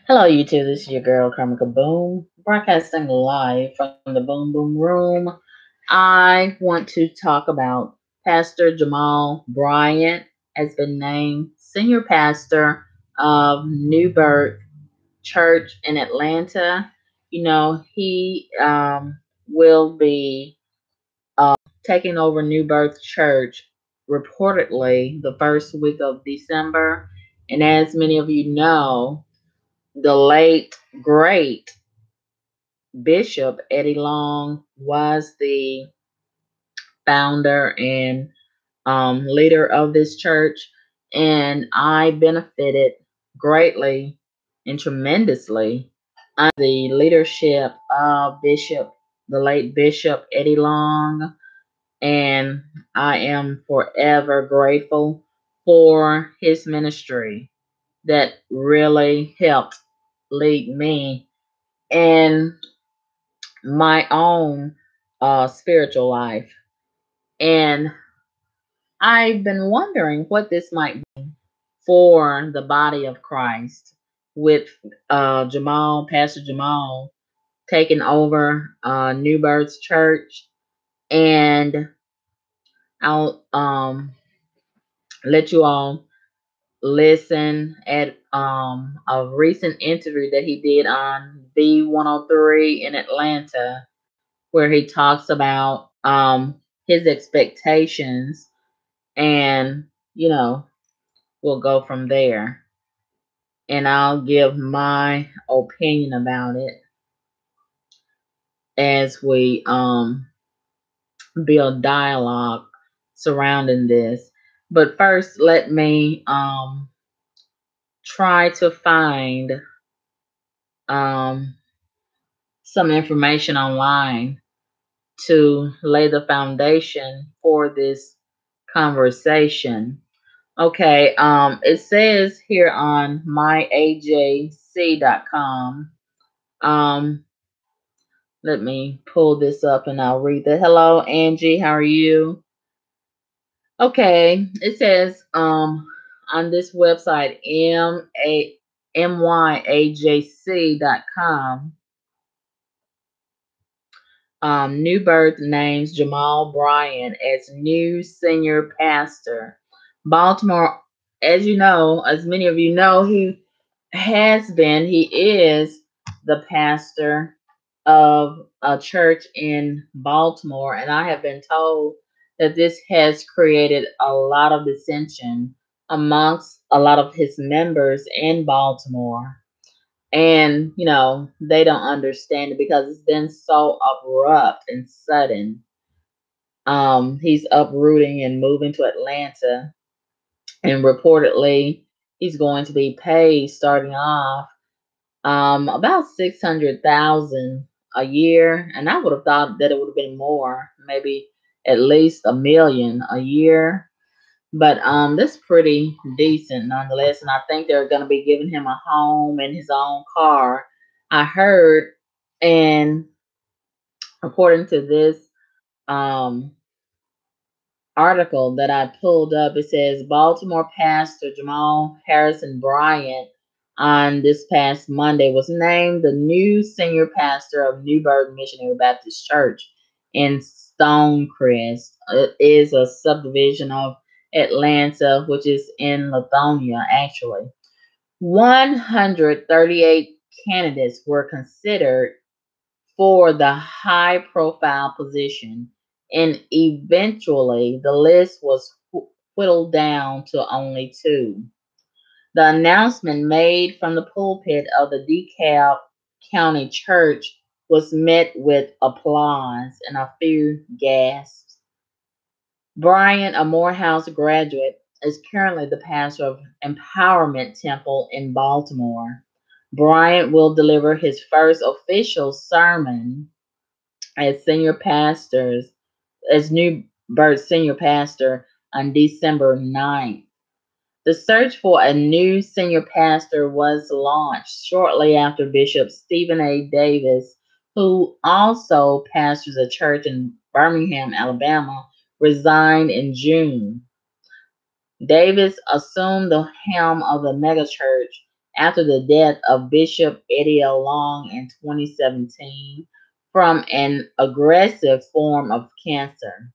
Hello, YouTube. This is your girl, Karmika Boom, broadcasting live from the Boom Boom Room. I want to talk about Pastor Jamal Bryant has been named senior pastor of New Birth Church in Atlanta. He will be taking over New Birth Church reportedly the first week of December. And as many of you know, the late, great Bishop Eddie Long was the founder and leader of this church, and I benefited greatly and tremendously under the leadership of the late Bishop Eddie Long, and I am forever grateful for his ministry that really helped lead me in my own spiritual life. And I've been wondering what this might be for the body of Christ with Pastor Jamal, taking over New Birth Church. And I'll let you all listen at a recent interview that he did on V103 in Atlanta, where he talks about his expectations, and we'll go from there, and I'll give my opinion about it as we build dialogue surrounding this. But first, let me try to find um, some information online to lay the foundation for this conversation. Okay, it says here on myajc.com. Um, Let me pull this up and I'll read that. Hello, Angie, how are you? Okay, it says on this website, myajc.com. New Birth names Jamal Bryant as new senior pastor. Baltimore, as you know, as many of you know, he is the pastor of a church in Baltimore. And I have been told that this has created a lot of dissension amongst a lot of his members in Baltimore. And they don't understand it because it's been so abrupt and sudden. He's uprooting and moving to Atlanta, and reportedly he's going to be paid starting off about 600,000 a year, and I would have thought that it would have been more, maybe at least 1 million a year. But that's pretty decent nonetheless, and I think they're going to be giving him a home and his own car. I heard, and according to this um, article that I pulled up, it says Baltimore pastor Jamal Harrison Bryant on this past Monday was named the new senior pastor of New Birth Missionary Baptist Church in Stonecrest. It is a subdivision of Atlanta, which is in Lithonia, actually. 138 candidates were considered for the high profile position, and eventually the list was whittled down to only two. The announcement made from the pulpit of the DeKalb County Church was met with applause and a few gasps. Brian, a Morehouse graduate, is currently the pastor of Empowerment Temple in Baltimore. Bryant will deliver his first official sermon as senior pastors, as New Birth senior pastor on December 9th. The search for a new senior pastor was launched shortly after Bishop Stephen A. Davis, who also pastors a church in Birmingham, Alabama, resigned in June. Davis assumed the helm of the megachurch after the death of Bishop Eddie L. Long in 2017 from an aggressive form of cancer.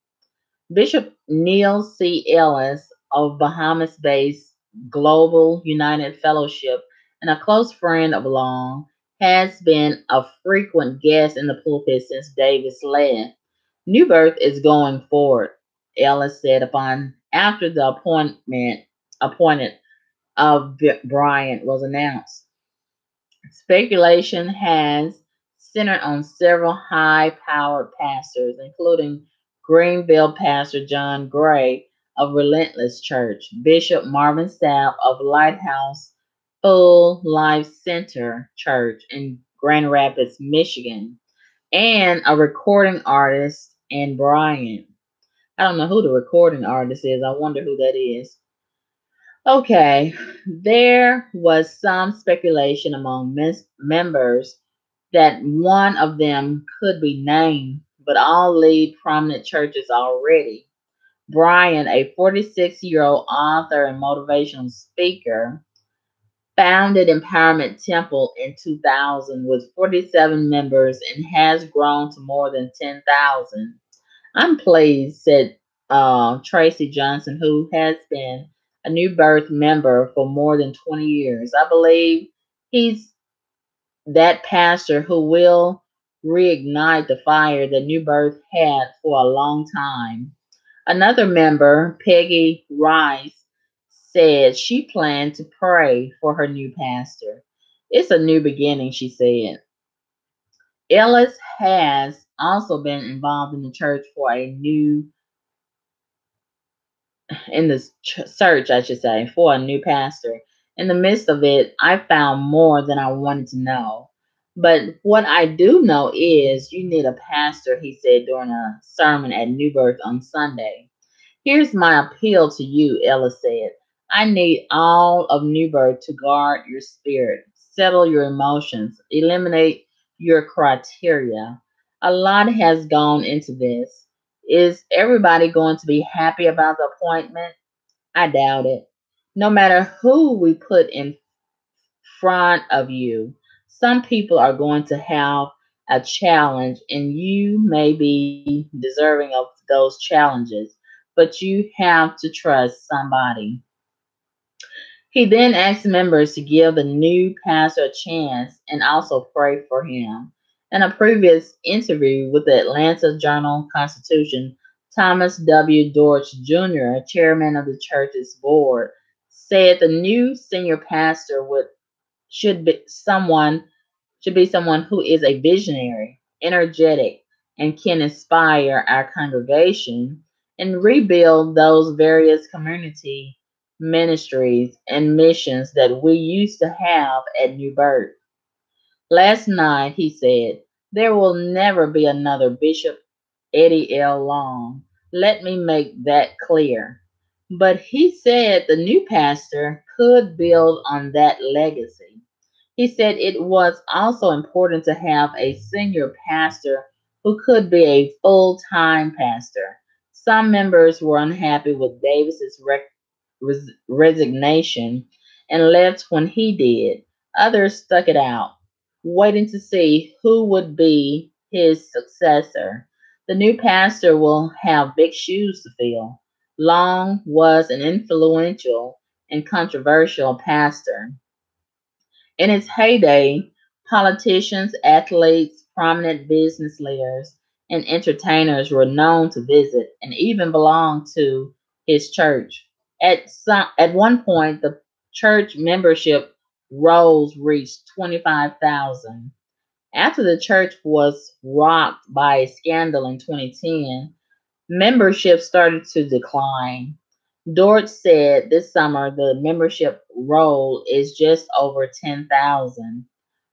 Bishop Neil C. Ellis of Bahamas based Global United Fellowship and a close friend of Long has been a frequent guest in the pulpit since Davis left. New Birth is going forward, Ellis said upon after the appointed of Bryant was announced. Speculation has centered on several high-powered pastors, including Greenville pastor John Gray of Relentless Church, Bishop Marvin Sapp of Lighthouse Full Life Center Church in Grand Rapids, Michigan, and a recording artist in Bryant. I don't know who the recording artist is. I wonder who that is. Okay, there was some speculation among members that one of them could be named, but all lead prominent churches already. Brian, a 46-year-old author and motivational speaker, founded Empowerment Temple in 2000 with 47 members and has grown to more than 10,000. I'm pleased, said Tracy Johnson, who has been a New Birth member for more than 20 years. I believe he's that pastor who will reignite the fire that New Birth had for a long time. Another member, Peggy Rice, said she planned to pray for her new pastor. It's a new beginning, she said. Ellis has also been involved in the church for a new in the search, I should say, for a new pastor. In the midst of it, I found more than I wanted to know. But what I do know is you need a pastor, he said during a sermon at New Birth on Sunday. Here's my appeal to you, Ella said. I need all of New Birth to guard your spirit, settle your emotions, eliminate your criteria. A lot has gone into this. Is everybody going to be happy about the appointment? I doubt it. No matter who we put in front of you, some people are going to have a challenge, and you may be deserving of those challenges, but you have to trust somebody. He then asked members to give the new pastor a chance and also pray for him. In a previous interview with the Atlanta Journal Constitution, Thomas W. Dortch Jr., chairman of the church's board, said the new senior pastor should be someone who is a visionary, energetic, and can inspire our congregation and rebuild those various community ministries and missions that we used to have at New Birth. Last night, he said, there will never be another Bishop Eddie L. Long. Let me make that clear. But he said the new pastor could build on that legacy. He said it was also important to have a senior pastor who could be a full time pastor. Some members were unhappy with Davis's resignation and left when he did. Others stuck it out, waiting to see who would be his successor. The new pastor will have big shoes to fill. Long was an influential and controversial pastor. In its heyday, politicians, athletes, prominent business leaders, and entertainers were known to visit and even belong to his church. At one point, the church membership rolls reached 25,000. After the church was rocked by a scandal in 2010, membership started to decline. Dortch said this summer the membership roll is just over 10,000.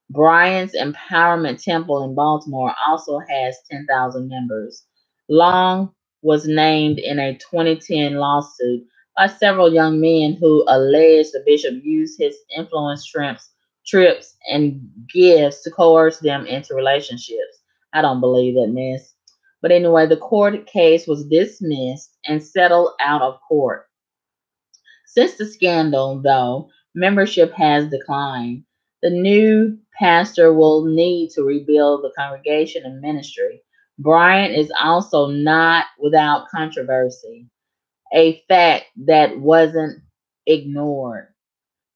Bryant's Empowerment Temple in Baltimore also has 10,000 members. Long was named in a 2010 lawsuit by several young men who alleged the bishop used his influence trips and gifts to coerce them into relationships. I don't believe that mess. But anyway, the court case was dismissed and settled out of court. Since the scandal, though, membership has declined. The new pastor will need to rebuild the congregation and ministry. Bryant is also not without controversy, a fact that wasn't ignored.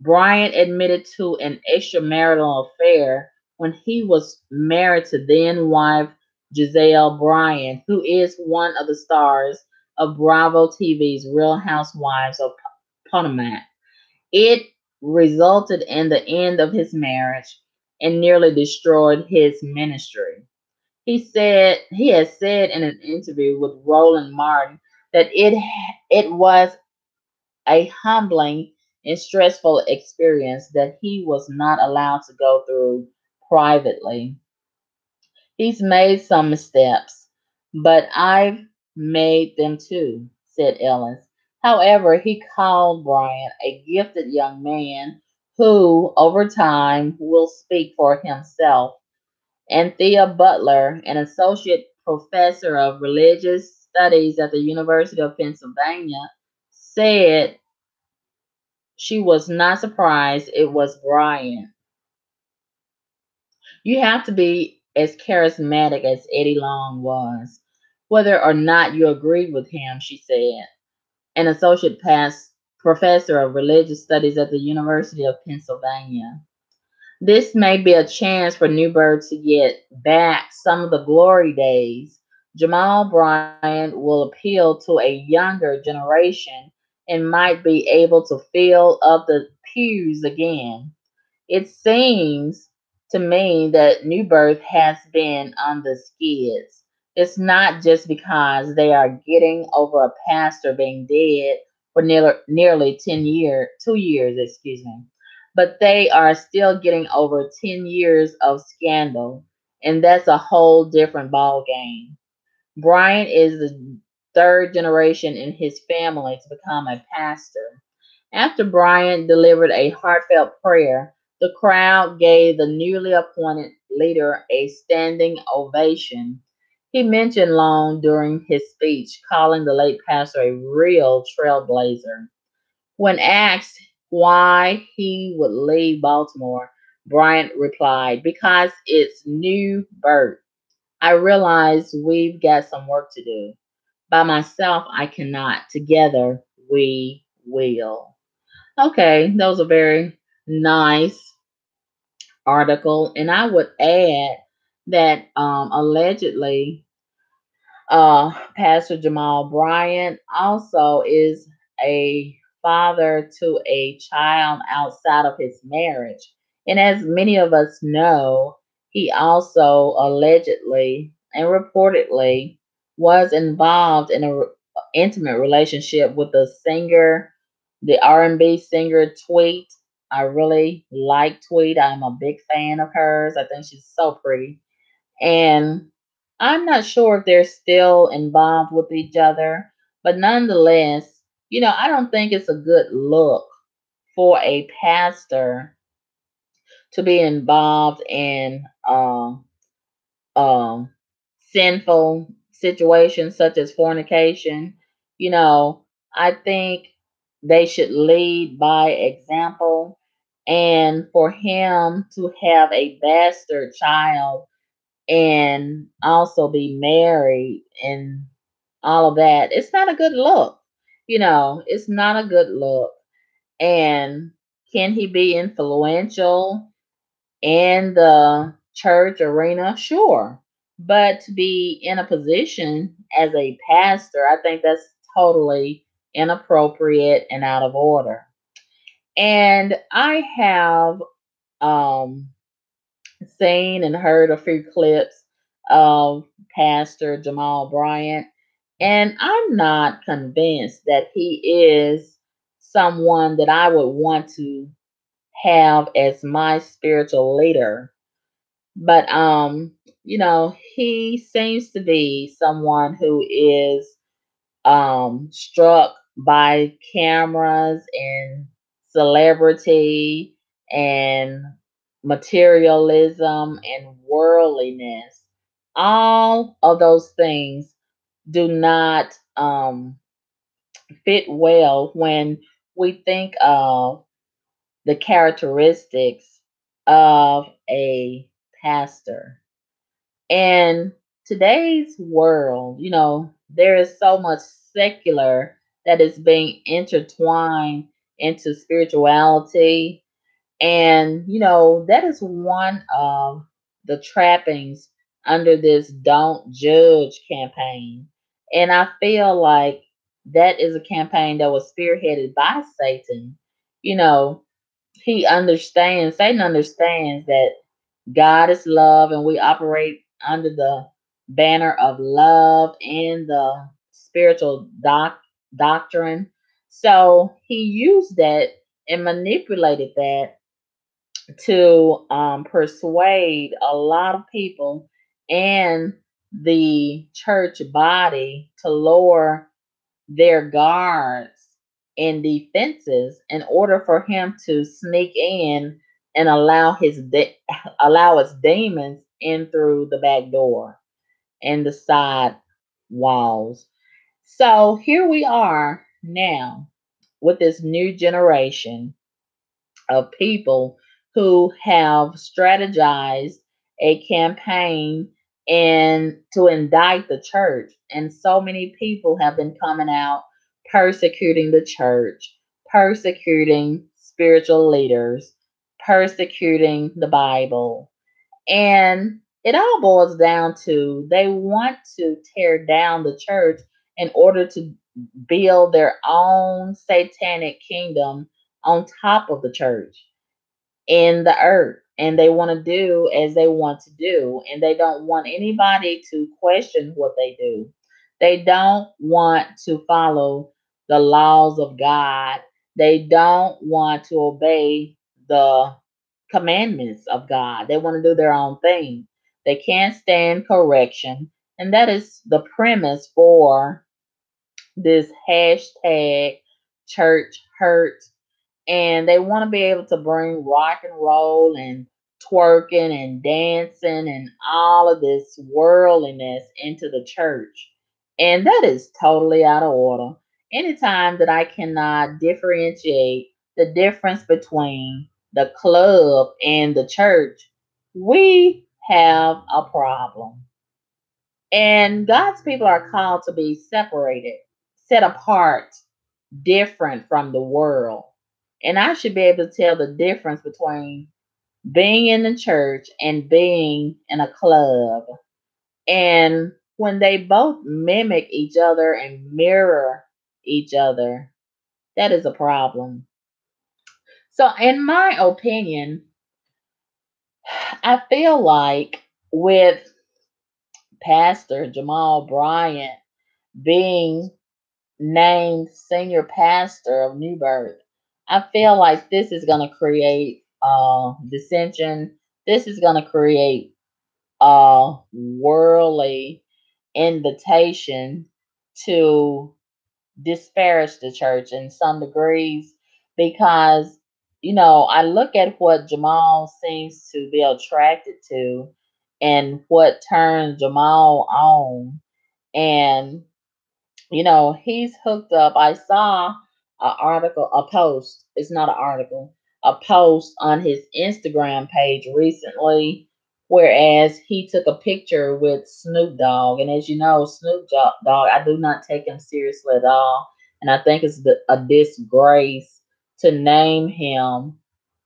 Bryant admitted to an extramarital affair when he was married to then wife Giselle Bryant, who is one of the stars of Bravo TV's Real Housewives of Potomac. It resulted in the end of his marriage and nearly destroyed his ministry. He has said in an interview with Roland Martin that it was a humbling and stressful experience that he was not allowed to go through privately. He's made some missteps, but I've made them too, said Ellis. However, he called Bryant a gifted young man who, over time, will speak for himself. And Thea Butler, an associate professor of religious studies at the University of Pennsylvania, said she was not surprised it was Bryant. You have to be as charismatic as Eddie Long was, whether or not you agreed with him, she said, an associate professor of religious studies at the University of Pennsylvania. This may be a chance for Newberg to get back some of the glory days. Jamal Bryant will appeal to a younger generation and might be able to fill up the pews again. It seems to me that New Birth has been on the skids. It's not just because they are getting over a pastor being dead for nearly 10 years, 2 years, excuse me, but they are still getting over 10 years of scandal, and that's a whole different ball game. Brian is the third generation in his family to become a pastor. After Bryant delivered a heartfelt prayer, the crowd gave the newly appointed leader a standing ovation. He mentioned Long during his speech, calling the late pastor a real trailblazer. When asked why he would leave Baltimore, Bryant replied, because it's new birth. I realize we've got some work to do. By myself, I cannot. Together, we will. Okay, that was a very nice article. And I would add that allegedly, Pastor Jamal Bryant also is a father to a child outside of his marriage. And as many of us know, he also allegedly and reportedly was involved in an intimate relationship with the singer, the R&B singer Tweet. I really like Tweet. I'm a big fan of hers. I think she's so pretty. And I'm not sure if they're still involved with each other, but nonetheless, I don't think it's a good look for a pastor to be involved in um, sinful situations such as fornication. You know, I think they should lead by example. And for him to have a bastard child and also be married and all of that, it's not a good look. It's not a good look. And can he be influential in the church arena? Sure. But to be in a position as a pastor, I think that's totally inappropriate and out of order. And I have um seen and heard a few clips of Pastor Jamal Bryant, and I'm not convinced that he is someone that I would want to have as my spiritual leader. But he seems to be someone who is struck by cameras and celebrity and materialism and worldliness. All of those things do not fit well when we think of the characteristics of a pastor. In today's world, there is so much secular that is being intertwined into spirituality. And, that is one of the trappings under this Don't Judge campaign. And I feel like that is a campaign that was spearheaded by Satan. You know, Satan understands that God is love, and we operate under the banner of love and the spiritual doctrine. So he used that and manipulated that to persuade a lot of people and the church body to lower their guards and defenses in order for him to sneak in and allow his demons in through the back door and the side walls. So here we are now with this new generation of people who have strategized a campaign and to indict the church. And so many people have been coming out persecuting the church, persecuting spiritual leaders, persecuting the Bible. And it all boils down to they want to tear down the church in order to build their own satanic kingdom on top of the church in the earth, and they want to do as they want to do, and they don't want anybody to question what they do. They don't want to follow the laws of God. They don't want to obey the commandments of God. They want to do their own thing. They can't stand correction, and that is the premise for this hashtag church hurt, and they want to be able to bring rock and roll and twerking and dancing and all of this worldliness into the church. And that is totally out of order. Anytime that I cannot differentiate the difference between the club and the church, we have a problem. And God's people are called to be separated, set apart, different from the world. And I should be able to tell the difference between being in the church and being in a club. And when they both mimic each other and mirror each other, that is a problem. So, in my opinion, I feel like with Pastor Jamal Bryant being named senior pastor of New Birth, I feel like this is going to create dissension. This is going to create a worldly invitation to disparage the church in some degrees because, I look at what Jamal seems to be attracted to and what turns Jamal on. And he's hooked up. I saw a post. It's not an article, a post on his Instagram page recently, whereas he took a picture with Snoop Dogg. And as you know, Dogg, I do not take him seriously at all. And I think it's a disgrace to name him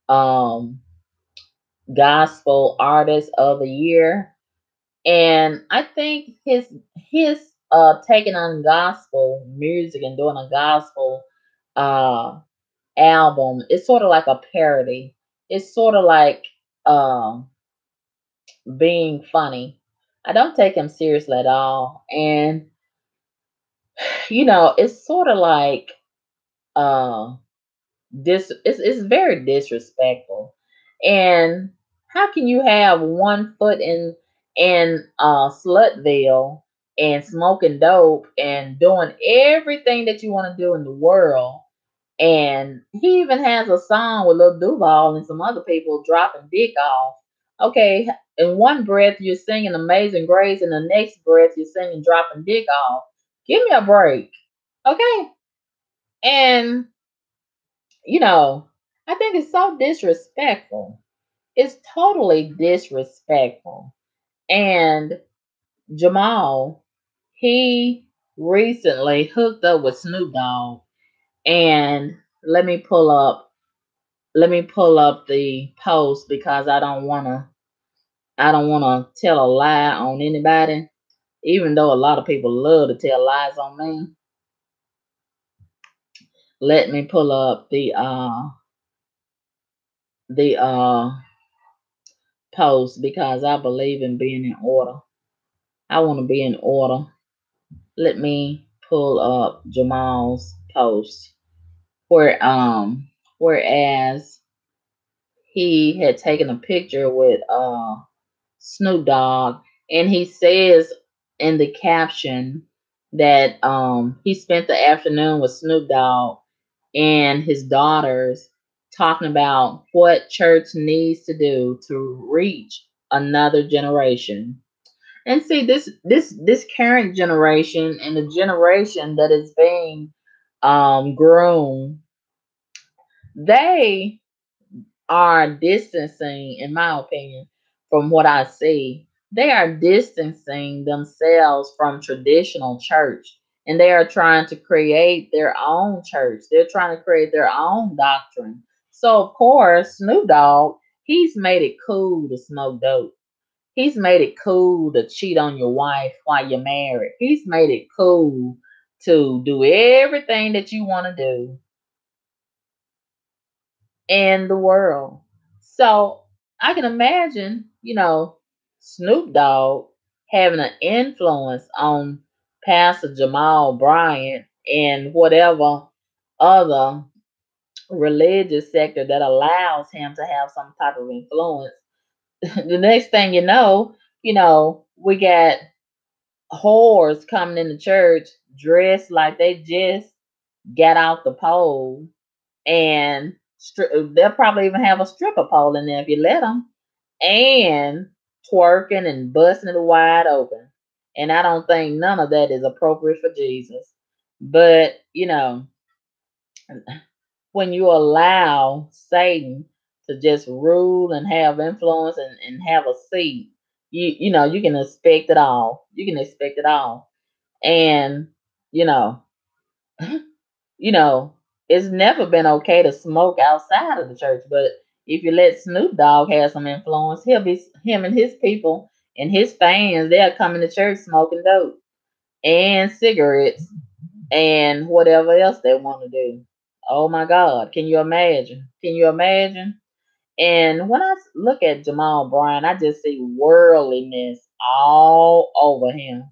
um, Gospel Artist of the Year. And I think his taking on gospel music and doing a gospel uh album is sort of like a parody. It's sort of like um being funny. I don't take him seriously at all. And it's sort of like uh it's very disrespectful. And how can you have one foot in Slutville and smoking dope and doing everything that you want to do in the world? And he even has a song with Lil Duval and some other people dropping dick off. Okay, in one breath you're singing Amazing Grace, and the next breath you're singing dropping dick off. Give me a break, okay? And you know I think it's so disrespectful. It's totally disrespectful. And Jamal, he recently hooked up with Snoop Dogg, and let me pull up the post because I don't wanna tell a lie on anybody, even though a lot of people love to tell lies on me. Let me pull up the post because I believe in being in order. I want to be in order. Let me pull up Jamal's post where whereas he had taken a picture with Snoop Dogg, and he says in the caption that he spent the afternoon with Snoop Dogg and his daughters talking about what church needs to do to reach another generation. And see, this current generation and the generation that is being groomed, they are distancing, in my opinion, from what I see, they are distancing themselves from traditional church, and they are trying to create their own church. They're trying to create their own doctrine. So, of course, Snoop Dogg, he's made it cool to smoke dope. He's made it cool to cheat on your wife while you're married. He's made it cool to do everything that you want to do in the world. So I can imagine, Snoop Dogg having an influence on Pastor Jamal Bryant and whatever other religious sector that allows him to have some type of influence. The next thing we got whores coming in the church dressed like they just got out the pole, and they'll probably even have a stripper pole in there if you let them, and twerking and busting it wide open. And I don't think none of that is appropriate for Jesus. But when you allow Satan to just rule and have influence and have a seat, you can expect it all. You can expect it all. And you know, you know, it's never been okay to smoke outside of the church. But if you let Snoop Dogg have some influence, he'll be him and his people and his fans. They'll come into church smoking dope and cigarettes and whatever else they want to do. Oh my God, can you imagine? Can you imagine? And when I look at Jamal Bryant, I just see worldliness all over him.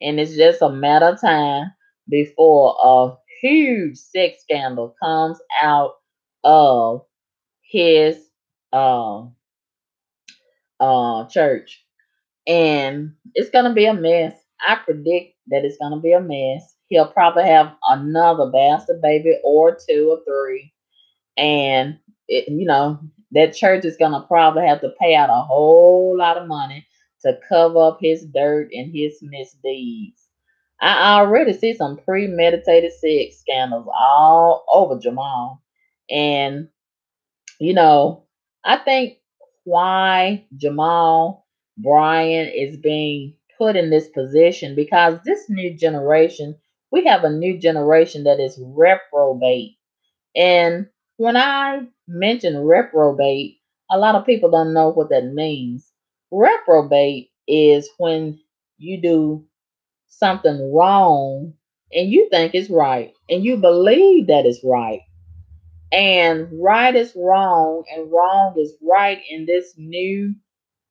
And it's just a matter of time before a huge sex scandal comes out of his uh, church. And it's going to be a mess. I predict that it's going to be a mess. He'll probably have another bastard baby or two or three, and that church is gonna probably have to pay out a whole lot of money to cover up his dirt and his misdeeds. I already see some premeditated sex scandals all over Jamal, and you know I think why Jamal Bryant is being put in this position, because this new generation, we have a new generation that is reprobate. And when I mention reprobate, a lot of people don't know what that means. Reprobate is when you do something wrong and you think it's right and you believe that it's right. And right is wrong and wrong is right in this new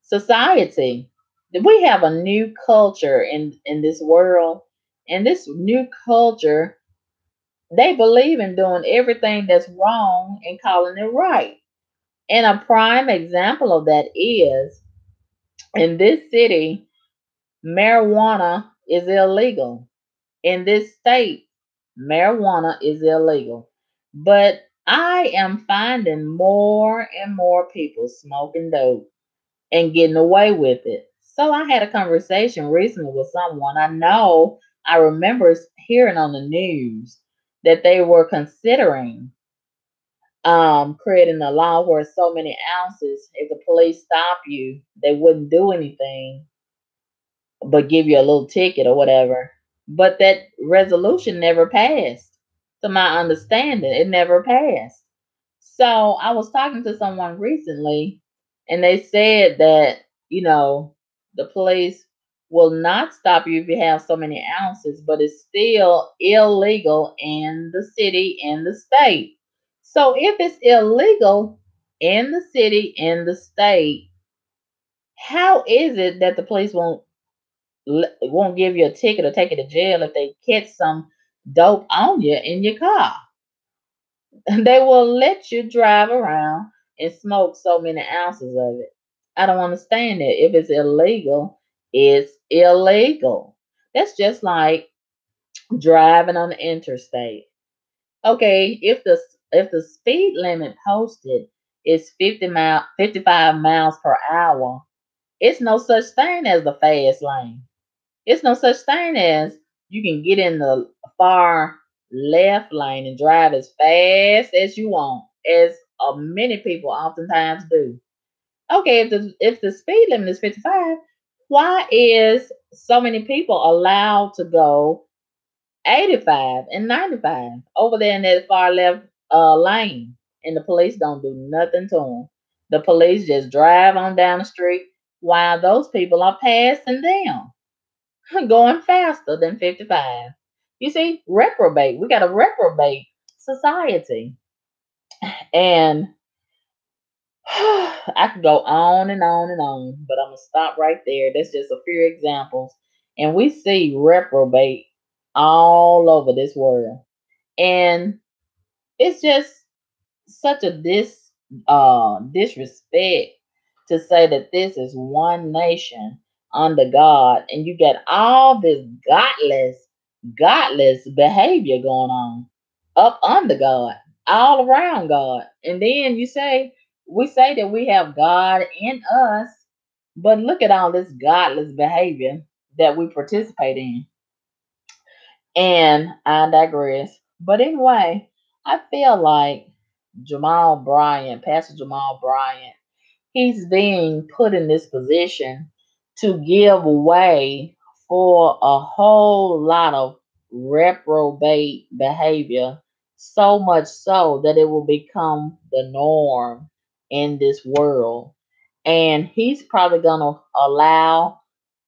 society. We have a new culture in this world, and this new culture, they believe in doing everything that's wrong and calling it right. And a prime example of that is in this city, marijuana is illegal. In this state, marijuana is illegal. But I am finding more and more people smoking dope and getting away with it. So I had a conversation recently with someone I know. I remember hearing on the news that they were considering creating a law where so many ounces, if the police stop you, they wouldn't do anything but give you a little ticket or whatever. But that resolution never passed. To my understanding, it never passed. So I was talking to someone recently, and they said that, you know, the police will not stop you if you have so many ounces, but it's still illegal in the city and the state. So if it's illegal in the city and the state, how is it that the police won't give you a ticket or take you to jail if they catch some dope on you in your car? They will let you drive around and smoke so many ounces of it. I don't understand it. If it's illegal, it's illegal. That's just like driving on the interstate. Okay, if the speed limit posted is 55 miles per hour, it's no such thing as the fast lane. It's no such thing as you can get in the far left lane and drive as fast as you want, as many people oftentimes do. Okay, if the speed limit is 55, why is so many people allowed to go 85 and 95 over there in that far left lane, and the police don't do nothing to them? The police just drive on down the street while those people are passing them, going faster than 55. You see, reprobate. We got a reprobate society. And I could go on and on and on, but I'm going to stop right there. That's just a few examples. And we see reprobate all over this world. And it's just such a disrespect to say that this is one nation under God, and you get all this godless behavior going on up under God, all around God. And then we say that we have God in us, but look at all this godless behavior that we participate in. And I digress. But anyway, I feel like Pastor Jamal Bryant, he's being put in this position to give way for a whole lot of reprobate behavior, so much so that it will become the norm in this world. And he's probably going to allow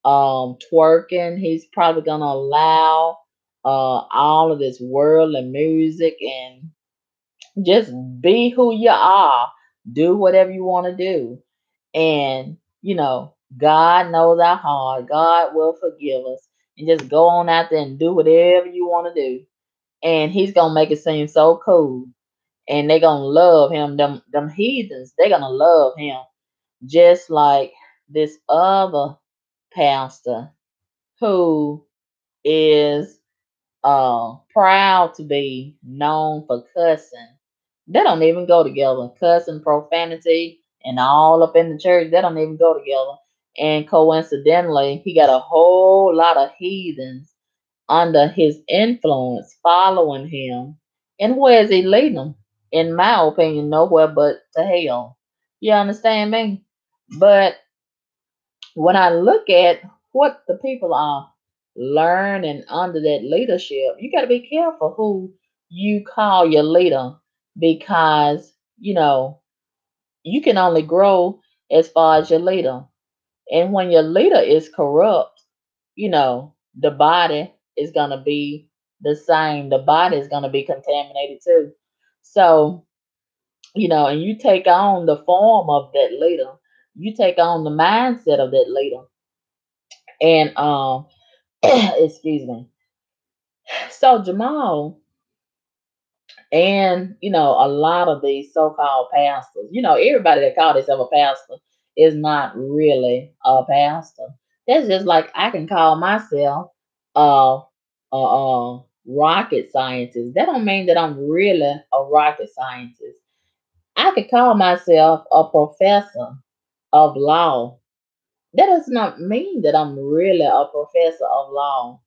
twerking. He's probably going to allow all of this worldly music, and just be who you are. Do whatever you want to do. And, God knows our heart. God will forgive us. And just go on out there and do whatever you want to do. And He's going to make it seem so cool. And they're going to love Him. Them heathens, they're going to love Him. Just like this other pastor who is proud to be known for cussing. They don't even go together. Cussing, profanity, and all up in the church, they don't even go together. And coincidentally, he got a whole lot of heathens under his influence following him. And where is he leading them? In my opinion, nowhere but to hell. You understand me? But when I look at what the people are learning under that leadership, you got to be careful who you call your leader, because, you can only grow as far as your leader. And when your leader is corrupt, the body is going to be the same. The body is going to be contaminated too. So, and you take on the form of that leader, you take on the mindset of that leader. And excuse me. So Jamal and a lot of these so-called pastors, everybody that call themselves a pastor is not really a pastor. That's just like I can call myself a rocket scientist. That don't mean that I'm really a rocket scientist. I could call myself a professor of law. That does not mean that I'm really a professor of law.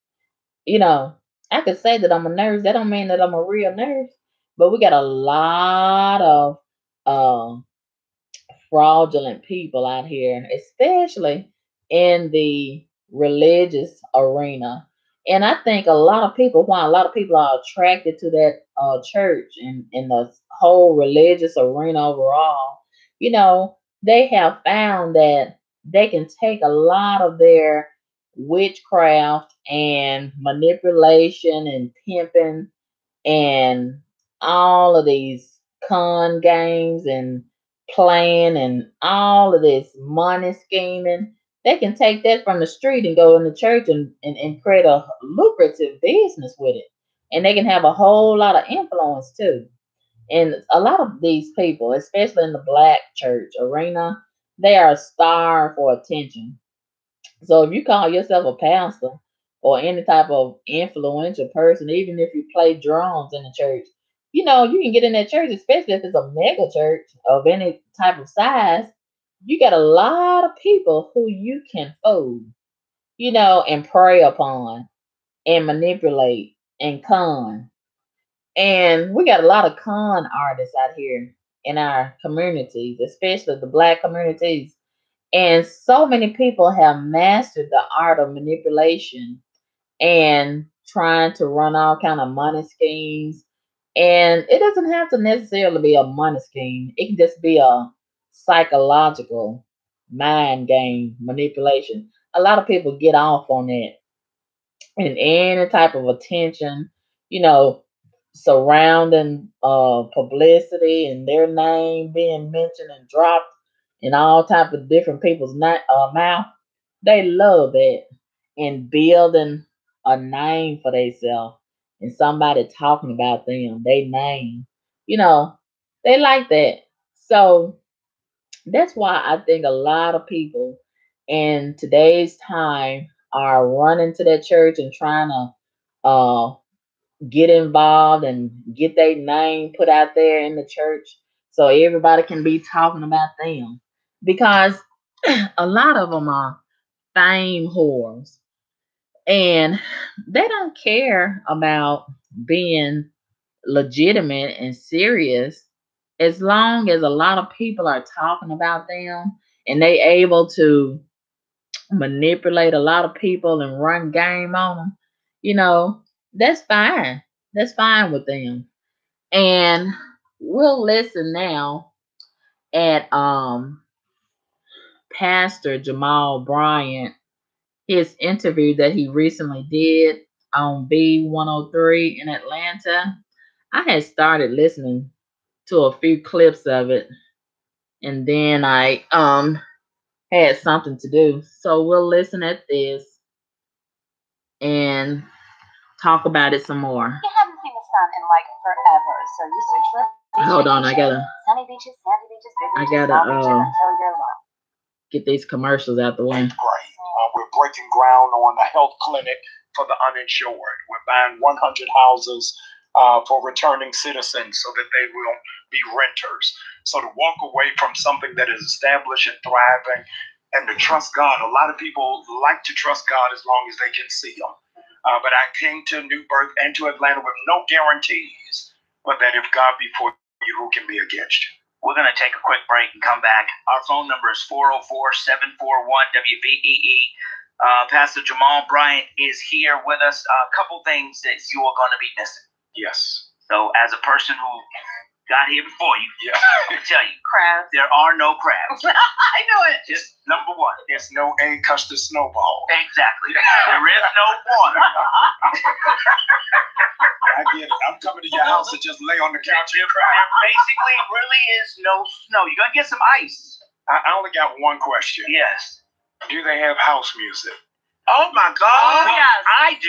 you know, I could say that I'm a nurse. That don't mean that I'm a real nurse. But we got a lot of uh, fraudulent people out here, especially in the religious arena. And I think a lot of people, why a lot of people are attracted to that church and in the whole religious arena overall, they have found that they can take a lot of their witchcraft and manipulation and pimping and all of these con games and playing and all of this money scheming. They can take that from the street and go in the church and create a lucrative business with it. And they can have a whole lot of influence too. And a lot of these people, especially in the black church arena, they are starved for attention. So if you call yourself a pastor or any type of influential person, even if you play drums in the church, you can get in that church, especially if it's a mega church of any type of size. You got a lot of people who you can fool, and prey upon and manipulate and con. And we got a lot of con artists out here in our communities, especially the black communities. And so many people have mastered the art of manipulation and trying to run all kind of money schemes. And it doesn't have to necessarily be a money scheme. It can just be a psychological mind game manipulation. A lot of people get off on that and any type of attention, you know, surrounding publicity and their name being mentioned and dropped in all type of different people's mouth. They love that and building a name for themselves and somebody talking about them, they name, you know, they like that. So that's why I think a lot of people in today's time are running to that church and trying to get involved and get their name put out there in the church so everybody can be talking about them. Because a lot of them are fame whores and they don't care about being legitimate and serious as long as a lot of people are talking about them and they able to manipulate a lot of people and run game on them, you know, that's fine. That's fine with them. And we'll listen now at Pastor Jamal Bryant, his interview that he recently did on B103 in Atlanta. I had started listening to a few clips of it and then I had something to do. So we'll listen at this and talk about it some more. You haven't seen the sun in like forever, so you search for. Hold on, I gotta. Sunny beaches, sandy beaches, big beaches, I gotta until you're alone. Get these commercials out the way. Great. We're breaking ground on a health clinic for the uninsured. We're buying 100 houses for returning citizens so that they will be renters. So to walk away from something that is established and thriving and to trust God. A lot of people like to trust God as long as they can see Him. But I came to New Birth and to Atlanta with no guarantees, but that if God be for you, who can be against you? We're going to take a quick break and come back. Our phone number is 404-741-WBEE. Pastor Jamal Bryant is here with us. A couple things that you are going to be missing. Yes. So as a person who got here before you, yeah. I can tell you, crabs. There are no crabs. I know it. Just number one. There's no custard snowball. Exactly. There is no water. I get it. I'm coming to your house and just lay on the couch and cry. There basically really is no snow. You're going to get some ice. I only got one question. Yes. Do they have house music? Oh my God! Oh, yes. I do.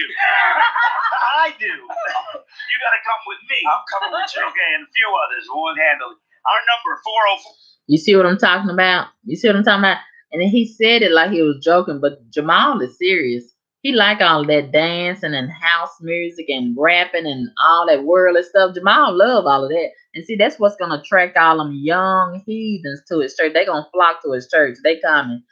I do. You gotta come with me. I'm coming with you. Okay, and a few others who will handle it. Our number 404. You see what I'm talking about? You see what I'm talking about? And then he said it like he was joking, but Jamal is serious. He like all that dancing and house music and rapping and all that worldly stuff. Jamal love all of that. And see, that's what's gonna attract all them young heathens to his church. They gonna flock to his church. They coming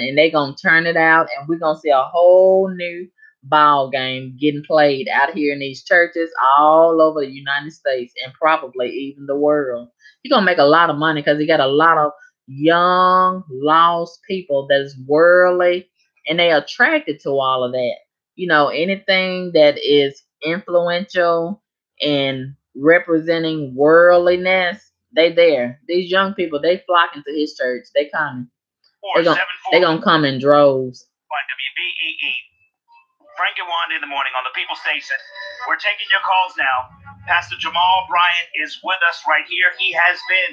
and they gonna turn it out, and we're gonna see a whole new ball game getting played out here in these churches all over the United States and probably even the world. You're gonna make a lot of money because you got a lot of young, lost people that's worldly and they attracted to all of that. Anything that is influential and representing worldliness, they there. These young people, they flocking to his church. They coming. They gonna come in droves. WBEE. Frank and Wanda in the morning on the People Station. We're taking your calls now. Pastor Jamal Bryant is with us right here. He has been,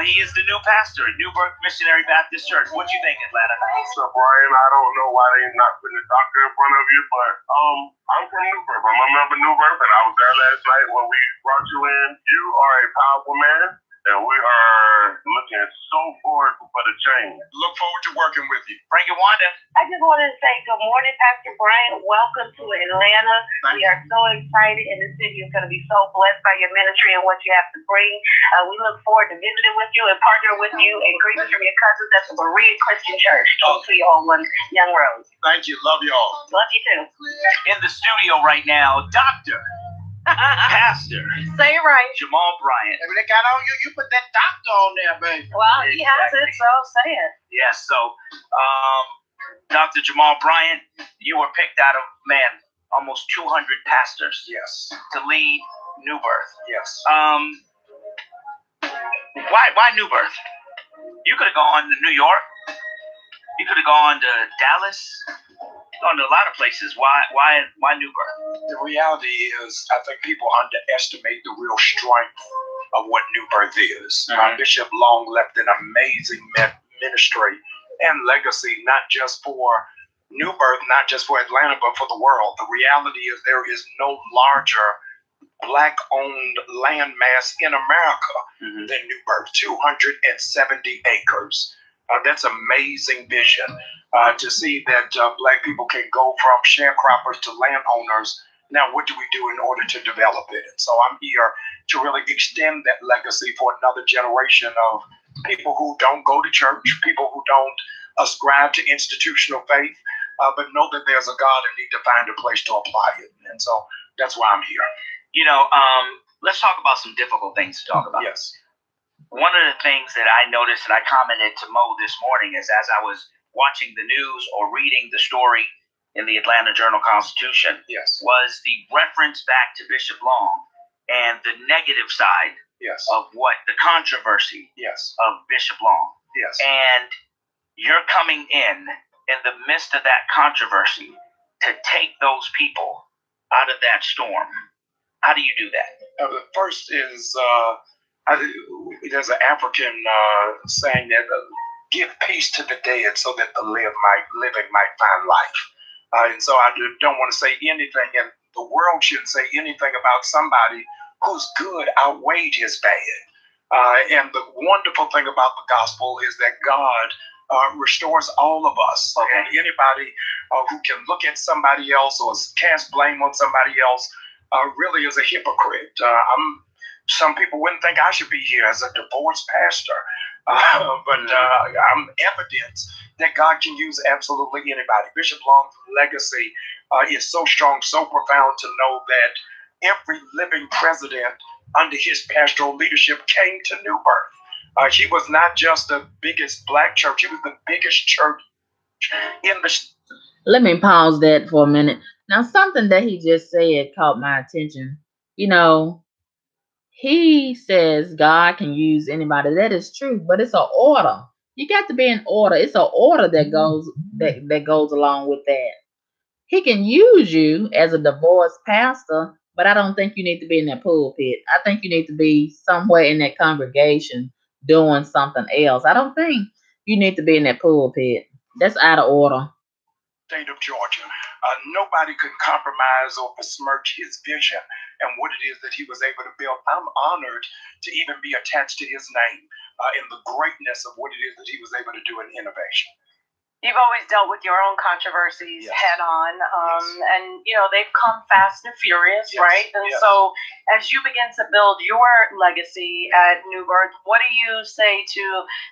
he is the new pastor at New Birth Missionary Baptist Church. What do you think, Atlanta? So, Brian, I don't know why they not putting the doctor in front of you, but I'm from New Birth. I'm a member of New Birth, and I was there last night when we brought you in. You are a powerful man, and we are looking so forward for the change. Look forward to working with you. Frank and Wanda. I just wanted to say good morning, Pastor Bryant. Welcome to Atlanta. We are so excited, and the city is going to be so blessed by your ministry and what you have to bring. We look forward to visiting with you and partnering with you and greetings from your cousins at the Berea Christian Church. Talk to you on Young Road. Thank you. Love you all. Love you too. In the studio right now, Dr. Pastor. Say it right. Jamal Bryant. If they got on you, you put that doctor on there, baby. Well, he has it, so say it. Yes, so Dr. Jamal Bryant, you were picked out of, almost 200 pastors. Yes. To lead New Birth. Yes. Why New Birth? You could have gone to New York. You could have gone to Dallas. Gone to a lot of places. Why New Birth? The reality is, I think people underestimate the real strength of what New Birth is. Bishop Long left an amazing ministry and legacy, not just for New Birth, not just for Atlanta, but for the world. The reality is there is no larger Black-owned landmass in America than New Birth, 270 acres. That's amazing vision. To see that Black people can go from sharecroppers to landowners. Now, what do we do in order to develop it? And so I'm here to really extend that legacy for another generation of people who don't go to church, people who don't ascribe to institutional faith, but know that there's a God and need to find a place to apply it. And so that's why I'm here. Let's talk about some difficult things to talk about. Yes. One of the things that I noticed and I commented to Mo this morning is as I was watching the news or reading the story in the Atlanta Journal-Constitution was the reference back to Bishop Long and the negative side of what the controversy of Bishop Long. Yes. And you're coming in the midst of that controversy to take those people out of that storm. How do you do that? The first is there's an African saying that give peace to the dead so that the living might find life. And so I don't want to say anything, and the world shouldn't say anything about somebody whose good outweighed his bad. And the wonderful thing about the gospel is that God restores all of us. And anybody who can look at somebody else or cast blame on somebody else really is a hypocrite. Some people wouldn't think I should be here as a divorced pastor, but I'm evidence that God can use absolutely anybody. Bishop Long's legacy is so strong, so profound to know that every living president under his pastoral leadership came to New Birth. He was not just the biggest Black church, he was the biggest church in the... Let me pause that for a minute. Now, something that he just said caught my attention. He says God can use anybody. That is true, but it's an order. You got to be in order. It's an order that goes along with that. He can use you as a divorced pastor, but I don't think you need to be in that pulpit. I think you need to be somewhere in that congregation doing something else. I don't think you need to be in that pulpit. That's out of order. State of Georgia. Nobody could compromise or besmirch his vision and what it is that he was able to build. I'm honored to even be attached to his name in the greatness of what it is that he was able to do in innovation. You've always dealt with your own controversies head on, and they've come fast and furious, right? And so, as you begin to build your legacy at New Birth, what do you say to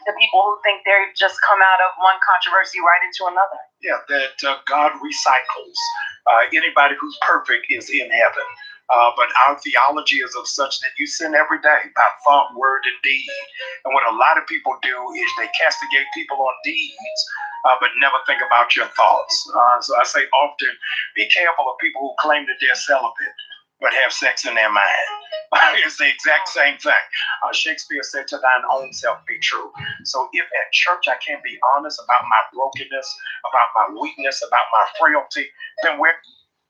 the people who think they've just come out of one controversy right into another? Yeah, that God recycles. Anybody who's perfect is in heaven. But our theology is of such that you sin every day by thought, word, and deed. And what a lot of people do is they castigate people on deeds, but never think about your thoughts. So I say often, be careful of people who claim that they're celibate but have sex in their mind. It's the exact same thing. Shakespeare said, "To thine own self be true." So if at church I can't be honest about my brokenness, about my weakness, about my frailty, then where?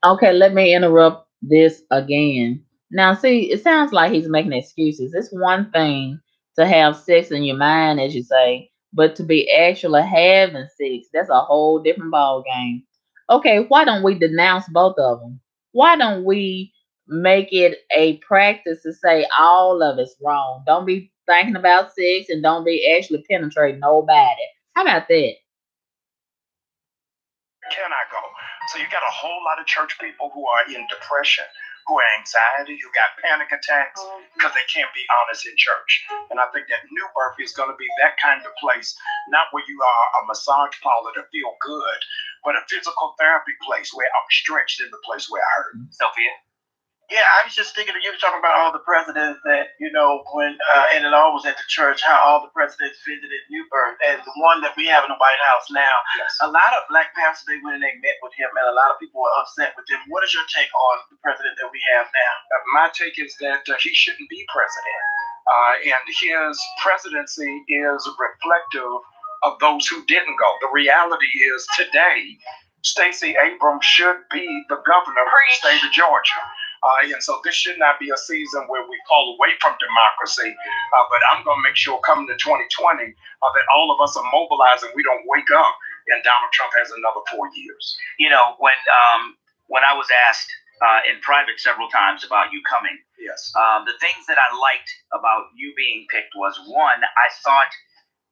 Okay, let me interrupt this again. Now, see, it sounds like he's making excuses. It's one thing to have sex in your mind, as you say, but to be actually having sex, that's a whole different ball game. Okay, why don't we denounce both of them? Why don't we make it a practice to say all of it's wrong? Don't be thinking about sex and don't be actually penetrating nobody. How about that? Can I go? So you got a whole lot of church people who are in depression, who are anxiety, who got panic attacks because they can't be honest in church. And I think that New Birth is going to be that kind of place, not where you are a massage parlor to feel good, but a physical therapy place where I'm stretched in the place where I hurt. Sophia? Yeah, I was just thinking that you were talking about all the presidents that, when Ed and Law was at the church, how all the presidents visited New Birth. And the one that we have in the White House now, a lot of black pastors, they went and they met with him, and a lot of people were upset with him. What is your take on the president that we have now? My take is that he shouldn't be president. And his presidency is reflective of those who didn't go. The reality is today, Stacey Abrams should be the governor of the state of Georgia. And so this should not be a season where we fall away from democracy. But I'm going to make sure coming to 2020 that all of us are mobilizing. We don't wake up and Donald Trump has another 4 years. When I was asked in private several times about you coming, yes, the things that I liked about you being picked was, one, I thought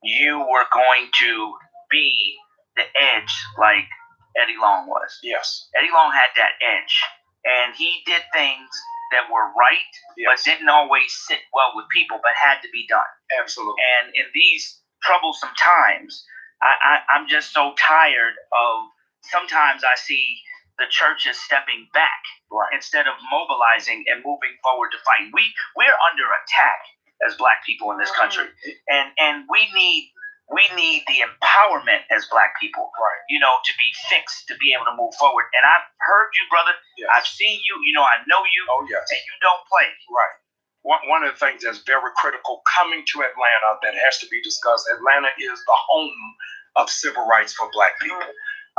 you were going to be the edge like Eddie Long was. Yes. Eddie Long had that edge. And he did things that were right, but didn't always sit well with people, but had to be done. Absolutely. And in these troublesome times, I'm just so tired of, sometimes I see the churches stepping back instead of mobilizing and moving forward to fight. We're under attack as black people in this country. And we need the empowerment as black people, to be fixed, to be able to move forward. And I've heard you, brother. Yes. I've seen you. I know you. Oh, yes. And you don't play. Right. One of the things that's very critical coming to Atlanta that has to be discussed, Atlanta is the home of civil rights for black people.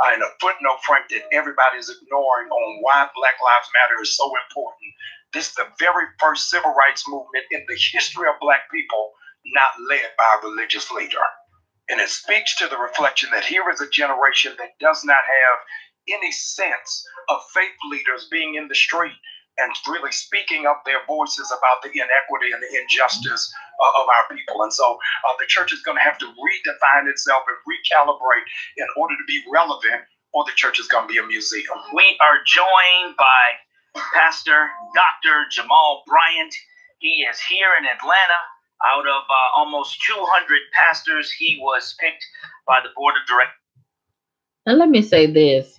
And a footnote, Frank, that everybody's ignoring on why Black Lives Matter is so important. This is the very first civil rights movement in the history of black people not led by a religious leader. And it speaks to the reflection that here is a generation that does not have any sense of faith leaders being in the street and really speaking up their voices about the inequity and the injustice of our people. And so the church is going to have to redefine itself and recalibrate in order to be relevant, or the church is going to be a museum. We are joined by Pastor Dr. Jamal Bryant. He is here in Atlanta. Out of almost 200 pastors, he was picked by the board of directors. And let me say this.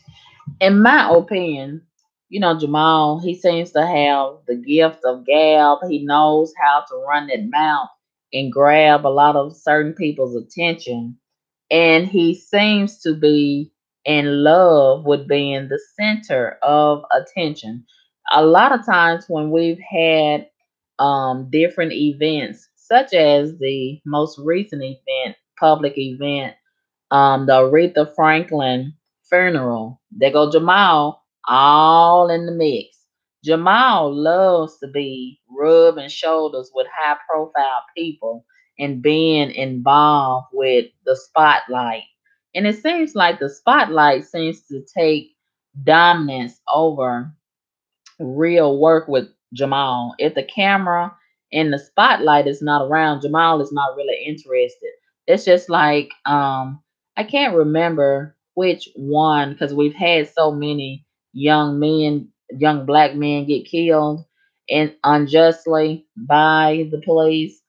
In my opinion, Jamal, he seems to have the gift of gab. He knows how to run that mouth and grab a lot of certain people's attention. And he seems to be in love with being the center of attention. A lot of times when we've had different events, such as the most recent event, public event, the Aretha Franklin funeral. There go Jamal, all in the mix. Jamal loves to be rubbing shoulders with high profile people and being involved with the spotlight. And it seems like the spotlight seems to take dominance over real work with Jamal. If the camera and the spotlight is not around, Jamal is not really interested. It's just like I can't remember which one because we've had so many young men, young black men get killed and unjustly by the police.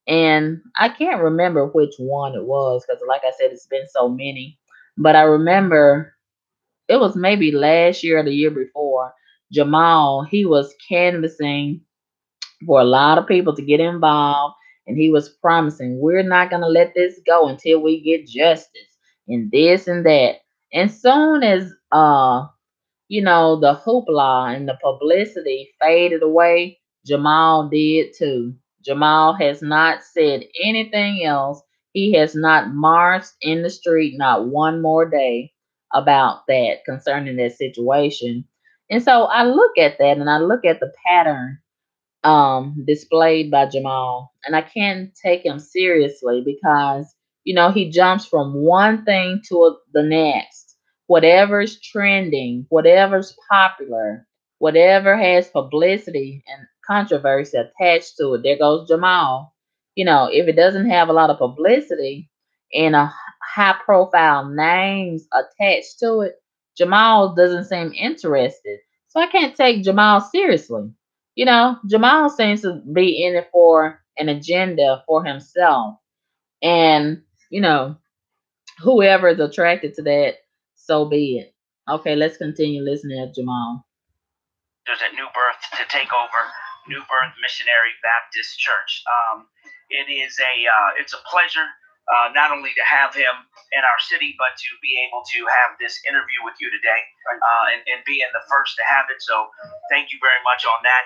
And I can't remember which one it was because, like I said, it's been so many. But I remember it was maybe last year or the year before. Jamal, he was canvassing for a lot of people to get involved, and he was promising, we're not going to let this go until we get justice and this and that. And soon as the hoopla and the publicity faded away, Jamal did too. Jamal has not said anything else. He has not marched in the street not one more day about that concerning that situation. And so I look at that and I look at the pattern displayed by Jamal. And I can't take him seriously because, he jumps from one thing to the next. Whatever's trending, whatever's popular, whatever has publicity and controversy attached to it, there goes Jamal. If it doesn't have a lot of publicity and a high profile names attached to it, Jamal doesn't seem interested. So I can't take Jamal seriously. Jamal seems to be in it for an agenda for himself. And, whoever is attracted to that, so be it. Okay, let's continue listening to Jamal. There's a New Birth to take over New Birth Missionary Baptist Church. It's a pleasure not only to have him in our city, but to be able to have this interview with you today and being the first to have it. So thank you very much on that.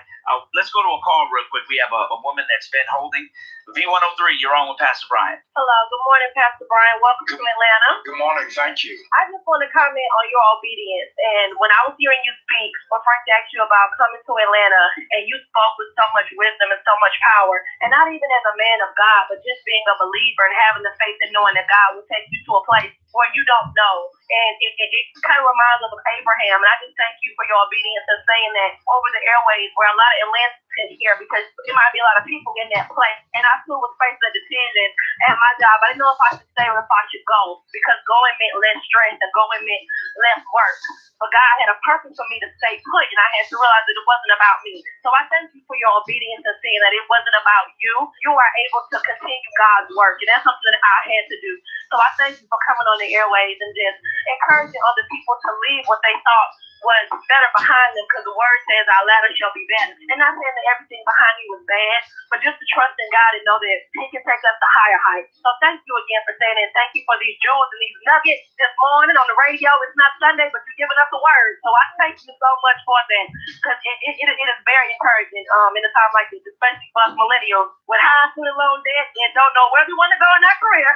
Let's go to a call real quick. We have a woman that's been holding. V103, you're on with Pastor Bryant. Hello, good morning, Pastor Bryant. Welcome to Atlanta. Good morning, thank you. I just want to comment on your obedience. And when I was hearing you speak, when Frank asked you about coming to Atlanta, and you spoke with so much wisdom and so much power, and not even as a man of God, but just being a believer and having the faith and knowing that God will take you to a place where you don't know. And it kind of reminds us of Abraham. And I just thank you for your obedience and saying that over the airways where a lot of Atlanta can hear, because there might be a lot of people in that place. And I too was facing a decision at my job. I didn't know if I should stay or if I should go, because going meant less stress and going meant less work. But God had a purpose for me to stay put, and I had to realize that it wasn't about me. So I thank you for your obedience and seeing that it wasn't about you. You are able to continue God's work, and that's something that I had to do. So I thank you for coming on the airways and just encouraging other people to leave what they thought was better behind them, because the word says our latter shall be better. And not saying that everything behind me was bad, but just to trust in God and know that He can take us to higher heights. So thank you again for saying it. Thank you for these jewels and these nuggets this morning on the radio. It's not Sunday, but you're giving us a word. So I thank you so much for that, because it is very encouraging in a time like this, especially for us millennials with high student loan debt and don't know where we want to go in our career.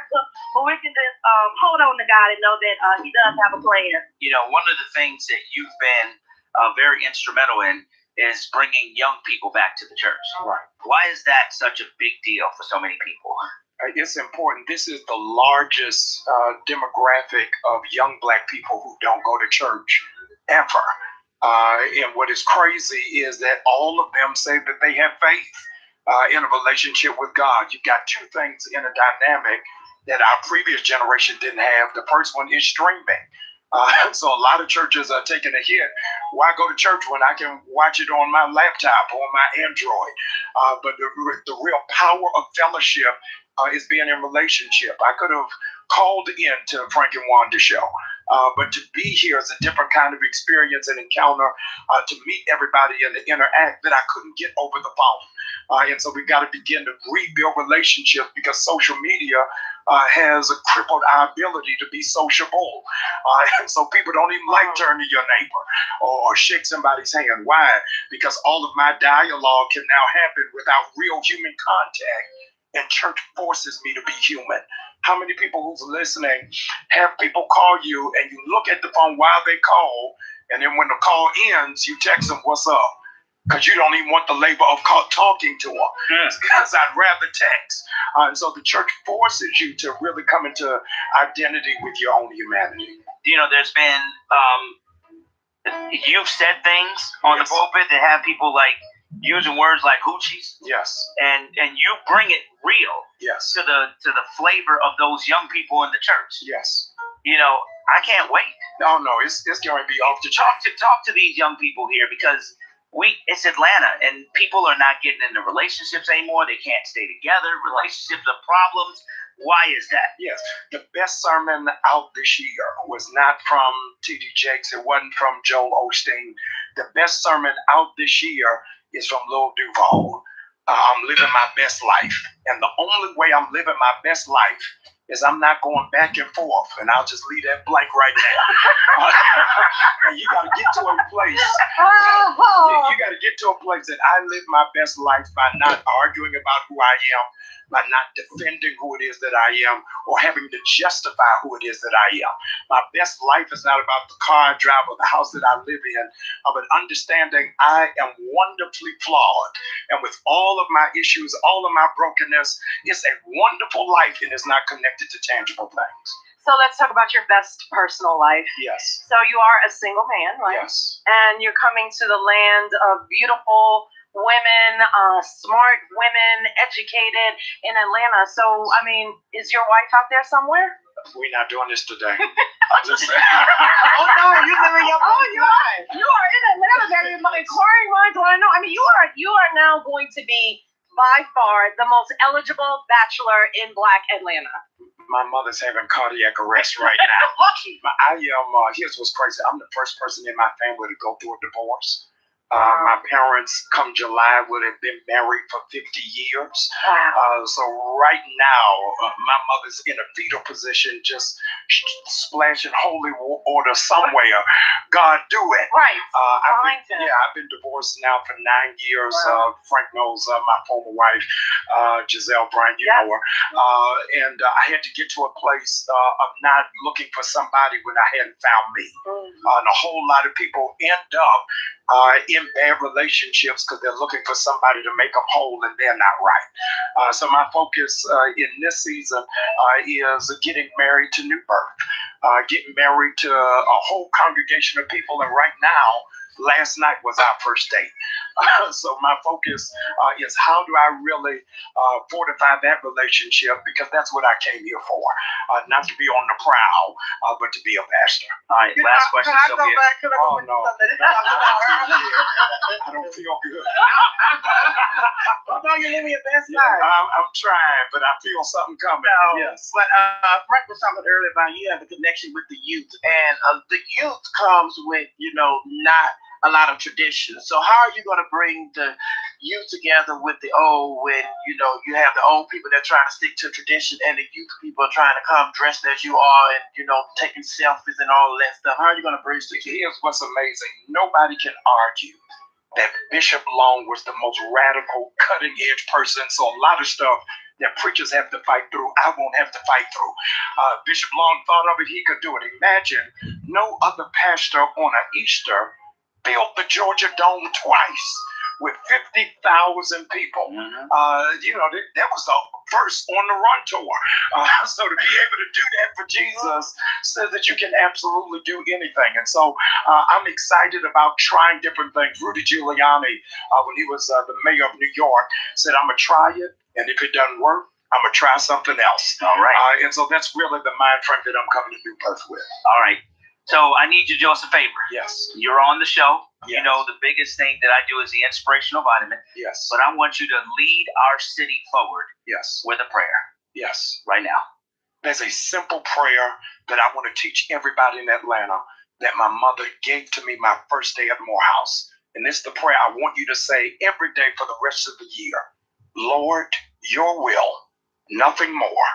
But we can just hold on to God and know that He does have a plan. One of the things that you've been very instrumental in is bringing young people back to the church. Right. Why is that such a big deal for so many people? It's important. This is the largest demographic of young black people who don't go to church ever. And what is crazy is that all of them say that they have faith in a relationship with God. You've got two things in a dynamic that our previous generation didn't have. The first one is streaming. So a lot of churches are taking a hit. Why go to church when I can watch it on my laptop or on my Android? But the real power of fellowship is being in relationship. I could have called in to Frank and Wanda's show, but to be here is a different kind of experience and encounter, to meet everybody and to interact that I couldn't get over the phone. And so we've got to begin to rebuild relationships, because social media has crippled our ability to be sociable. And so people don't even like turn to your neighbor or shake somebody's hand. Why? Because all of my dialogue can now happen without real human contact. And church forces me to be human. How many people who's listening have people call you and you look at the phone while they call, and then when the call ends, you text them, "What's up?" Because you don't even want the labor of talking to them. Because I'd rather text. And so the church forces you to really come into identity with your own humanity. There's been, you've said things on the pulpit that have people like using words like hoochies. Yes. And you bring it real. Yes. To the flavor of those young people in the church. Yes. I can't wait. No, it's going to be off the talk to these young people here, because it's Atlanta, and people are not getting into relationships anymore. They can't stay together. Relationships are problems. Why is that? Yes. The best sermon out this year was not from T.D. Jakes. It wasn't from Joel Osteen. The best sermon out this year is from Lil Duval. I'm living my best life. And the only way I'm living my best life is I'm not going back and forth. And I'll just leave that blank right now. And you got to get to a place. You got to get to a place that I live my best life by not arguing about who I am, by not defending who it is that I am, or having to justify who it is that I am. My best life is not about the car I drive or the house that I live in, but understanding I am wonderfully flawed. And with all of my issues, all of my brokenness, it's a wonderful life, and it's not connected to tangible things. So let's talk about your best personal life. Yes. So you are a single man, right? Yes. And you're coming to the land of beautiful women, smart women, educated in Atlanta. So, I mean, is your wife out there somewhere? We're not doing this today. I'm just saying. Oh no, you living your life. You are in Atlanta, baby. My inquiring minds want to know. I mean, you are now going to be by far the most eligible bachelor in Black Atlanta. My mother's having cardiac arrest right now. Lucky. Here's what's crazy. I'm the first person in my family to go through a divorce. My parents, come July, would have been married for 50 years. So right now, my mother's in a fetal position, just splashing holy water somewhere. God, do it. Right. I've been divorced now for 9 years. Wow. Frank knows my former wife, Jamal Bryant, you know her. And I had to get to a place of not looking for somebody when I hadn't found me. And a whole lot of people end up in bad relationships because they're looking for somebody to make them whole, and they're not right. So my focus in this season is getting married to new birth, getting married to a whole congregation of people, and right now, last night was our first date. So my focus is how do I really fortify that relationship, because that's what I came here for. Not to be on the prowl, but to be a pastor. All right, last question, Sylvia. Oh, no. I don't feel good. No, you're living your best life. I'm trying, but I feel something coming. No, yes. But Frank was talking earlier about you have a connection with the youth, and the youth comes with, not a lot of tradition. So how are you going to bring the youth together with the old when, you have the old people that are trying to stick to tradition and the youth people are trying to come dressed as you are and, taking selfies and all of that stuff? How are you going to bridge the Here's what's amazing. Nobody can argue that Bishop Long was the most radical, cutting-edge person. So a lot of stuff that preachers have to fight through, I won't have to fight through. Bishop Long thought of it, he could do it. Imagine no other pastor on an Easter built the Georgia Dome twice with 50,000 people. That was the first on the run tour. So to be able to do that for Jesus says that you can absolutely do anything. And so I'm excited about trying different things. Rudy Giuliani, when he was the mayor of New York, said, I'm going to try it, and if it doesn't work, I'm going to try something else. All right. And so that's really the mind frame that I'm coming to New Birth with. All right. So I need you to do us a favor. Yes. You're on the show. Yes. The biggest thing that I do is the inspirational vitamin. Yes. But I want you to lead our city forward. Yes. With a prayer. Yes. Right now. There's a simple prayer that I want to teach everybody in Atlanta that my mother gave to me my first day at Morehouse. And this is the prayer I want you to say every day for the rest of the year. Lord, your will, nothing more,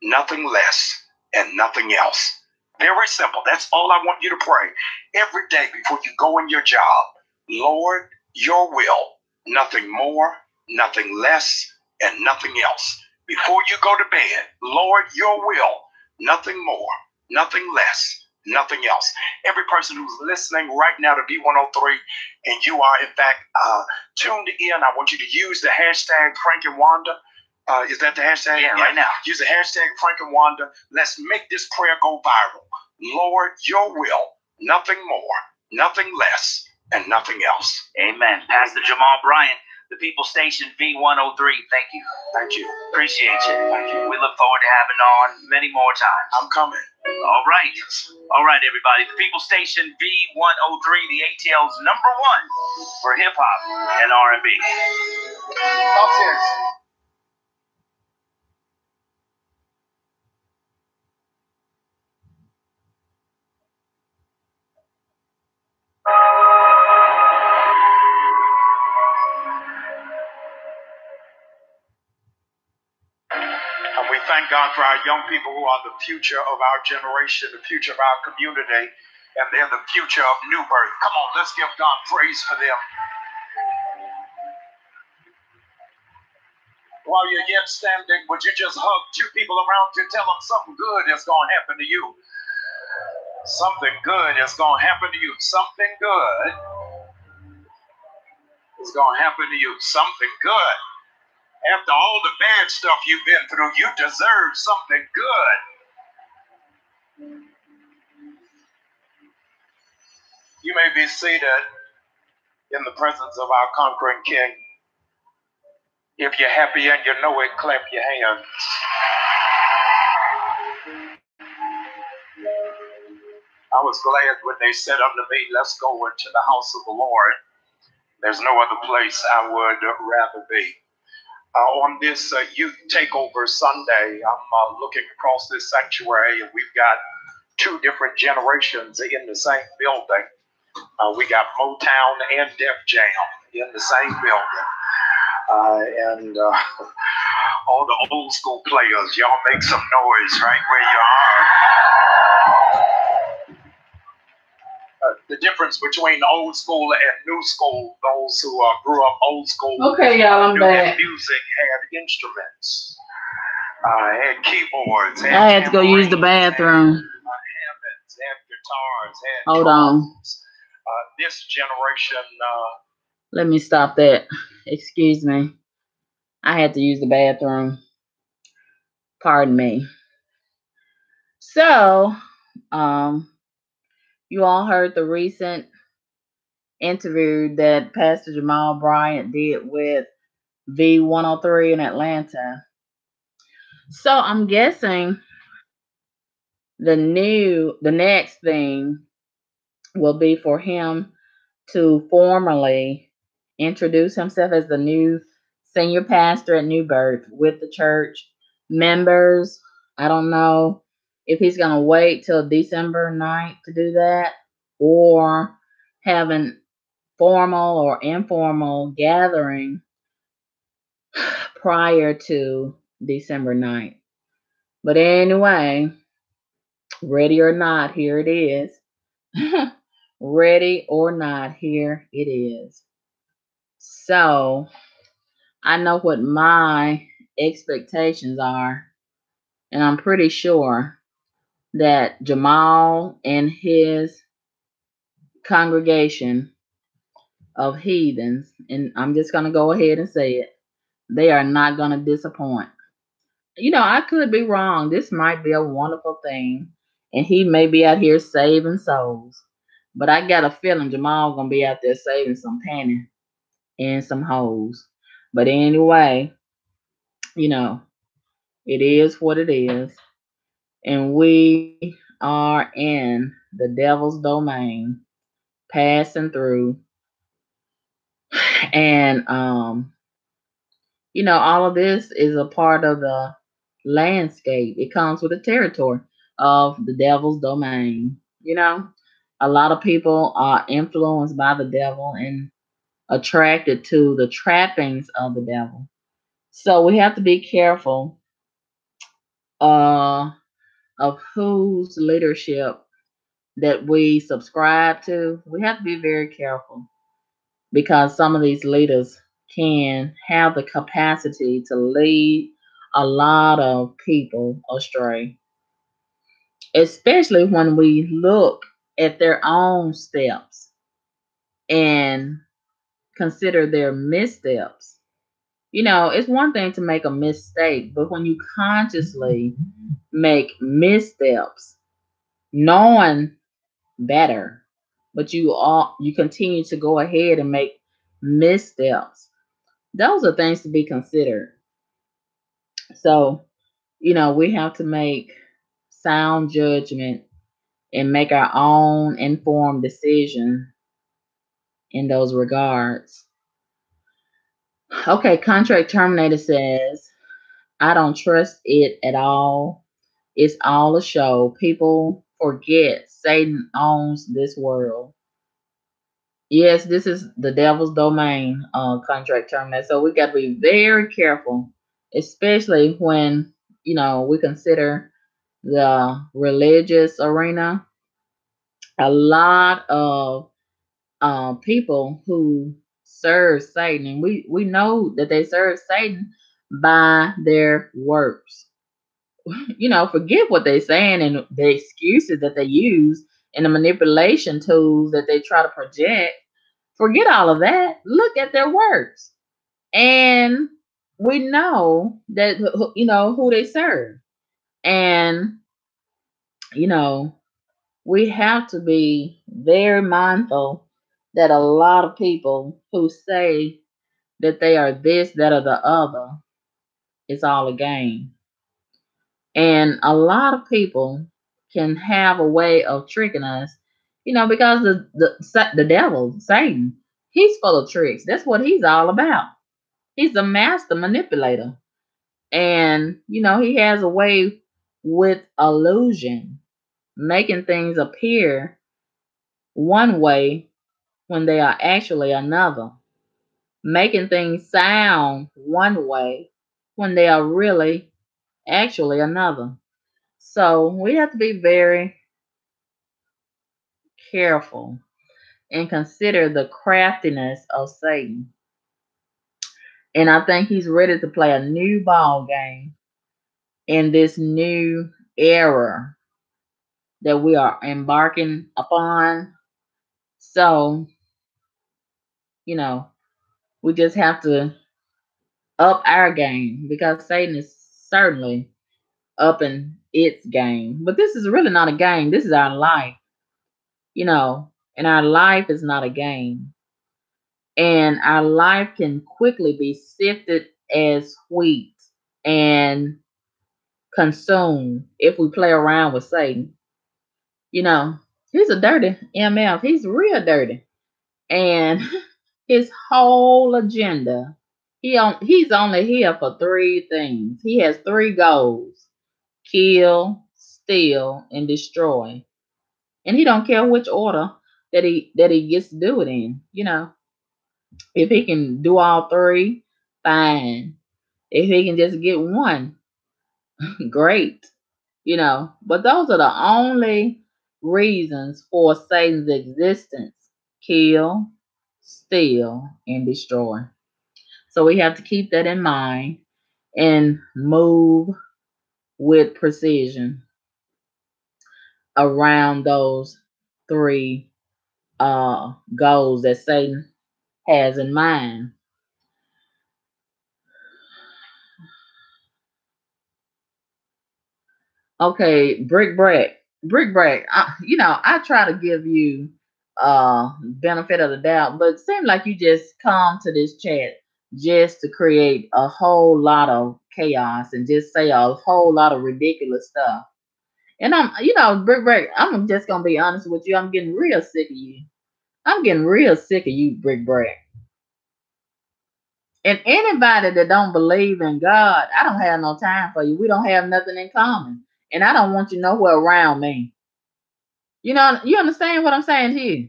nothing less, and nothing else. Very simple. That's all I want you to pray every day before you go in your job. Lord, your will, nothing more, nothing less, and nothing else. Before you go to bed, Lord, your will, nothing more, nothing less, nothing else. Every person who's listening right now to B103, and you are, in fact, tuned in, I want you to use the hashtag Frank and Wanda. Is that the hashtag? Yeah, right now. Use the hashtag Frank and Wanda. Let's make this prayer go viral. Lord, your will, nothing more, nothing less, and nothing else. Amen. Pastor Jamal Bryant, the People Station V103. Thank you. Thank you. Appreciate you. Thank you. We look forward to having on many more times. I'm coming. All right. All right, everybody. The People Station V103, the ATL's #1 for hip hop and R&B. And we thank God for our young people who are the future of our generation, the future of our community, and they're the future of New Birth. Come on, let's give God praise for them. While you're yet standing, would you just hug 2 people around you, tell them something good is going to happen to you. Something good is going to happen to you. Something good is going to happen to you. Something good. After all the bad stuff you've been through, you deserve something good. You may be seated in the presence of our conquering King. If you're happy and you know it, clap your hands. I was glad when they said unto me, let's go into the house of the Lord. There's no other place I would rather be. On this Youth Takeover Sunday, I'm looking across this sanctuary, and we've got 2 different generations in the same building. We got Motown and Def Jam in the same building. And all the old school players, y'all make some noise right where you are. The difference between old school and new school, those who grew up old school, Okay, y'all, I'm back. music had instruments, had keyboards, had I had to go use the bathroom. had guitars, had Hold drums. This generation... Let me stop that. Excuse me. I had to use the bathroom. Pardon me. So, you all heard the recent interview that Pastor Jamal Bryant did with V103 in Atlanta. So I'm guessing the next thing will be for him to formally introduce himself as the new senior pastor at New Birth with the church members. I don't know if he's going to wait till December 9th to do that, or have an formal or informal gathering prior to December 9th. But anyway, ready or not, here it is. Ready or not, here it is. So, I know what my expectations are, and I'm pretty sure that Jamal and his congregation of heathens, and I'm just going to go ahead and say it, they are not going to disappoint. I could be wrong. This might be a wonderful thing, and he may be out here saving souls. But I got a feeling Jamal going to be out there saving some panties and some hoes. But anyway, it is what it is. And we are in the devil's domain, passing through. And, all of this is a part of the landscape. It comes with the territory of the devil's domain. A lot of people are influenced by the devil and attracted to the trappings of the devil. So we have to be careful of whose leadership that we subscribe to. We have to be very careful, because some of these leaders can have the capacity to lead a lot of people astray, especially when we look at their own steps and consider their missteps. It's one thing to make a mistake, but when you consciously make missteps, knowing better, but you continue to go ahead and make missteps, Those are things to be considered. So, we have to make sound judgment and make our own informed decision in those regards. Okay, contract terminator says, I don't trust it at all. It's all a show. People forget Satan owns this world. Yes, this is the devil's domain, contract terminator. So we got to be very careful, especially when, we consider the religious arena. A lot of people who serve Satan, and we know that they serve Satan by their works. Forget what they're saying and the excuses that they use and the manipulation tools that they try to project. Forget all of that. Look at their works. And we know that, who they serve. And, you know, we have to be very mindful that a lot of people who say that they are this, that, or the other, it's all a game. And a lot of people can have a way of tricking us, because the devil, Satan, he's full of tricks. That's what he's all about. He's a master manipulator. And, he has a way with illusion, making things appear one way when they are actually another, making things sound one way when they are really actually another. So we have to be very careful and consider the craftiness of Satan. And I think he's ready to play a new ball game in this new era that we are embarking upon. So, you know, we just have to up our game because Satan is certainly upping its game. But this is really not a game. This is our life, and our life is not a game. And our life can quickly be sifted as wheat and consumed if we play around with Satan. You know, he's a dirty MF. He's real dirty. And his whole agenda, he's only here for three things. He has three goals: kill, steal, and destroy. And he don't care which order that he gets to do it in. If he can do all three, fine. If he can just get one, great. But those are the only reasons for Satan's existence: kill, steal, and destroy. So we have to keep that in mind and move with precision around those three goals that Satan has in mind. Okay, brick break. I try to give you benefit of the doubt, but it seems like you just come to this chat just to create a whole lot of chaos and just say a whole lot of ridiculous stuff. And brick break. I'm just gonna be honest with you. I'm getting real sick of you. I'm getting real sick of you, brick break. And anybody that don't believe in God, I don't have no time for you. We don't have nothing in common. And I don't want you nowhere around me. You understand what I'm saying here?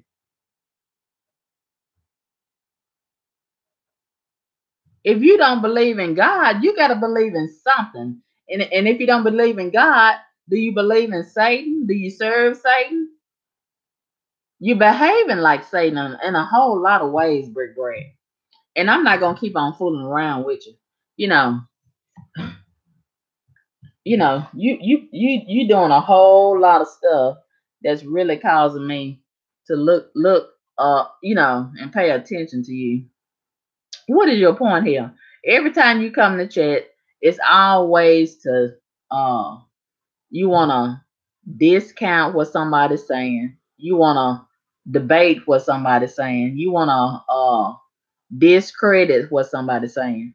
If you don't believe in God, you got to believe in something. And if you don't believe in God, do you believe in Satan? Do you serve Satan? You're behaving like Satan in a whole lot of ways, brick bread. And I'm not gonna keep on fooling around with you. You know, you doing a whole lot of stuff that's really causing me to look and pay attention to you. What is your point here? Every time you come to chat, it's always to you wanna discount what somebody's saying. You wanna debate what somebody's saying. You wanna discredit what somebody's saying.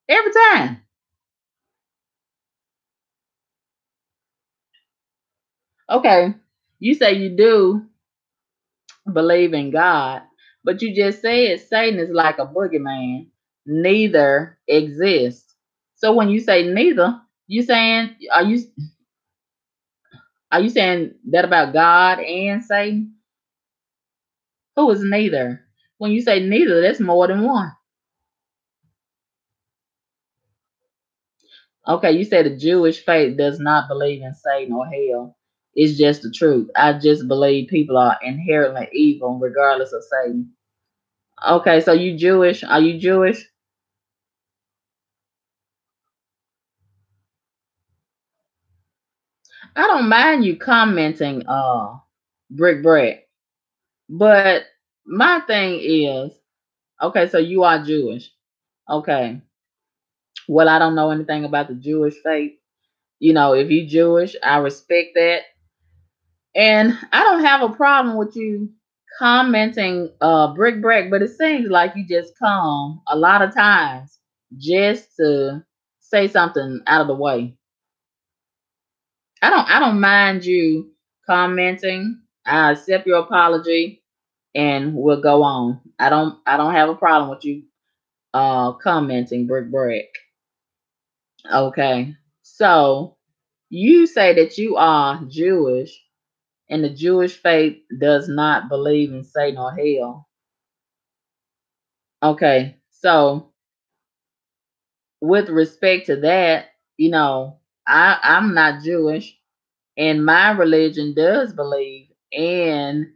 Every time. Okay, you say you do believe in God, but you just said Satan is like a boogeyman. Neither exists. So when you say neither, you saying are you saying that about God and Satan? Who is neither? When you say neither, that's more than one. Okay, you said the Jewish faith does not believe in Satan or hell. It's just the truth. I just believe people are inherently evil regardless of Satan. Okay, so you Jewish? Are you Jewish? I don't mind you commenting, Brick Bread. But my thing is, okay, so you are Jewish. Okay. Well, I don't know anything about the Jewish faith. You know, if you Jewish, I respect that. And I don't have a problem with you commenting Brick Bread, but it seems like you just come a lot of times just to say something out of the way. I don't mind you commenting. I accept your apology and we'll go on. I don't have a problem with you commenting Brick Brick. Okay. So you say that you are Jewish and the Jewish faith does not believe in Satan or hell. Okay. So with respect to that, you know, I'm not Jewish and my religion does believe in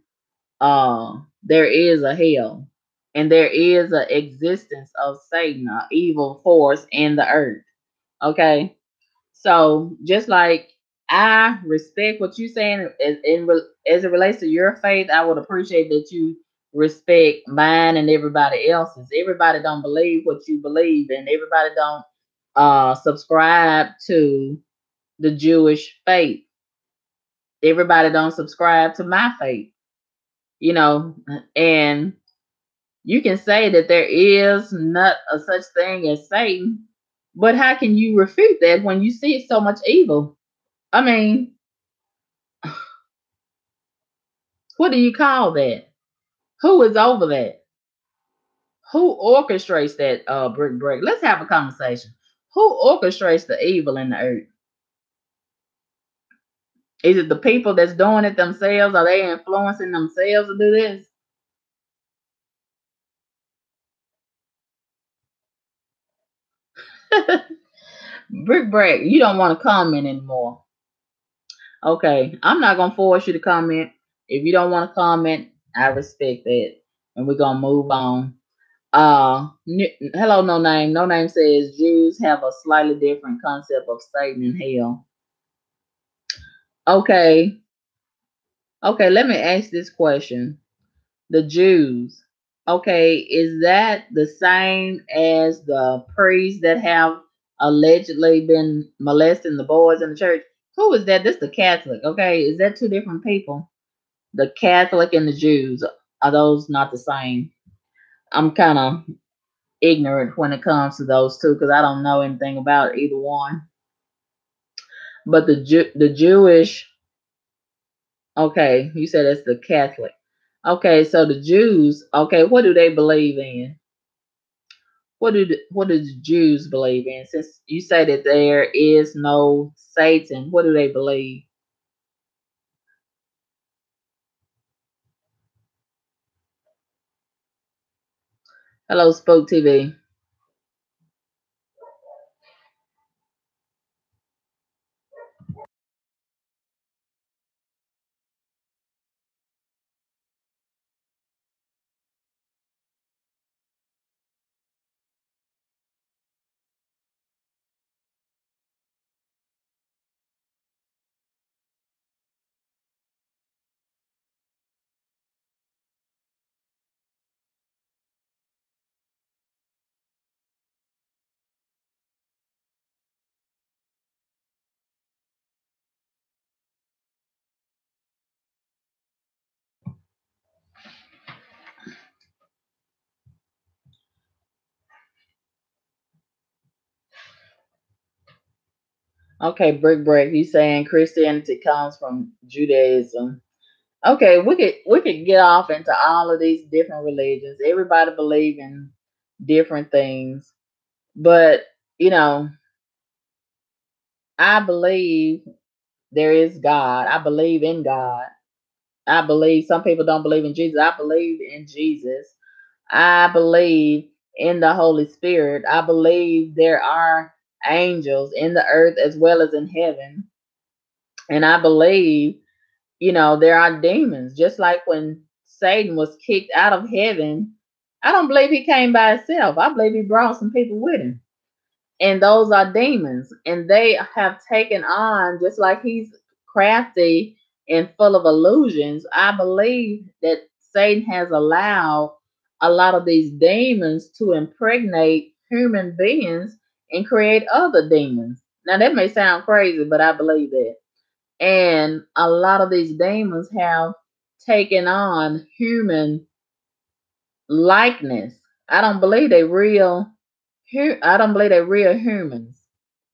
there is a hell and there is an existence of Satan, an evil force in the earth. Okay, so just like I respect what you're saying as it relates to your faith, I would appreciate that you respect mine and everybody else's. Everybody don't believe what you believe, and everybody don't subscribe to the Jewish faith. Everybody don't subscribe to my faith, you know, and you can say that there is not a such thing as Satan, but how can you refute that when you see so much evil? I mean, what do you call that? Who is over that? Who orchestrates that brick break? Let's have a conversation. Who orchestrates the evil in the earth? Is it the people that's doing it themselves? Are they influencing themselves to do this? Brick break, you don't want to comment anymore. Okay, I'm not gonna force you to comment. If you don't want to comment, I respect that, and we're gonna move on. Hello, no name. No name says Jews have a slightly different concept of Satan and hell. Okay, okay. Let me ask this question: the Jews, okay, is that the same as the priests that have allegedly been molesting the boys in the church? Who is that? This the Catholic. Okay, is that two different people? The Catholic and the Jews, are those not the same? I'm kind of ignorant when it comes to those two because I don't know anything about either one. But the Jewish, okay, you said it's the Catholic. Okay, so the Jews, okay, what do they believe in? What do the Jews believe in? Since you say that there is no Satan, what do they believe? Hello, Spoke TV. Okay, Brick Break, you saying Christianity comes from Judaism. Okay, we could get off into all of these different religions. Everybody believe in different things. But, you know, I believe there is God. I believe in God. I believe some people don't believe in Jesus. I believe in Jesus. I believe in the Holy Spirit. I believe there are angels in the earth as well as in heaven. And I believe, there are demons. Just like when Satan was kicked out of heaven, I don't believe he came by himself. I believe he brought some people with him. And those are demons. And they have taken on, just like he's crafty and full of illusions, I believe that Satan has allowed a lot of these demons to impregnate human beings and create other demons. Now, that may sound crazy, but I believe that. And a lot of these demons have taken on human likeness. I don't believe they real. I don't believe they're real humans.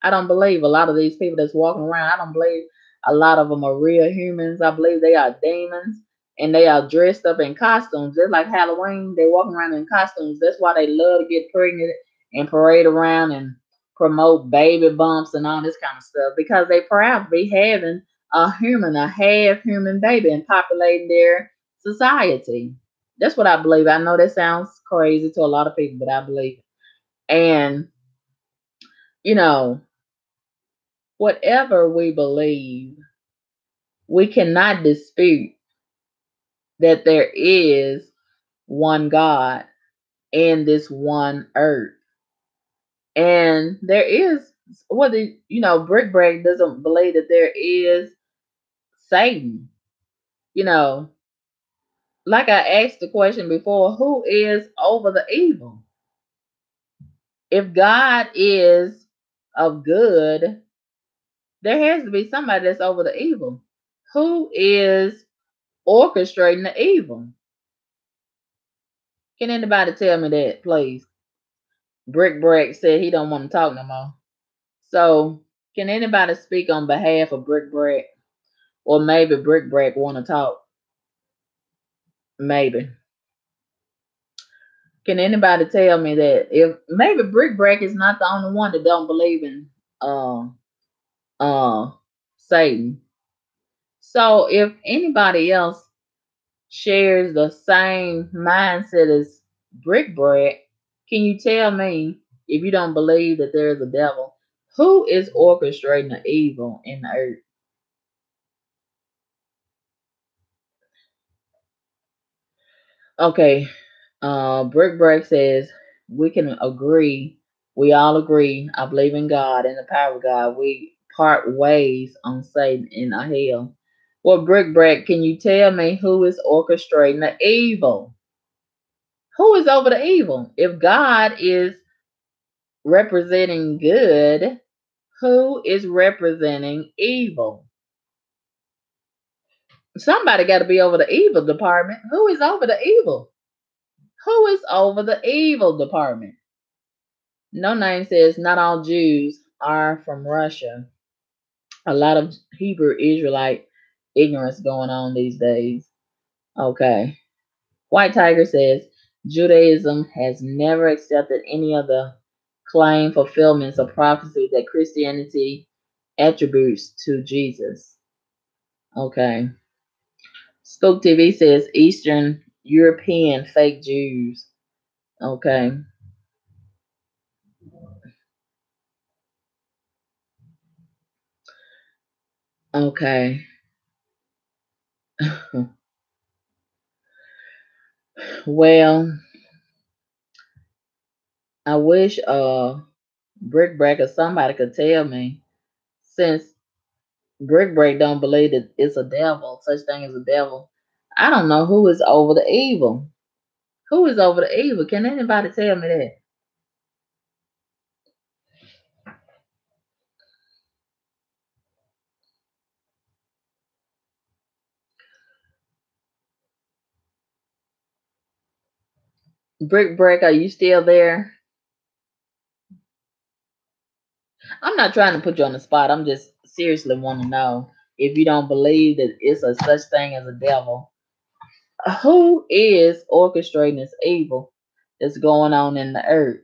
I don't believe a lot of these people that's walking around. I don't believe a lot of them are real humans. I believe they are demons, and they are dressed up in costumes. Just like Halloween, they walking around in costumes. That's why they love to get pregnant and parade around and promote baby bumps and all this kind of stuff, because they proud to be having a half human baby and populating their society. That's what I believe. I know that sounds crazy to a lot of people, but I believe it. And, you know, whatever we believe, we cannot dispute that there is one God in this one earth. And there is, Brick Break doesn't believe that there is Satan. You know, like I asked the question before, who is over the evil? If God is of good, there has to be somebody that's over the evil. Who is orchestrating the evil? Can anybody tell me that, please? Brick Break said he don't want to talk no more. So, can anybody speak on behalf of Brick Break? Or maybe Brick Break want to talk? Maybe. Can anybody tell me that if maybe Brick Break is not the only one that don't believe in uh Satan? So if anybody else shares the same mindset as Brick Bread, can you tell me, if you don't believe that there is a devil, who is orchestrating the evil in the earth? Okay, Brick Break says we can agree. We all agree. I believe in God and the power of God. We part ways on Satan in a hell. Well, Brick Break, can you tell me who is orchestrating the evil? Who is over the evil? If God is representing good, who is representing evil? Somebody got to be over the evil department. Who is over the evil? Who is over the evil department? No Name says not all Jews are from Russia. A lot of Hebrew Israelite ignorance going on these days. Okay. White Tiger says Judaism has never accepted any of the claim fulfillments of prophecy that Christianity attributes to Jesus. Okay. Spook TV says Eastern European fake Jews. Okay. Okay. Well, I wish Brick Break or somebody could tell me, since Brick Break don't believe that it's a devil, such thing as a devil. I don't know who is over the evil. Who is over the evil? Can anybody tell me that? Brick Break, are you still there? I'm not trying to put you on the spot. I'm just seriously want to know if you don't believe that it's a such thing as a devil. Who is orchestrating this evil that's going on in the earth?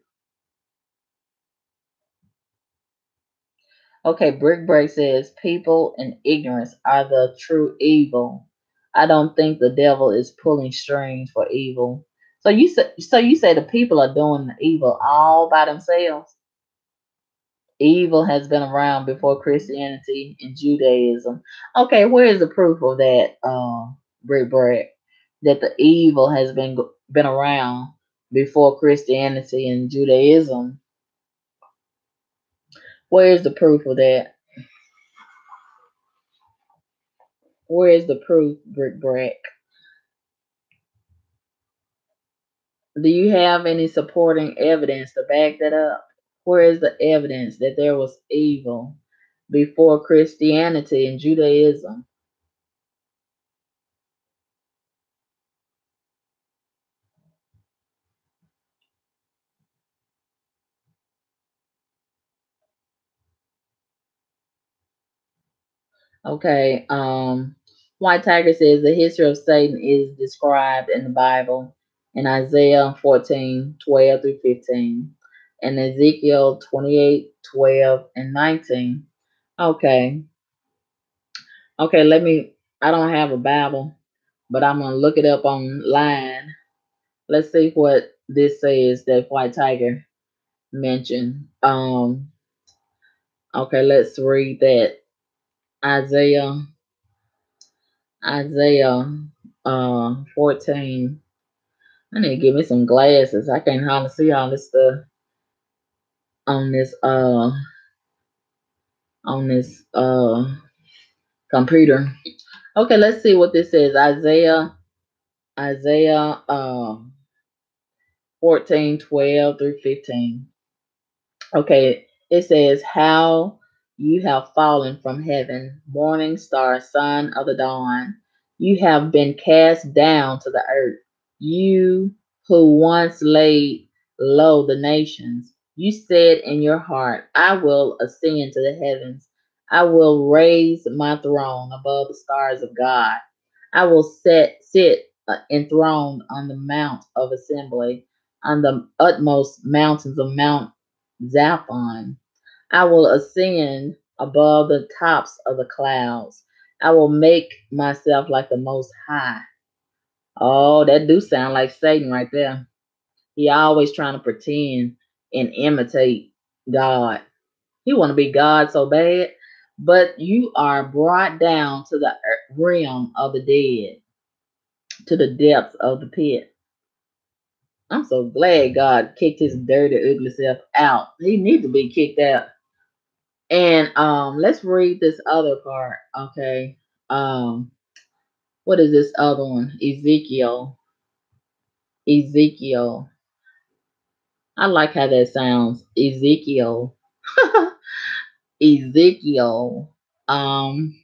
Okay, Brick Break says people and ignorance are the true evil. I don't think the devil is pulling strings for evil. So you say the people are doing the evil all by themselves? Evil has been around before Christianity and Judaism. Okay, where is the proof of that, Brick Break? That the evil has been around before Christianity and Judaism. Where is the proof of that? Where is the proof, Brick Break? Do you have any supporting evidence to back that up? Where is the evidence that there was evil before Christianity and Judaism? Okay, White Tiger says the history of Satan is described in the Bible in Isaiah 14:12 through 15, and Ezekiel 28:12 and 19. Okay, okay, I don't have a Bible, but I'm going to look it up online. Let's see what this says that White Tiger mentioned. Okay, let's read that. Isaiah, Isaiah, 14. I need to give me some glasses. I can't hardly see all this stuff on this computer. Okay, let's see what this says. Isaiah 14:12 through 15. Okay, it says, how you have fallen from heaven, morning star, son of the dawn. You have been cast down to the earth. You who once laid low the nations. You said in your heart, I will ascend to the heavens. I will raise my throne above the stars of God. I will sit enthroned on the mount of assembly, on the utmost mountains of Mount Zaphon. I will ascend above the tops of the clouds. I will make myself like the Most High. Oh, that do sound like Satan right there. He always trying to pretend and imitate God. He want to be God so bad, but you are brought down to the realm of the dead, to the depths of the pit. I'm so glad God kicked his dirty, ugly self out. He needs to be kicked out. And let's read this other part, okay? Um, what is this other one? Ezekiel. Ezekiel. I like how that sounds. Ezekiel. Ezekiel. Um,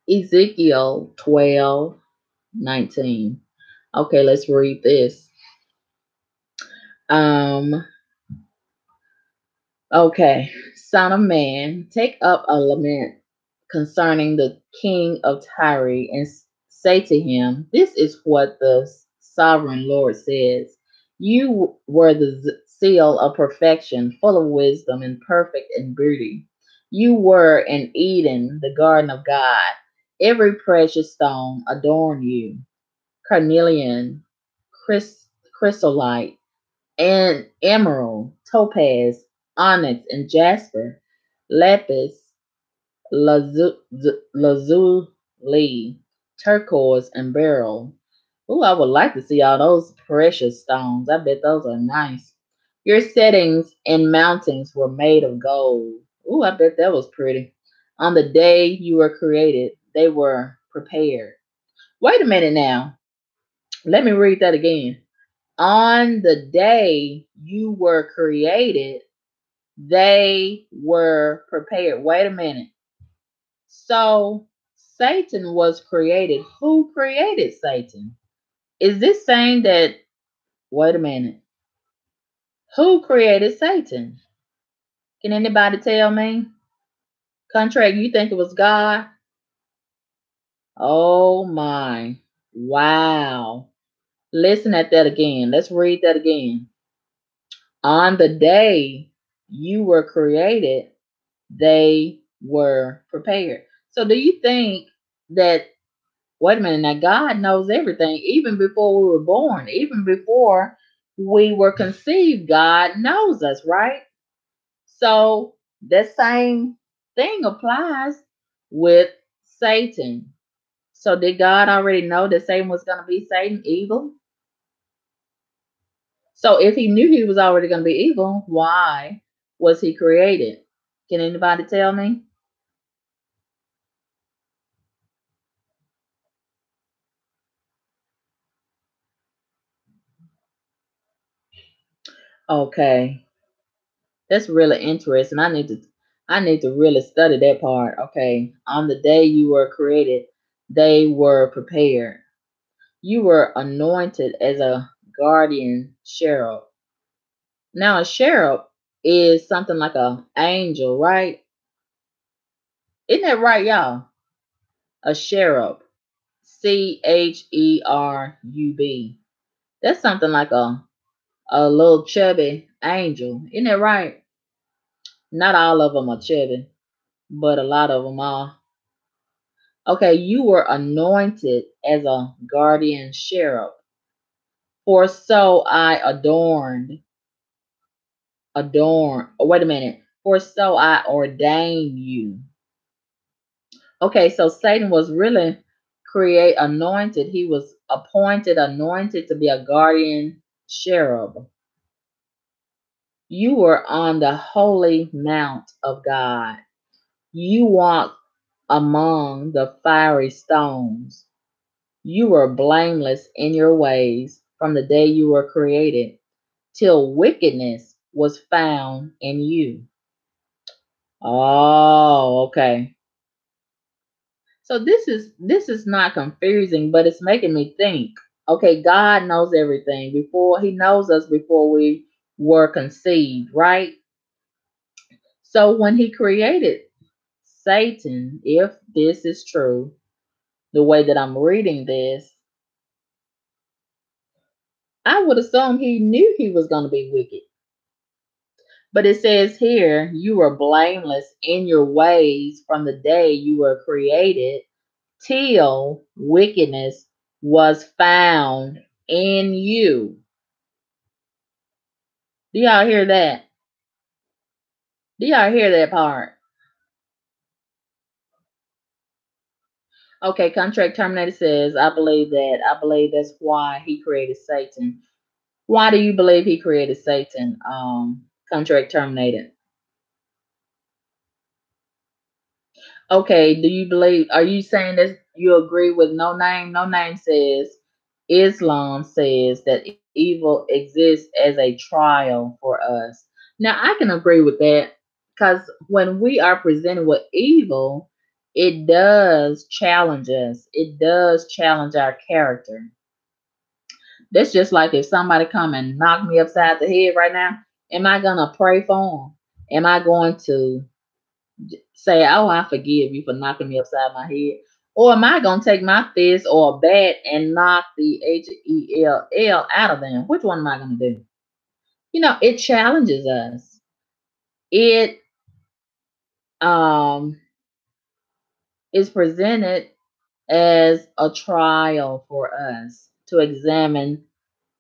Ezekiel 12:19. Okay, let's read this. Um, okay. Son of man, take up a lament concerning the king of Tyre and say to him, this is what the sovereign Lord says. You were the seal of perfection, full of wisdom and perfect in beauty. You were in Eden, the garden of God. Every precious stone adorned you. Carnelian, chrysolite, and emerald, topaz, onyx, and jasper, lapis, lazuli, turquoise, and beryl. Ooh, I would like to see all those precious stones. I bet those are nice. Your settings and mountings were made of gold. Ooh, I bet that was pretty. On the day you were created, they were prepared. Wait a minute now. Let me read that again. On the day you were created, they were prepared. Wait a minute. So Satan was created. Who created Satan? Is this saying that, wait a minute, who created Satan? Can anybody tell me? Contract, you think it was God? Oh my. Wow. Listen at that again. Let's read that again. On the day you were created, they were prepared. So do you think that, wait a minute, now God knows everything even before we were born, even before we were conceived, God knows us, right? So the same thing applies with Satan. So did God already know that Satan was going to be Satan, evil? So if he knew he was already going to be evil, why was he created? Can anybody tell me? Okay. That's really interesting. I need to really study that part. Okay. On the day you were created, they were prepared. You were anointed as a guardian cherub. Now a cherub is something like a angel, right? Isn't that right, y'all? A cherub. Cherub. That's something like a little chubby angel. Isn't that right? Not all of them are chubby, but a lot of them are. Okay, you were anointed as a guardian cherub. For so I wait a minute. For so I ordained you. Okay, so Satan was really anointed. He was appointed, anointed to be a guardian cherub. You were on the holy mount of God. You walked among the fiery stones. You were blameless in your ways from the day you were created, till wickedness was found in you. Oh, okay. So this is not confusing, but it's making me think. Okay, God knows everything before he knows us before we were conceived, right? So when he created Satan, if this is true, the way that I'm reading this, I would assume he knew he was going to be wicked. But it says here, you were blameless in your ways from the day you were created till wickedness was found in you. Do y'all hear that? Do y'all hear that part? Okay, contract terminated says, I believe that. I believe that's why he created Satan. Why do you believe he created Satan? Contract terminated. Okay, do you believe, are you saying that you agree with No Name? No Name says, Islam says that evil exists as a trial for us. Now, I can agree with that because when we are presented with evil, it does challenge us. It does challenge our character. That's just like if somebody come and knock me upside the head right now, am I going to pray for them? Am I going to say, "Oh, I forgive you for knocking me upside my head," or am I gonna take my fist or a bat and knock the HELL out of them? Which one am I gonna do? It challenges us. It um is presented as a trial for us to examine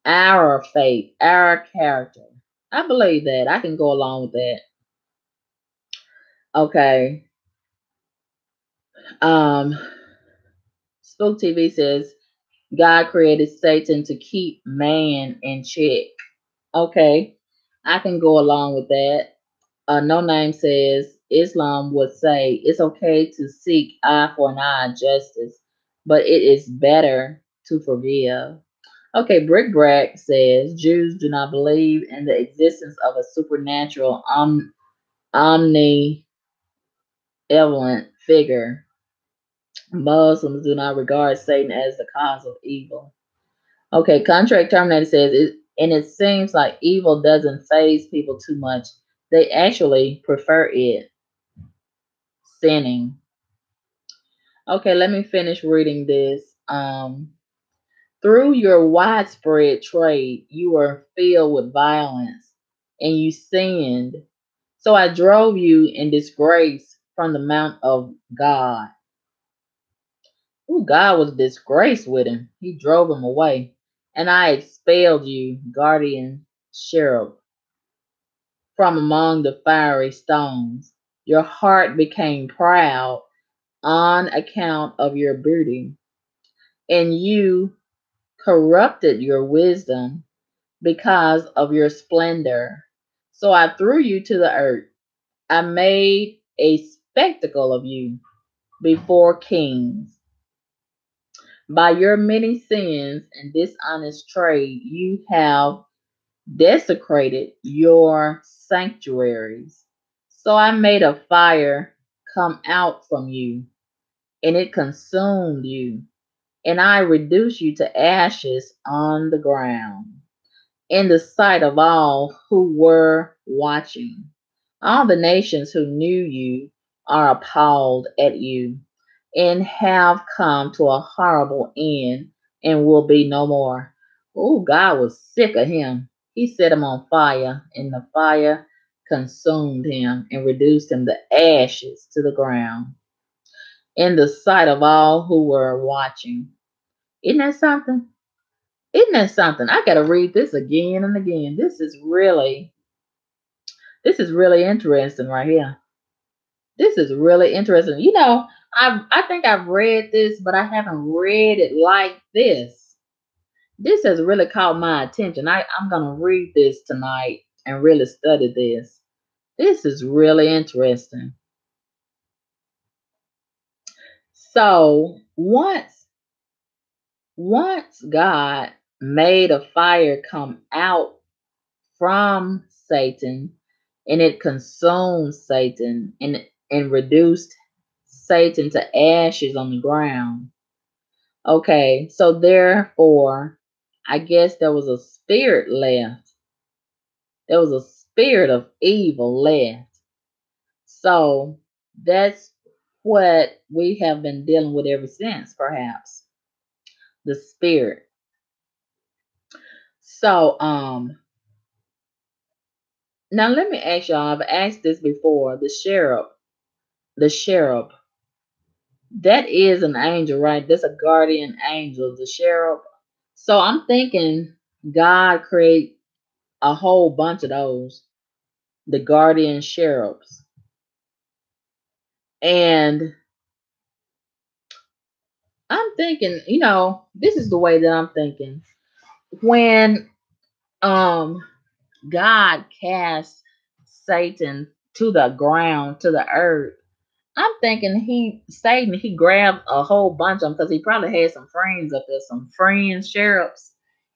our faith, our character. I believe that. I can go along with that. Okay. Um, Spook TV says God created Satan to keep man in check. Okay, I can go along with that. No Name says Islam would say it's okay to seek eye for an eye justice, but it is better to forgive. Okay, Brick Brack says Jews do not believe in the existence of a supernatural omnibenevolent figure. Muslims do not regard Satan as the cause of evil. Okay, contract terminator says and it seems like evil doesn't phase people too much. They actually prefer it, sinning. Okay, let me finish reading this. Through your widespread trade, you were filled with violence and you sinned. So I drove you in disgrace from the mount of God. Ooh, God was disgraced with him. He drove him away. And I expelled you, guardian cherub, from among the fiery stones. Your heart became proud on account of your beauty, and you corrupted your wisdom because of your splendor. So I threw you to the earth. I made a spectacle of you before kings. By your many sins and dishonest trade, you have desecrated your sanctuaries. So I made a fire come out from you, and it consumed you, and I reduced you to ashes on the ground, in the sight of all who were watching. All the nations who knew you are appalled at you and have come to a horrible end and will be no more. Oh, God was sick of him. He set him on fire, and the fire consumed him and reduced him to ashes to the ground in the sight of all who were watching. Isn't that something? Isn't that something? I gotta read this again and again. This is really interesting right here. This is really interesting. I think I've read this, but I haven't read it like this. This has really caught my attention. I'm gonna read this tonight and really study this. This is really interesting. So once God made a fire come out from Satan, and it consumed Satan and reduced Satan to ashes on the ground. Okay, so therefore, I guess there was a spirit left. There was a spirit of evil left. So that's what we have been dealing with ever since, perhaps. The spirit. So now let me ask y'all, I've asked this before, the sheriff, that is an angel, right? That's a guardian angel, the sheriff. So I'm thinking God create a whole bunch of those, the guardian sheriffs. And I'm thinking, this is the way that I'm thinking. When um God cast Satan to the ground, to the earth, I'm thinking he grabbed a whole bunch of them because he probably had some friends up there, some friends, sheriffs,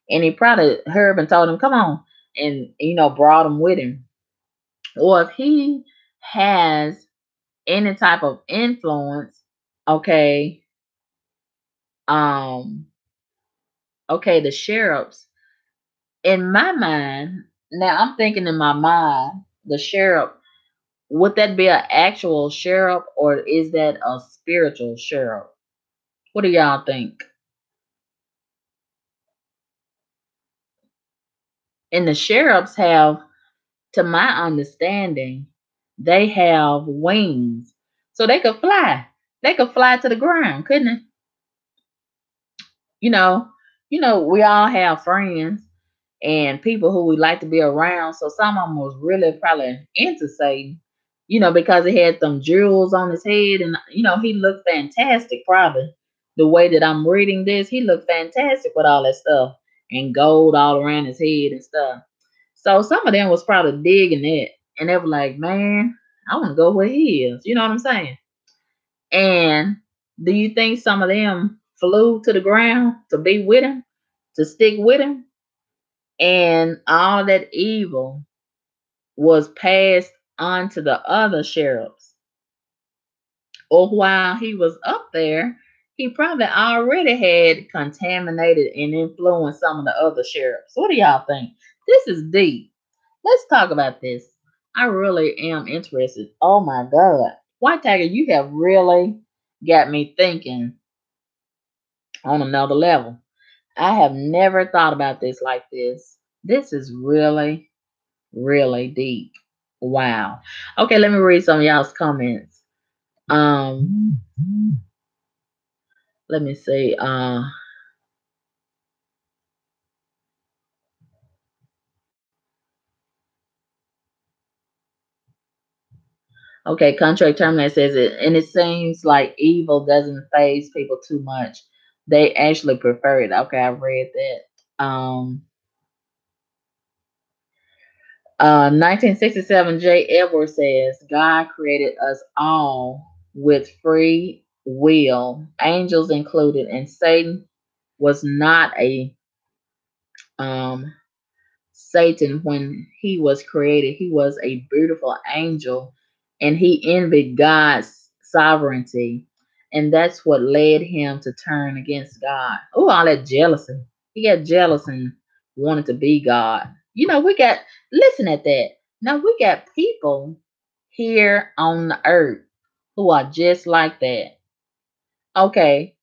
and he probably heard and told them, "Come on," and brought them with him. Or if he has any type of influence, okay, um, okay, the sheriffs. In my mind, now I'm thinking in my mind, the sheriff. Would that be an actual sheriff or is that a spiritual sheriff? What do y'all think? And the sheriffs have, to my understanding, they have wings. So they could fly. They could fly to the ground, couldn't they? You know, we all have friends and people who we like to be around. So some of them was really probably into Satan, because he had them jewels on his head and he looked fantastic probably. The way that I'm reading this, he looked fantastic with all that stuff and gold all around his head and stuff. So some of them was probably digging it and they were like, man, I want to go where he is. You know what I'm saying? And do you think some of them flew to the ground to be with him, to stick with him? And all that evil was passed on to the other sheriffs. Or while he was up there, he probably already had contaminated and influenced some of the other sheriffs. What do y'all think? This is deep. Let's talk about this. I really am interested. Oh my God. White Tiger, you have really got me thinking on another level. I have never thought about this like this. This is really, really deep. Wow. Okay, let me read some of y'all's comments. Um, let me see. Okay, contract terminator says it, and it seems like evil doesn't phase people too much. They actually prefer it. Okay, I read that. 1967, J. Edwards says God created us all with free will, angels included, and Satan was not a um Satan, when he was created, he was a beautiful angel and he envied God's sovereignty. And that's what led him to turn against God. Oh, all that jealousy. He got jealous and wanted to be God. Listen at that. Now we got people here on the earth who are just like that. Okay,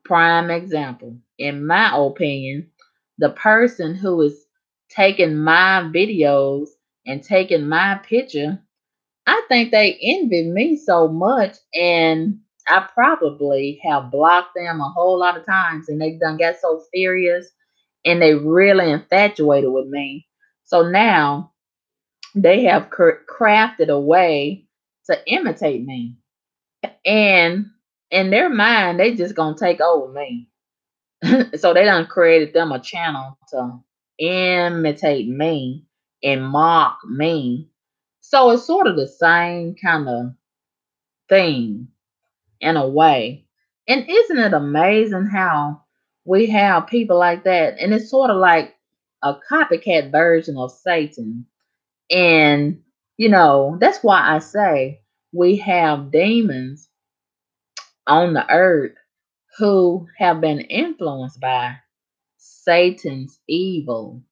prime example. In my opinion, the person who is taking my videos and taking my picture, I think they envy me so much, and I probably have blocked them a whole lot of times, and they done got so serious and they really infatuated with me. So now they have crafted a way to imitate me. And in their mind, they just gonna take over me. So they done created them a channel to imitate me and mock me. So it's sort of the same kind of thing in a way. And isn't it amazing how we have people like that? And it's sort of like a copycat version of Satan. And, that's why I say we have demons on the earth who have been influenced by Satan's evil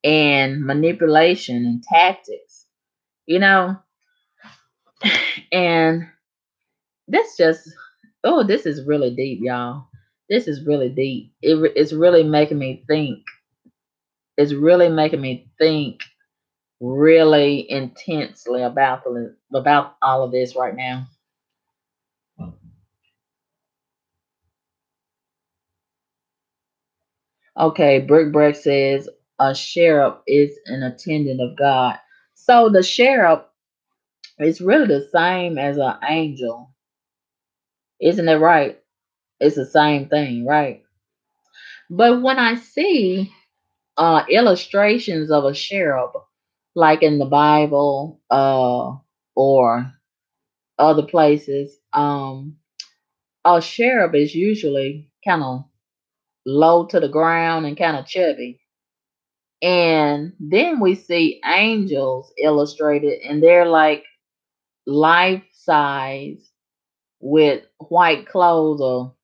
and manipulation and tactics, you know? And that's just, oh, this is really deep, y'all. This is really deep. It's really making me think. It's really making me think really intensely about all of this right now. Okay, Brick Breck says a sheriff is an attendant of God. So the sheriff is really the same as an angel. Isn't it right? It's the same thing, right? But when I see illustrations of a cherub, like in the Bible or other places, a cherub is usually kind of low to the ground and kind of chubby. And then we see angels illustrated, and they're like life size with white clothes or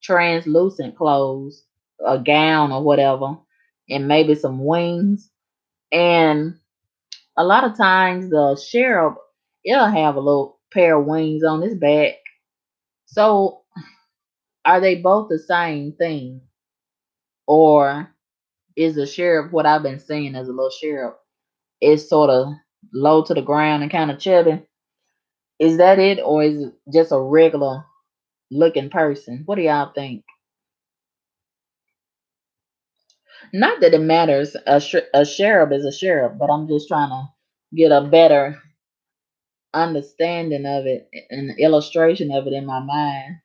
translucent clothes, a gown or whatever, and maybe some wings. And a lot of times the sheriff, it'll have a little pair of wings on his back. So are they both the same thing? Or is the sheriff what I've been seeing as a little sheriff? It's sort of low to the ground and kind of chubby. Is that it? Or is it just a regular looking person? What do y'all think? Not that it matters. A sheriff is a sheriff, but I'm just trying to get a better understanding of it and illustration of it in my mind.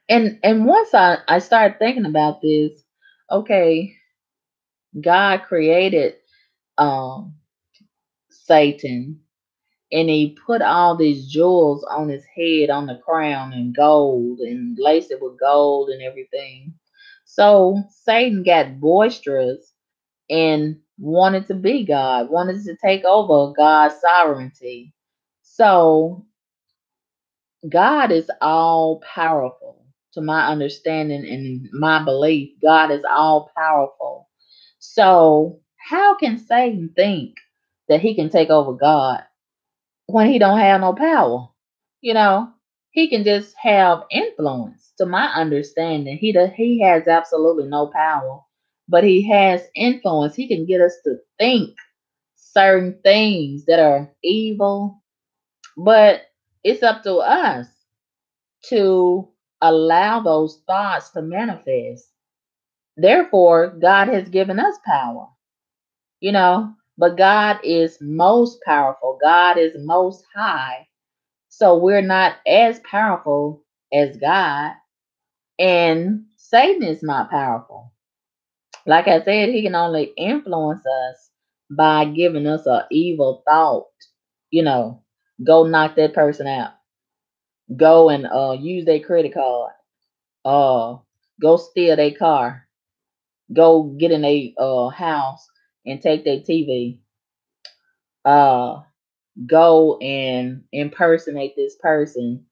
And once I started thinking about this, okay, God created um Satan, and he put all these jewels on his head, on the crown, and gold, and laced it with gold and everything. So Satan got boisterous and wanted to be God, wanted to take over God's sovereignty. So God is all powerful. to my understanding and my belief, God is all powerful. So how can Satan think that he can take over God when he don't have no power? You know, he can just have influence. To my understanding, he has absolutely no power, but he has influence. He can get us to think certain things that are evil, but it's up to us to allow those thoughts to manifest. Therefore, God has given us power, you know, but God is most powerful. God is most high. So we're not as powerful as God, and Satan is not powerful. Like I said, he can only influence us by giving us an evil thought, you know, go knock that person out, go and use their credit card, uh go steal their car, go get in a house and take their TV, uh go and impersonate this person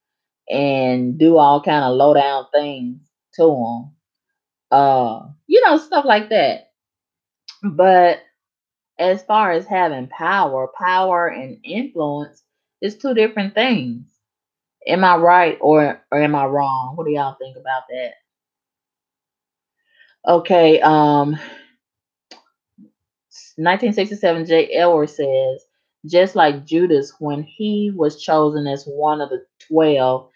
and do all kind of low down things to them, stuff like that. But as far as having power and influence is two different things. Am I right or am I wrong? What do y'all think about that? Okay, 1967, J. Edwards says, just like Judas, when he was chosen as one of the 12,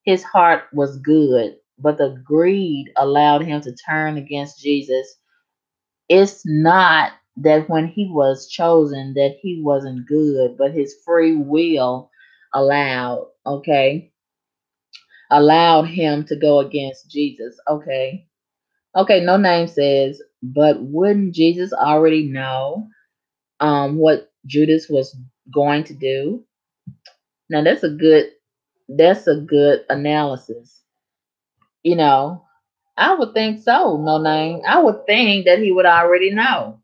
his heart was good, but the greed allowed him to turn against Jesus. It's not that when he was chosen that he wasn't good, but his free will allowed him to go against Jesus. Okay, no name says, but wouldn't Jesus already know what Judas was going to do? Now that's a good analysis. You know, I would think so, no name. I would think that he would already know.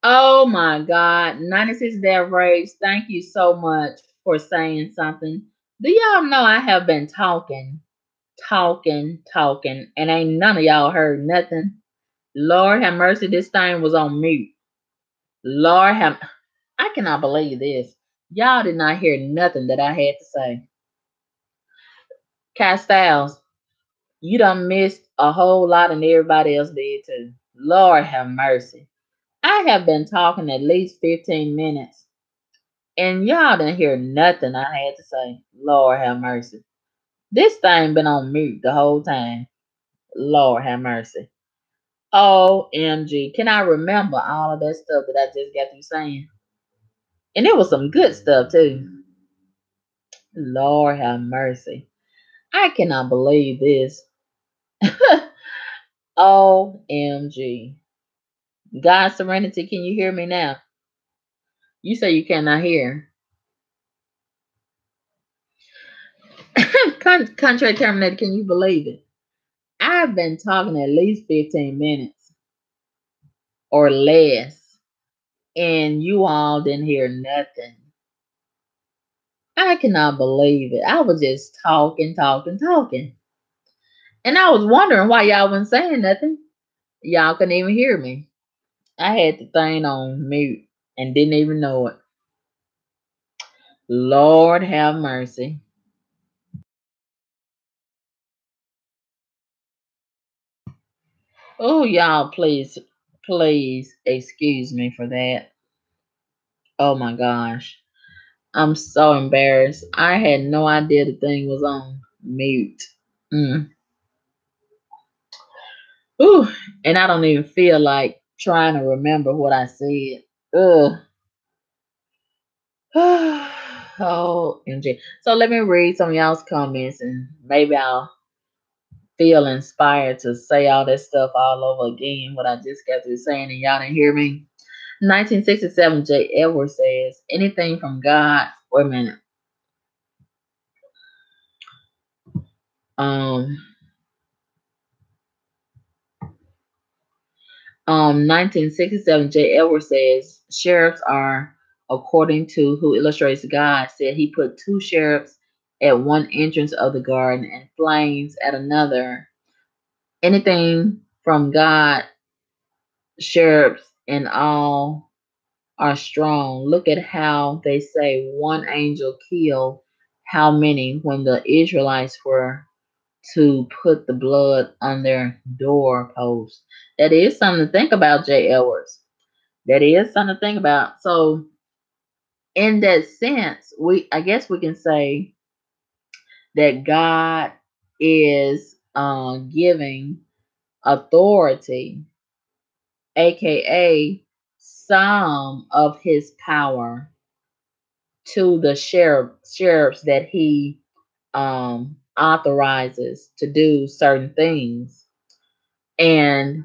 Oh my God. 96 Dev Raves, thank you so much for saying something. Do y'all know I have been talking, and ain't none of y'all heard nothing? Lord have mercy, this thing was on mute. Lord have, I cannot believe this. Y'all did not hear nothing that I had to say. Cat Styles, you done missed a whole lot and everybody else did too. Lord have mercy. I have been talking at least 15 minutes and y'all didn't hear nothing I had to say. Lord have mercy. This thing been on mute the whole time. Lord have mercy. OMG. Can I remember all of that stuff that I just got through saying? And it was some good stuff too. Lord have mercy. I cannot believe this. OMG. God Serenity, can you hear me now? You say you cannot hear. Contract terminated, can you believe it? I've been talking at least 15 minutes or less, and you all didn't hear nothing. I cannot believe it. I was just talking. And I was wondering why y'all wasn't saying nothing. Y'all couldn't even hear me. I had the thing on mute and didn't even know it. Lord have mercy. Oh, y'all, please excuse me for that. Oh my gosh. I'm so embarrassed. I had no idea the thing was on mute. Mm. Ooh, and I don't even feel like trying to remember what I said. Ugh. Oh, MJ. So let me read some of y'all's comments and maybe I'll feel inspired to say all that stuff all over again, what I just got through saying, and y'all didn't hear me. 1967, J. Edwards says, anything from God. Wait a minute. Um, 1967, J. Edwards says, sheriffs are, according to who illustrates God, said he put two sheriffs at one entrance of the garden and flames at another. Anything from God, sheriffs and all are strong. Look at how they say one angel killed how many when the Israelites were to put the blood on their doorpost. That is something to think about, J. Edwards. That is something to think about. So, in that sense, I guess we can say that God is giving authority, aka some of his power, to the sheriffs that he authorizes to do certain things. And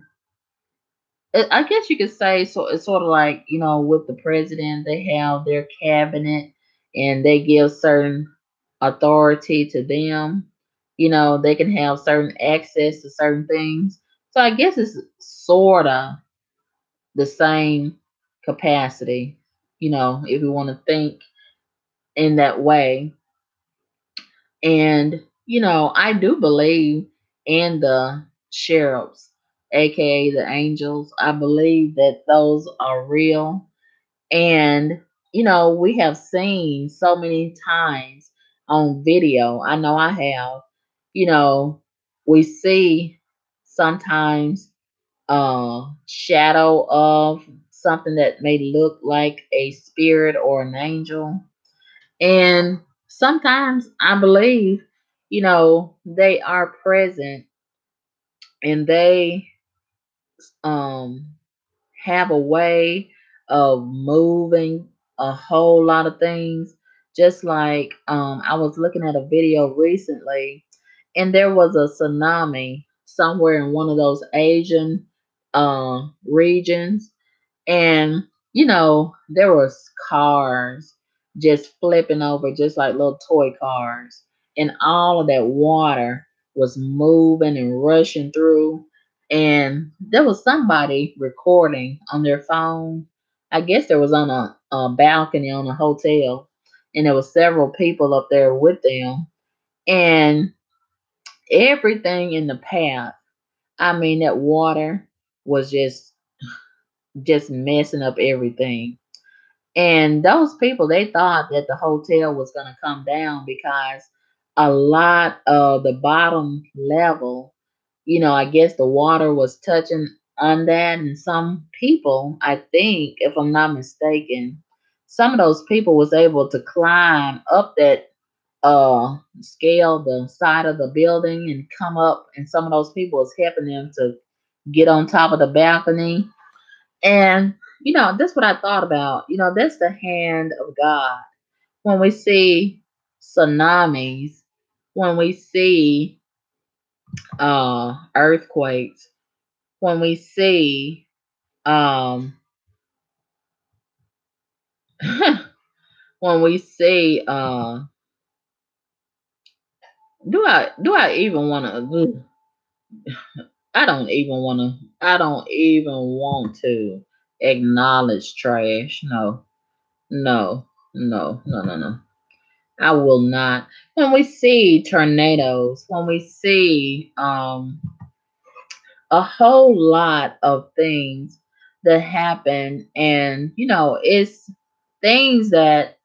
I guess you could say so. It's sort of like, with the president, they have their cabinet and they give certain authority to them. They can have certain access to certain things. So I guess it's sort of the same capacity, if we want to think in that way. And, I do believe in the sheriffs, aka the angels. I believe that those are real. And, we have seen so many times on video. I know I have, we see sometimes shadow of something that may look like a spirit or an angel. And sometimes I believe, they are present and they um have a way of moving a whole lot of things. Just like I was looking at a video recently and there was a tsunami somewhere in one of those Asian regions, and there was cars just flipping over just like little toy cars, and all of that water was moving and rushing through, and there was somebody recording on their phone I guess there was on a balcony on a hotel, and there was several people up there with them, and everything in the path. I mean, that water was just messing up everything. And those people, they thought that the hotel was going to come down because a lot of the bottom level, I guess the water was touching on that. And some people, I think, if I'm not mistaken, some of those people was able to climb up that scale, the side of the building, and come up. And some of those people was helping them to get on top of the balcony. And, that's what I thought about. That's the hand of God. When we see tsunamis, when we see earthquakes, when we see um when we see do I even want to I don't even want to acknowledge trash. No. No. No. No. No. No. I will not. When we see tornadoes, when we see a whole lot of things that happen, and it's things that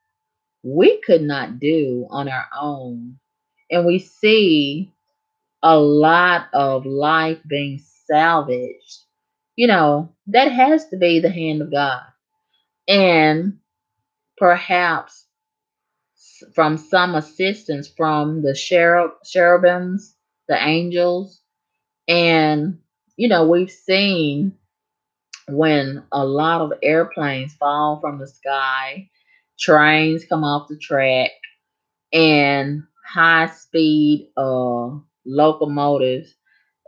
we could not do on our own, and we see a lot of life being salvaged, that has to be the hand of God. And perhaps from some assistance from the cherubims, the angels. And, we've seen when a lot of airplanes fall from the sky, trains come off the track, and high speed locomotives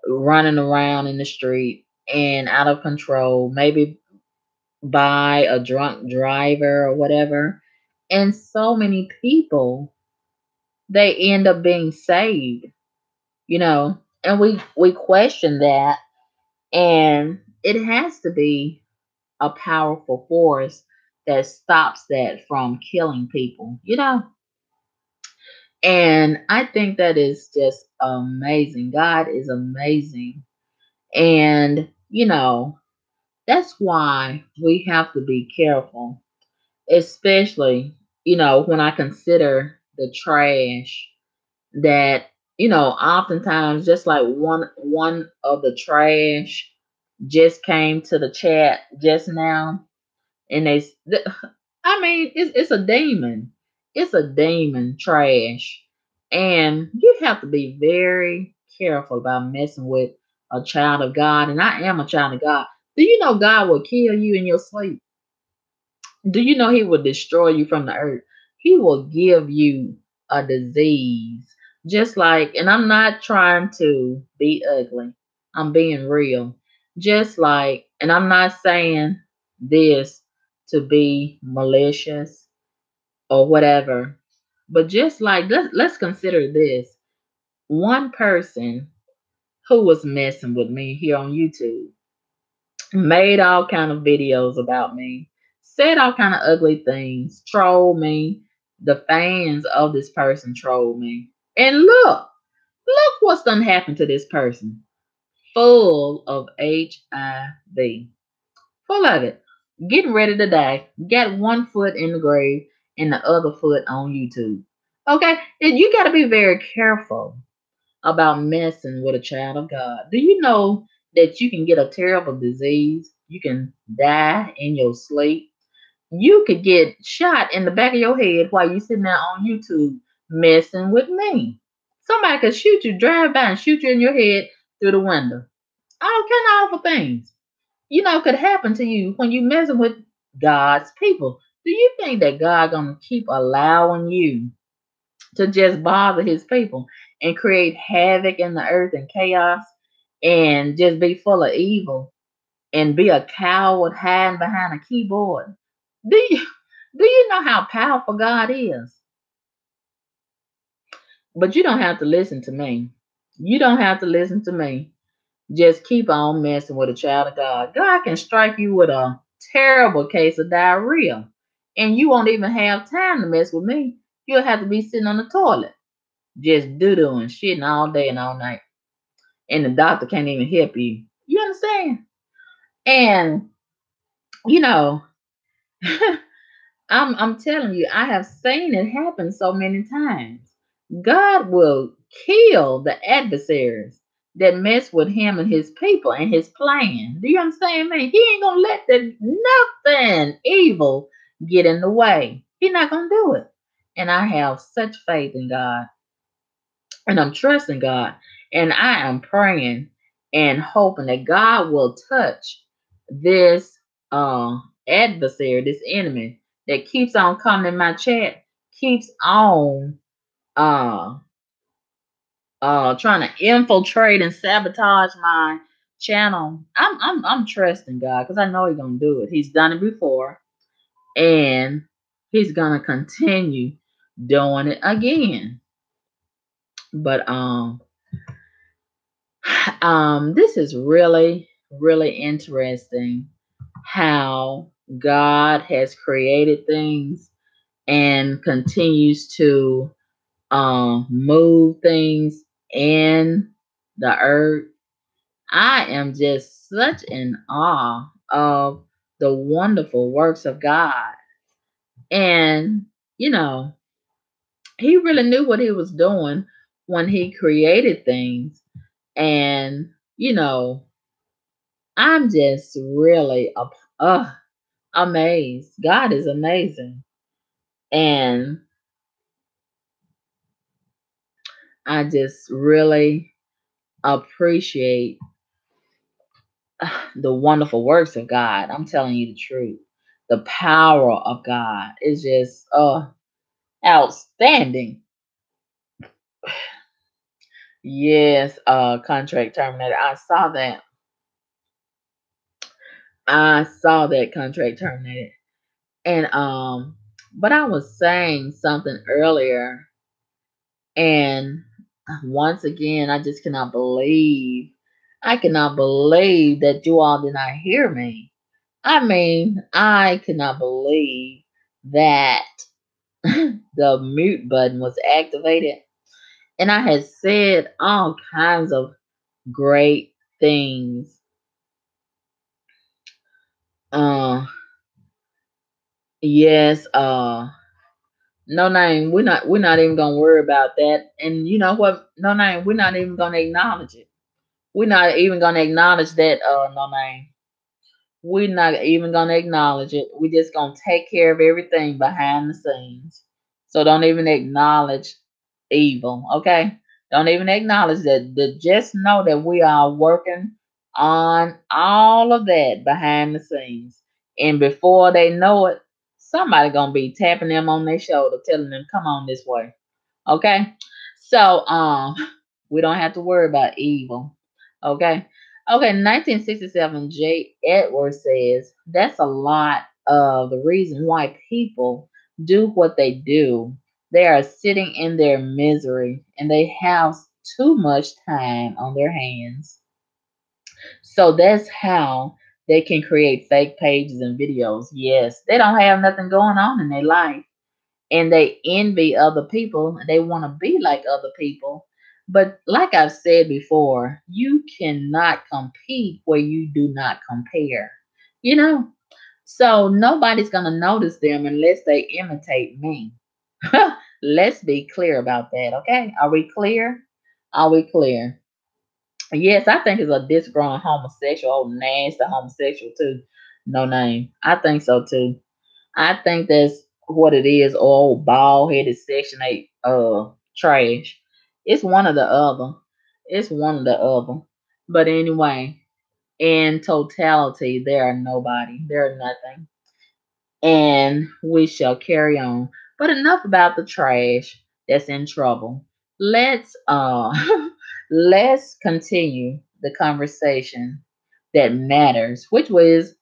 running around in the street and out of control, maybe by a drunk driver or whatever. And so many people, they end up being saved, and we question that, and it has to be a powerful force that stops that from killing people, and I think that is just amazing. God is amazing. And that's why we have to be careful, especially when I consider the trash that oftentimes, just like one of the trash just came to the chat just now, and I mean, it's a demon. It's a demon trash, and you have to be very careful about messing with a child of God. And I am a child of God. Do you know God will kill you in your sleep? Do you know He will destroy you from the earth? He will give you a disease. Just like, and I'm not trying to be ugly, I'm being real. Just like, and I'm not saying this to be malicious or whatever, but just like, let's consider this one person who was messing with me here on YouTube, made all kind of videos about me, said all kind of ugly things, trolled me. The fans of this person trolled me. And look what's done happened to this person. Full of HIV. Full of it. Getting ready to die. Got one foot in the grave and the other foot on YouTube. Okay? And you got to be very careful about messing with a child of God. Do you know that you can get a terrible disease? You can die in your sleep. You could get shot in the back of your head while you're sitting there on YouTube messing with me. Somebody could shoot you, drive by and shoot you in your head through the window. All kind of awful things, could happen to you when you messing with God's people. Do you think that God gonna keep allowing you to just bother His people and create havoc in the earth and chaos and just be full of evil and be a coward hiding behind a keyboard? Do you do you know how powerful God is? But you don't have to listen to me. You don't have to listen to me. Just keep on messing with a child of God. God can strike you with a terrible case of diarrhea. And you won't even have time to mess with me. You'll have to be sitting on the toilet, just doo-doo and shitting all day and all night. And the doctor can't even help you. You understand? And, you know, I'm telling you, I have seen it happen so many times. God will kill the adversaries that mess with him and his people and his plan. Do you understand me? He ain't gonna let nothing evil get in the way. He's not gonna do it. And I have such faith in God. And I'm trusting God. And I am praying and hoping that God will touch this adversary, this enemy that keeps on coming in my chat, keeps on uh trying to infiltrate and sabotage my channel. I'm trusting God because I know He's gonna do it. He's done it before, and He's gonna continue doing it again. But this is really, really interesting how God has created things and continues to move things in the earth. I am just such in awe of the wonderful works of God. And, you know, He really knew what He was doing when He created things. And, you know, I'm just really amazed. God is amazing. And I just really appreciate the wonderful works of God. I'm telling you the truth. The power of God is just outstanding. Yes, contract terminated. I saw that contract terminated. And but I was saying something earlier, and once again I just cannot believe that you all did not hear me. I mean, I cannot believe that the mute button was activated. And I had said all kinds of great things. Uh yes, no name, we're not even gonna worry about that. And you know what? No name, we're not even gonna acknowledge it. We're not even gonna acknowledge that no name. We're not even gonna acknowledge it. We're just gonna take care of everything behind the scenes. So don't even acknowledge evil, okay? Don't even acknowledge that. Just know that we are working on all of that behind the scenes. And before they know it, somebody gonna be tapping them on their shoulder, telling them, come on this way. Okay? So we don't have to worry about evil. Okay? Okay, 1967, J. Edwards says that's a lot of the reason why people do what they do. They are sitting in their misery and they have too much time on their hands. So that's how they can create fake pages and videos. Yes, they don't have nothing going on in their life and they envy other people and they want to be like other people. But like I've said before, you cannot compete where you do not compare. You know? So nobody's going to notice them unless they imitate me. Let's be clear about that, okay? Are we clear? Are we clear? Yes, I think it's a disgruntled homosexual, old nasty homosexual too. No name. I think so too. I think that's what it is, old bald headed section 8 trash. It's one or the other. It's one or the other. But anyway, in totality, they are nobody. They're nothing. And we shall carry on. But enough about the trash that's in trouble. Let's let's continue the conversation that matters, which was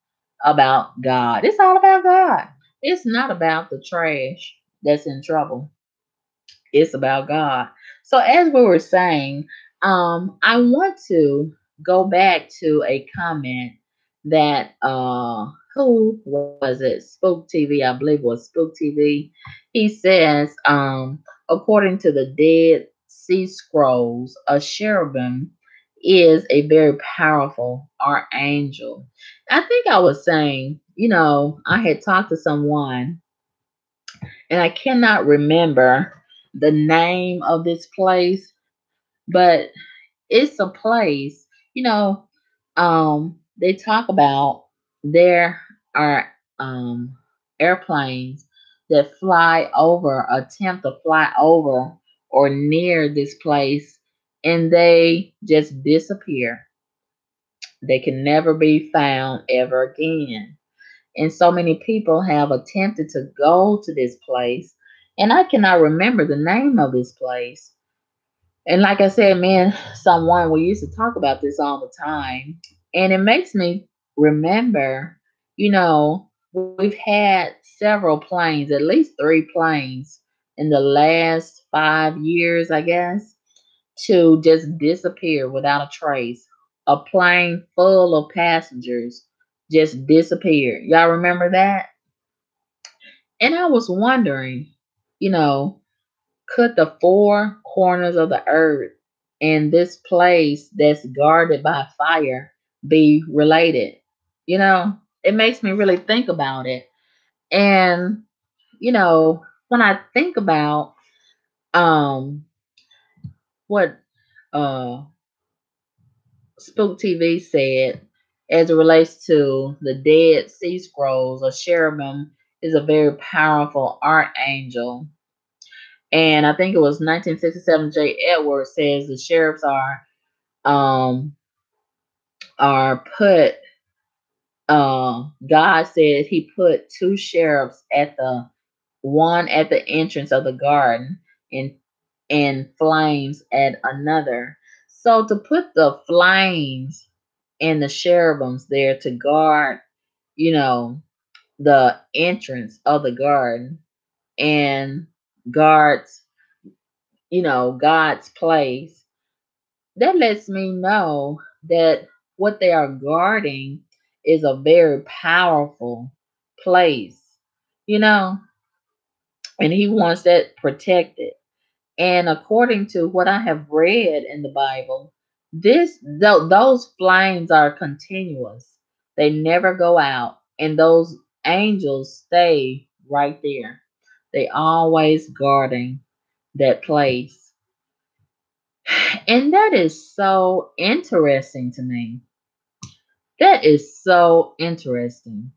about God. It's all about God. It's not about the trash that's in trouble. It's about God. So as we were saying, I want to go back to a comment that who was it? Spook TV, I believe it was Spook TV. He says, according to the Dead Sea Scrolls, a cherubim is a very powerful archangel. I think I was saying, I had talked to someone and I cannot remember the name of this place, but it's a place, they talk about there are airplanes that fly over, attempt to fly over or near this place, and they just disappear. They can never be found ever again. And so many people have attempted to go to this place, and I cannot remember the name of this place. And like I said, me and someone, we used to talk about this all the time. And it makes me remember, we've had several planes, at least three planes in the last 5 years, I guess, to just disappear without a trace. A plane full of passengers just disappeared. Y'all remember that? And I was wondering, you know, could the four corners of the earth and this place that's guarded by fire be related? It makes me really think about it. And, when I think about um what uh Spook TV said as it relates to the Dead Sea Scrolls, a cherubim is a very powerful archangel. And I think it was 1967. J. Edwards says the sheriffs um put. God said He put two sheriffs at the one at the entrance of the garden, and flames at another. So to put the flames and the cherubims there to guard, you know, the entrance of the garden and guards, God's place, that lets me know that what they are guarding is a very powerful place, you know, and he wants that protected. And according to what I have read in the Bible, those flames are continuous. They never go out, and those angels stay right there. They always guarding that place. And that is so interesting to me. That is so interesting.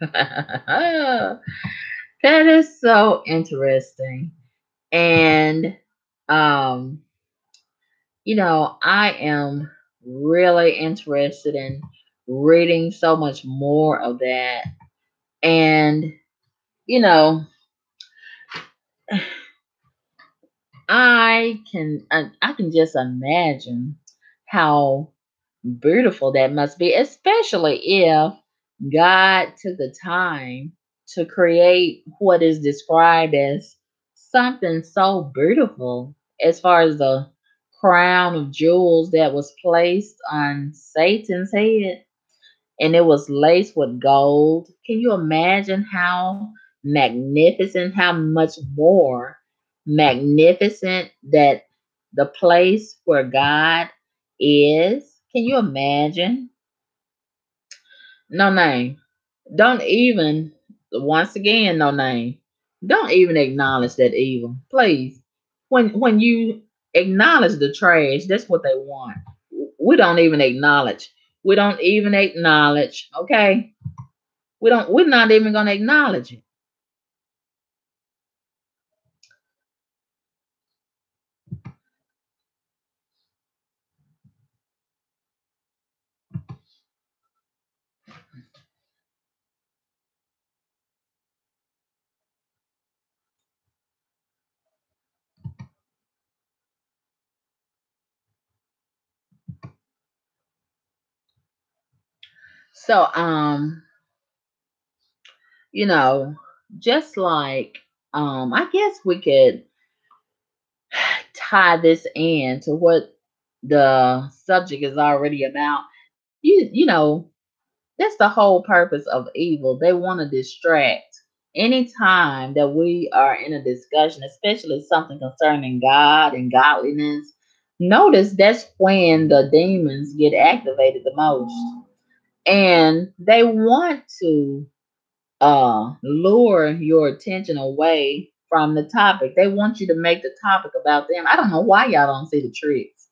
That is so interesting. And um, I am really interested in reading so much more of that. And, you know, I can just imagine how beautiful that must be, especially if God took the time to create what is described as something so beautiful, as far as the crown of jewels that was placed on Satan's head, and it was laced with gold. Can you imagine how magnificent, how much more magnificent that the place where God is? Can you imagine? No name. Don't even, once again, no name. Don't even acknowledge that evil. Please. When you acknowledge the trash, that's what they want. We don't even acknowledge. We don't even acknowledge, okay? We're not even gonna acknowledge it. So you know, just like I guess we could tie this in to what the subject is already about. You know, that's the whole purpose of evil. They want to distract. Anytime that we are in a discussion, especially something concerning God and godliness, notice that's when the demons get activated the most. And they want to lure your attention away from the topic. They want you to make the topic about them. I don't know why y'all don't see the tricks.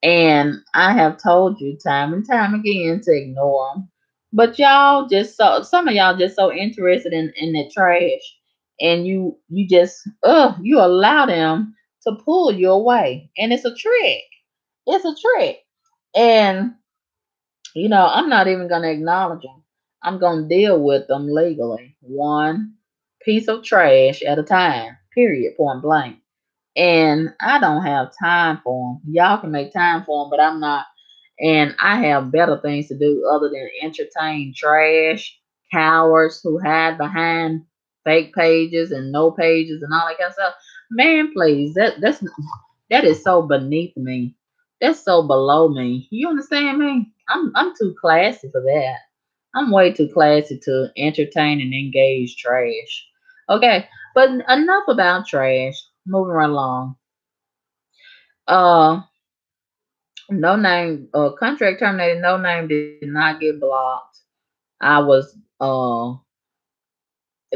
And I have told you time and time again to ignore them. But y'all just so some of y'all just so interested in the trash, and you just you allow them to pull you away, and it's a trick. It's a trick, and I'm not even gonna acknowledge them. I'm gonna deal with them legally, one piece of trash at a time. Period. Point blank. And I don't have time for them. Y'all can make time for them, but I'm not. And I have better things to do other than entertain trash, cowards who hide behind fake pages and no pages and all that kind of stuff. Man, please, that is so beneath me. That's so below me. You understand me? I'm too classy for that. I'm way too classy to entertain and engage trash. Okay, but enough about trash. Moving right along. Uh, no name. Contract terminated. No name did not get blocked. I was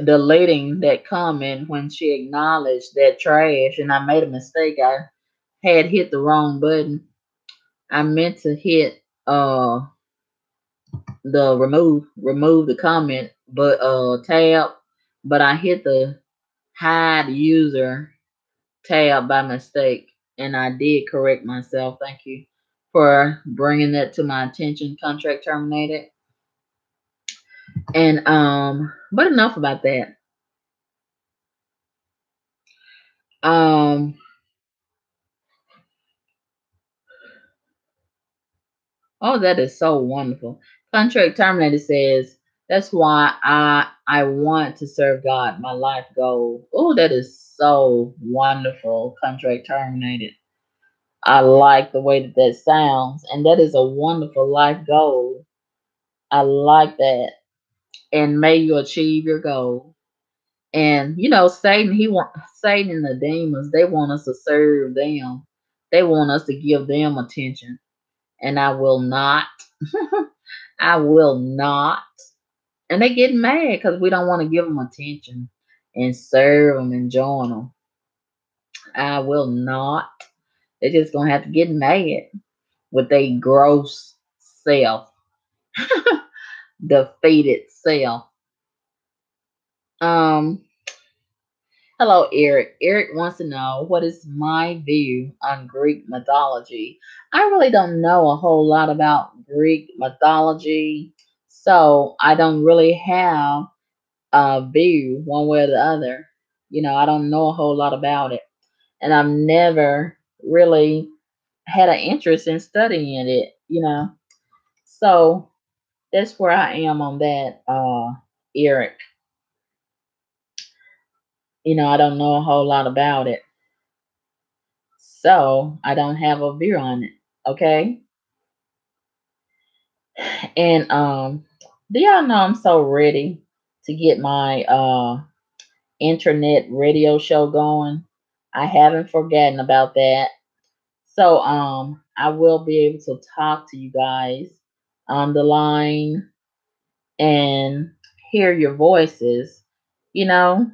deleting that comment when she acknowledged that trash, and I made a mistake. I had hit the wrong button. I meant to hit the remove the comment, but tab, but I hit the hide user tab by mistake, and I did correct myself. Thank you for bringing that to my attention. Contract terminated, and but enough about that. Um, oh, that is so wonderful. Contract terminated says that's why I want to serve God, my life goal. Oh, that is so wonderful. Contract terminated. I like the way that that sounds, and that is a wonderful life goal. I like that. And may you achieve your goal. And Satan, Satan and the demons, they want us to serve them. They want us to give them attention. And I will not. I will not. And they get mad because we don't want to give them attention and serve them and join them. I will not. They're just gonna have to get mad with their gross self, defeated self. Um, Hello, Eric. Eric wants to know what is my view on Greek mythology. I really don't know a whole lot about Greek mythology, so I don't really have a view one way or the other. I don't know a whole lot about it, and I've never really had an interest in studying it. So that's where I am on that, Eric. I don't know a whole lot about it. So I don't have a view on it. Okay. And do y'all know I'm so ready to get my internet radio show going? I haven't forgotten about that. So I will be able to talk to you guys on the line and hear your voices. You know,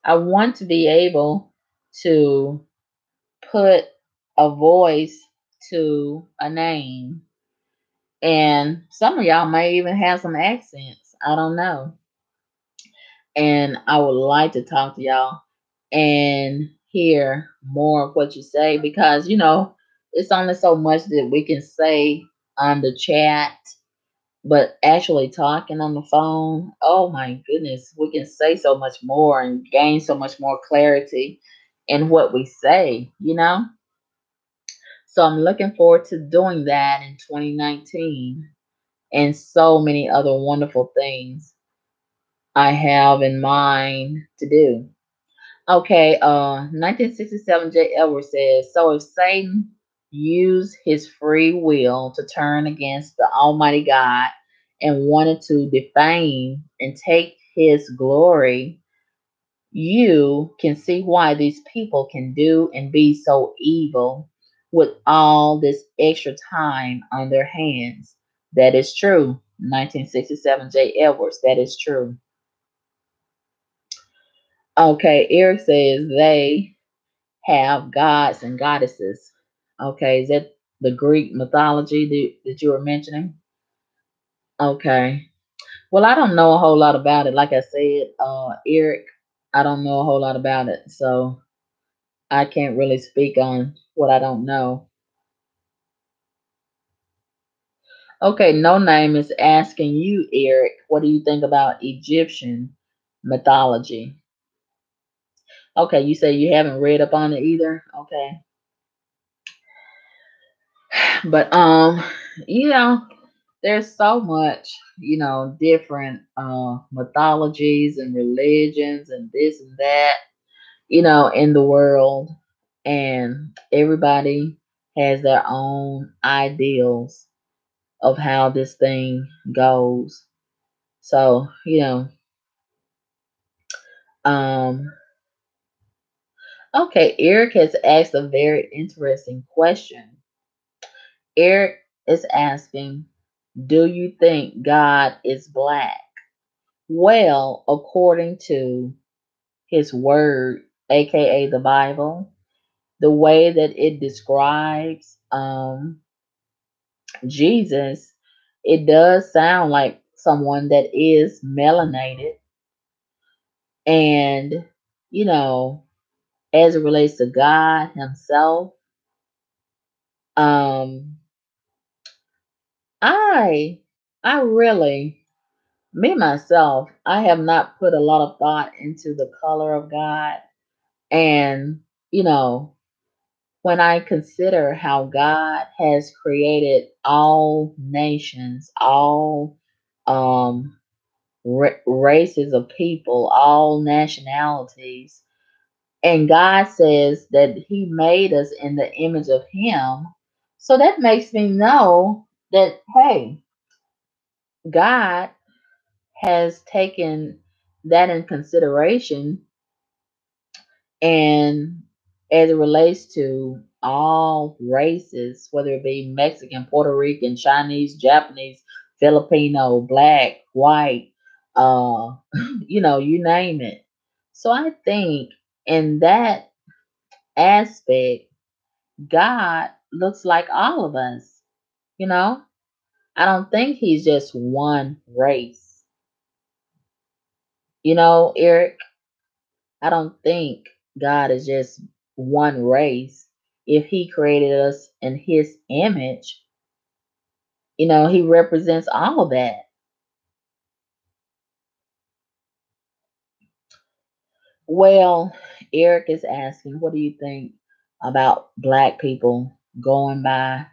I want to be able to put a voice to a name. And some of y'all may even have some accents. I don't know. And I would like to talk to y'all and hear more of what you say because, it's only so much that we can say on the chat, but actually talking on the phone, oh my goodness, we can say so much more and gain so much more clarity in what we say. So I'm looking forward to doing that in 2019 and so many other wonderful things I have in mind to do. Okay, 1967 J. Edwards says, so if Satan used his free will to turn against the Almighty God and wanted to defame and take his glory, you can see why these people can do and be so evil with all this extra time on their hands. That is true. 1967 J. Edwards, that is true. Okay, Eric says they have gods and goddesses. Okay, is that the Greek mythology that you were mentioning? Okay. Well, I don't know a whole lot about it. Like I said, Eric, I don't know a whole lot about it. So I can't really speak on what I don't know. Okay, no name is asking you, Eric, what do you think about Egyptian mythology? Okay, you say you haven't read up on it either. Okay. But you know, there's so much, different mythologies and religions and this and that, in the world, and everybody has their own ideals of how this thing goes. So, um okay, Eric has asked a very interesting question. Eric is asking, do you think God is black? Well, according to his word, aka the Bible, the way that it describes Jesus, it does sound like someone that is melanated. And, you know, as it relates to God Himself, um, I, I really, me myself, I have not put a lot of thought into the color of God. And, you know, when I consider how God has created all nations, all um, races of people, all nationalities, and God says that He made us in the image of Him, so that makes me know that, hey, God has taken that in consideration, and as it relates to all races, whether it be Mexican, Puerto Rican, Chinese, Japanese, Filipino, black, white, uh, you name it. So I think in that aspect, God looks like all of us. You know, I don't think He's just one race. Eric, I don't think God is just one race. If He created us in His image, He represents all of that. Well, Eric is asking, what do you think about black people going by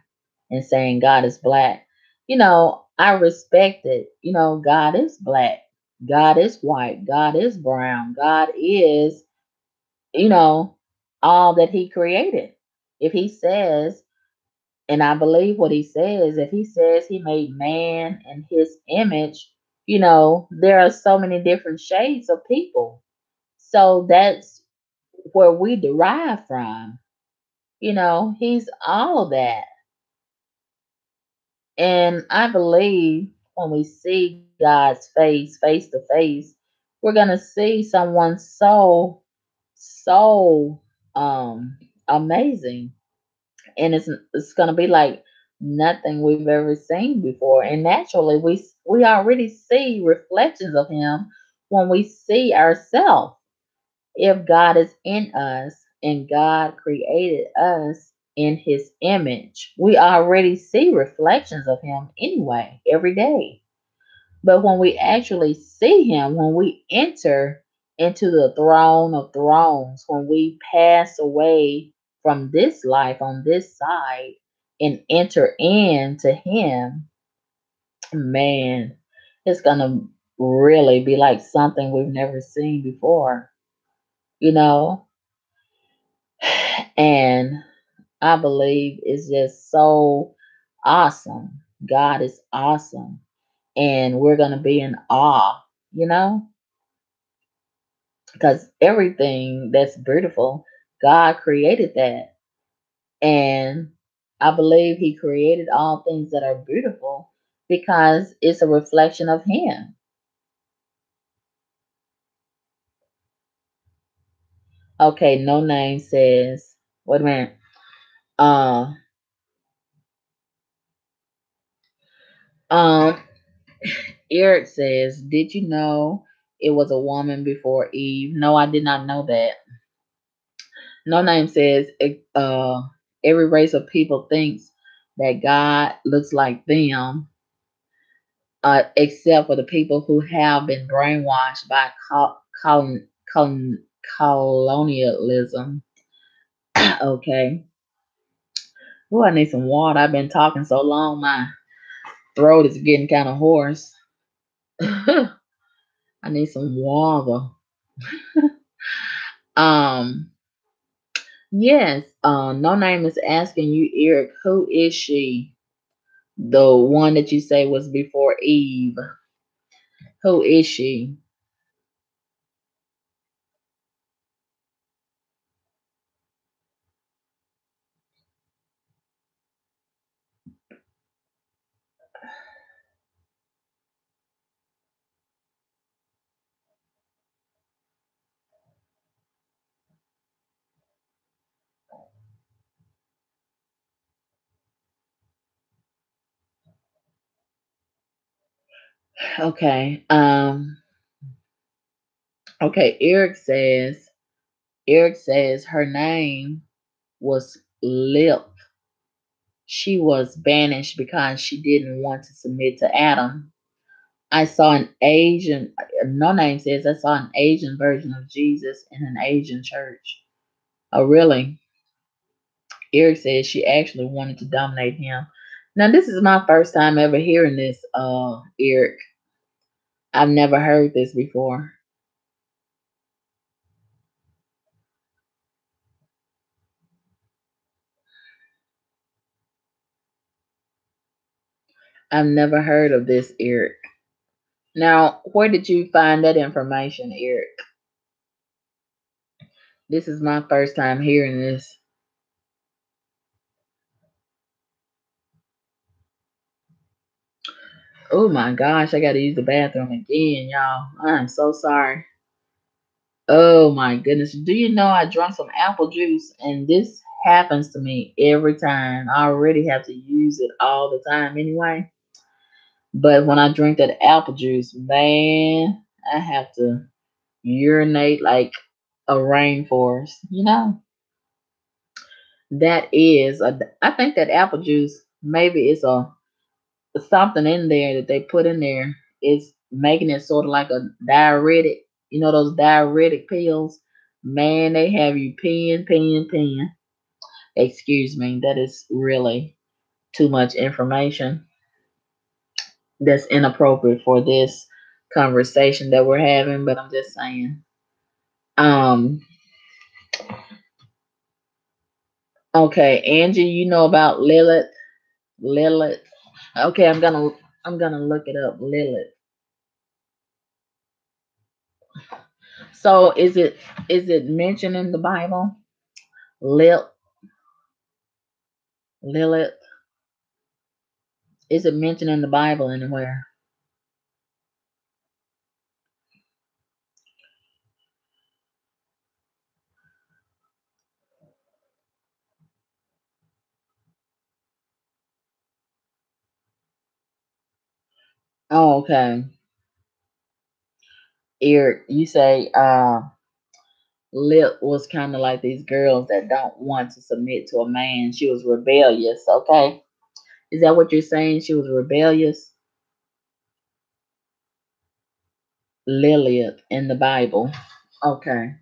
and saying God is black? I respect it. God is black. God is white. God is brown. God is, you know, all that He created. If He says, and I believe what He says, if He says He made man in His image, there are so many different shades of people. So that's where we derive from. He's all that. And I believe when we see God's face to face, we're going to see someone so amazing. And it's going to be like nothing we've ever seen before. And naturally, we already see reflections of Him when we see ourselves. If God is in us and God created us in His image, we already see reflections of Him anyway, every day. But when we actually see Him, when we enter into the throne of thrones, when we pass away from this life on this side and enter into Him, man, it's going to really be like something we've never seen before. you know, and I believe it's just so awesome. God is awesome, and we're going to be in awe, you know, because everything that's beautiful, God created that. And I believe He created all things that are beautiful because it's a reflection of Him. Okay, no name says, wait a minute. Uh, um, Eric says, did you know it was a woman before Eve? No, I did not know that. No name says, every race of people thinks that God looks like them, except for the people who have been brainwashed by col- colonialism. Okay. Oh, I need some water. I've been talking so long, my throat is getting kind of hoarse. I need some water. Um, yes. No name is asking you, Eric, who is she? The one that you say was before Eve. Who is she? Okay. Okay. Eric says her name was Lip. She was banished because she didn't want to submit to Adam. I saw an Asian, no name says, I saw an Asian version of Jesus in an Asian church. Oh, really? Eric says she actually wanted to dominate him. Now, this is my first time ever hearing this, Eric. I've never heard this before. I've never heard of this, Eric. Now, where did you find that information, Eric? This is my first time hearing this. Oh my gosh, I gotta use the bathroom again, y'all. I'm so sorry. Oh my goodness. Do you know I drank some apple juice and this happens to me every time? I already have to use it all the time anyway. But when I drink that apple juice, man, I have to urinate like a rainforest, you know? That is I think that apple juice maybe it's a something in there that they put in there is making it sort of like a diuretic. You know those diuretic pills? Man, they have you peeing, peeing, peeing. Excuse me, that is really too much information. That's inappropriate for this conversation that we're having, but I'm just saying. Um, okay, Angie, you know about Lilith? Lilith. Okay, I'm gonna look it up. Lilith. So is it mentioned in the Bible? Lil Lilith. Is it mentioned in the Bible anywhere? Oh, okay. Eric, you say Lil was kind of like these girls that don't want to submit to a man. She was rebellious, okay? Is that what you're saying? She was rebellious? Lilith in the Bible. Okay.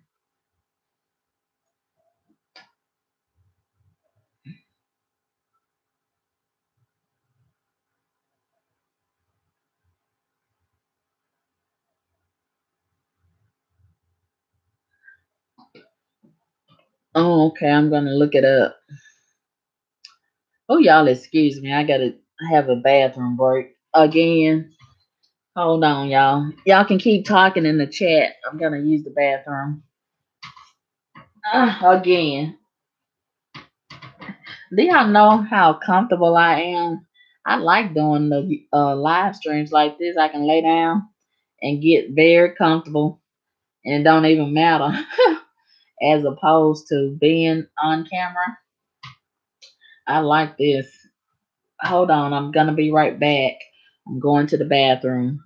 Oh, okay. I'm gonna look it up. Oh, y'all, excuse me. I gotta have a bathroom break again. Hold on, y'all. Y'all can keep talking in the chat. I'm gonna use the bathroom again. Do y'all know how comfortable I am? I like doing the live streams like this. I can lay down and get very comfortable, and it don't even matter as opposed to being on camera. I like this. Hold on, I'm gonna be right back. I'm going to the bathroom.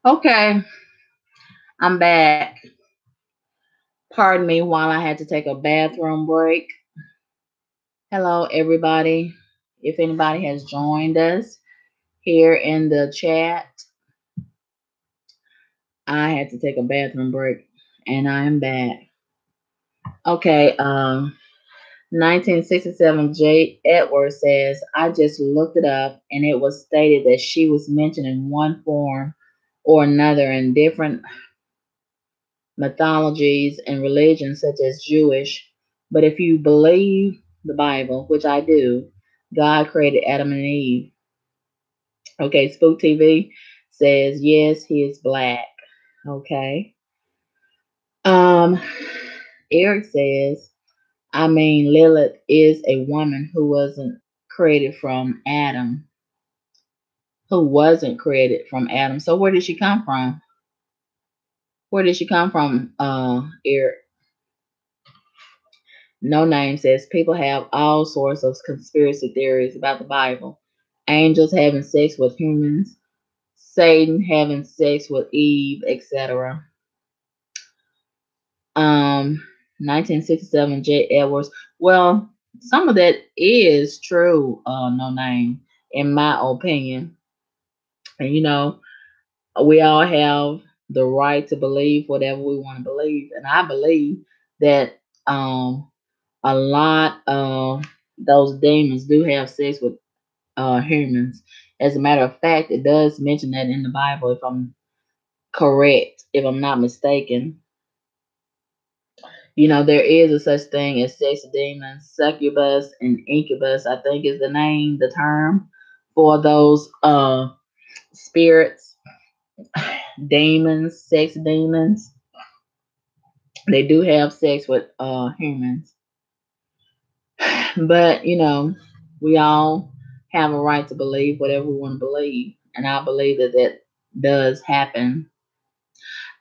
Okay, I'm back. Pardon me while I had to take a bathroom break. Hello, everybody. If anybody has joined us here in the chat, I had to take a bathroom break and I am back. Okay, 1967 J. Edwards says, I just looked it up and it was stated that she was mentioned in one form or another in different mythologies and religions such as Jewish. But if you believe the Bible, which I do, God created Adam and Eve. Okay, Spook TV says, yes, he is black. Okay. Um, Eric says, I mean, Lilith is a woman who wasn't created from Adam, who wasn't created from Adam. So where did she come from? Where did she come from, Eric? No Name says people have all sorts of conspiracy theories about the Bible. Angels having sex with humans, Satan having sex with Eve, etc. 1967 J. Edwards. Well, some of that is true, No Name, in my opinion. And we all have the right to believe whatever we want to believe. And I believe that a lot of those demons do have sex with humans. As a matter of fact, it does mention that in the Bible, if I'm correct, if I'm not mistaken. There is a such thing as sex demons, succubus and incubus, I think is the term for those spirits, demons, sex demons. They do have sex with humans. But, we all have a right to believe whatever we want to believe. And I believe that that does happen.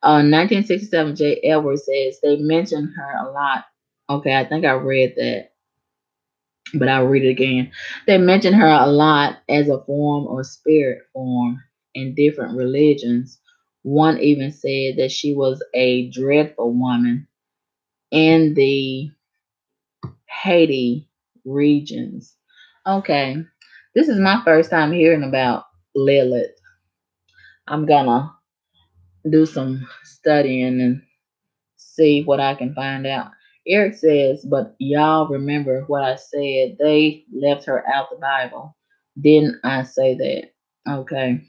1967 J. Edwards says they mention her a lot. Okay, I think I read that, but I'll read it again. They mention her a lot as a form or spirit form in different religions. One even said that she was a dreadful woman in the Haiti regions. Okay, this is my first time hearing about Lilith. I'm gonna do some studying and see what I can find out. Eric says, but y'all remember what I said. They left her out the Bible. Didn't I say that? Okay.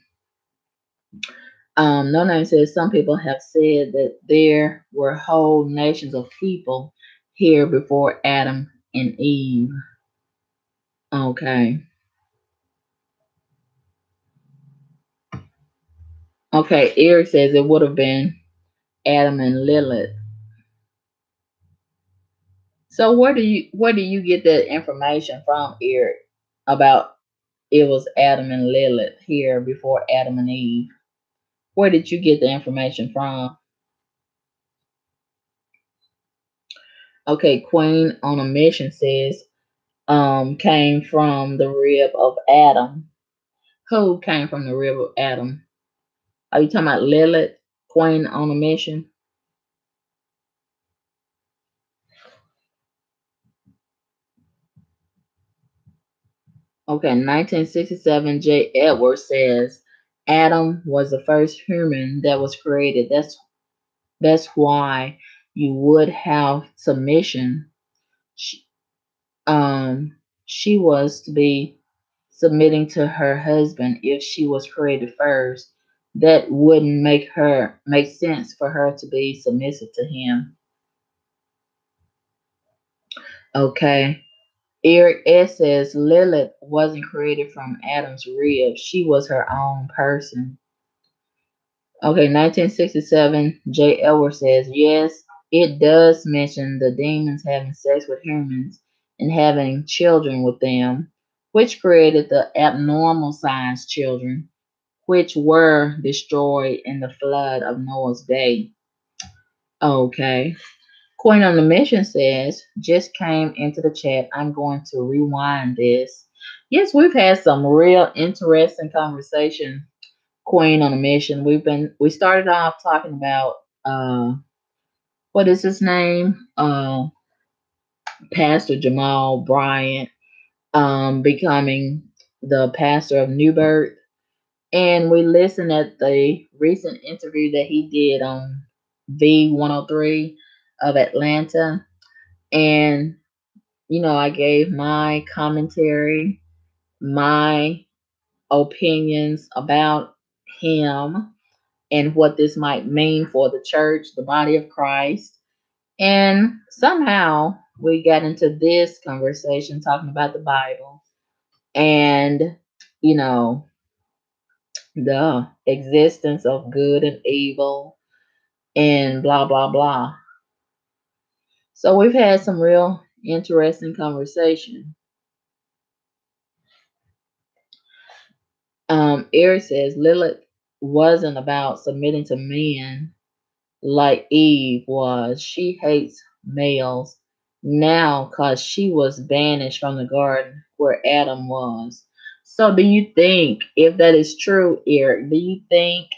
No Name says some people have said that there were whole nations of people here before Adam and Eve. Okay. Okay, Eric says it would have been Adam and Lilith. So where do you get that information from, Eric, about it was Adam and Lilith here before Adam and Eve? Where did you get the information from? Okay, Queen on a Mission says came from the rib of Adam. Who came from the rib of Adam? Are you talking about Lilith, Queen on a Mission? Okay, 1967 J. Edwards says Adam was the first human that was created. That's why you would have submission. She, she was to be submitting to her husband if she was created first. That wouldn't make sense for her to be submissive to him. Okay. Eric S says Lilith wasn't created from Adam's rib. She was her own person. Okay, 1967, J. Edwards says, yes, it does mention the demons having sex with humans and having children with them, which created the abnormal sized children, which were destroyed in the flood of Noah's day. Okay. Queen on the Mission says, just came into the chat. I'm going to rewind this. Yes, we've had some real interesting conversation, Queen on a Mission. We started off talking about what is his name? Pastor Jamal Bryant becoming the pastor of New Birth. And we listened at the recent interview that he did on V103 of Atlanta. And, I gave my commentary, my opinions about him and what this might mean for the church, the body of Christ. And somehow we got into this conversation talking about the Bible and, you know, the existence of good and evil and blah, blah, blah. So we've had some real interesting conversation. Eric says Lilith wasn't about submitting to men like Eve was. She hates males now because she was banished from the garden where Adam was. So, do you think, if that is true, Eric, do you think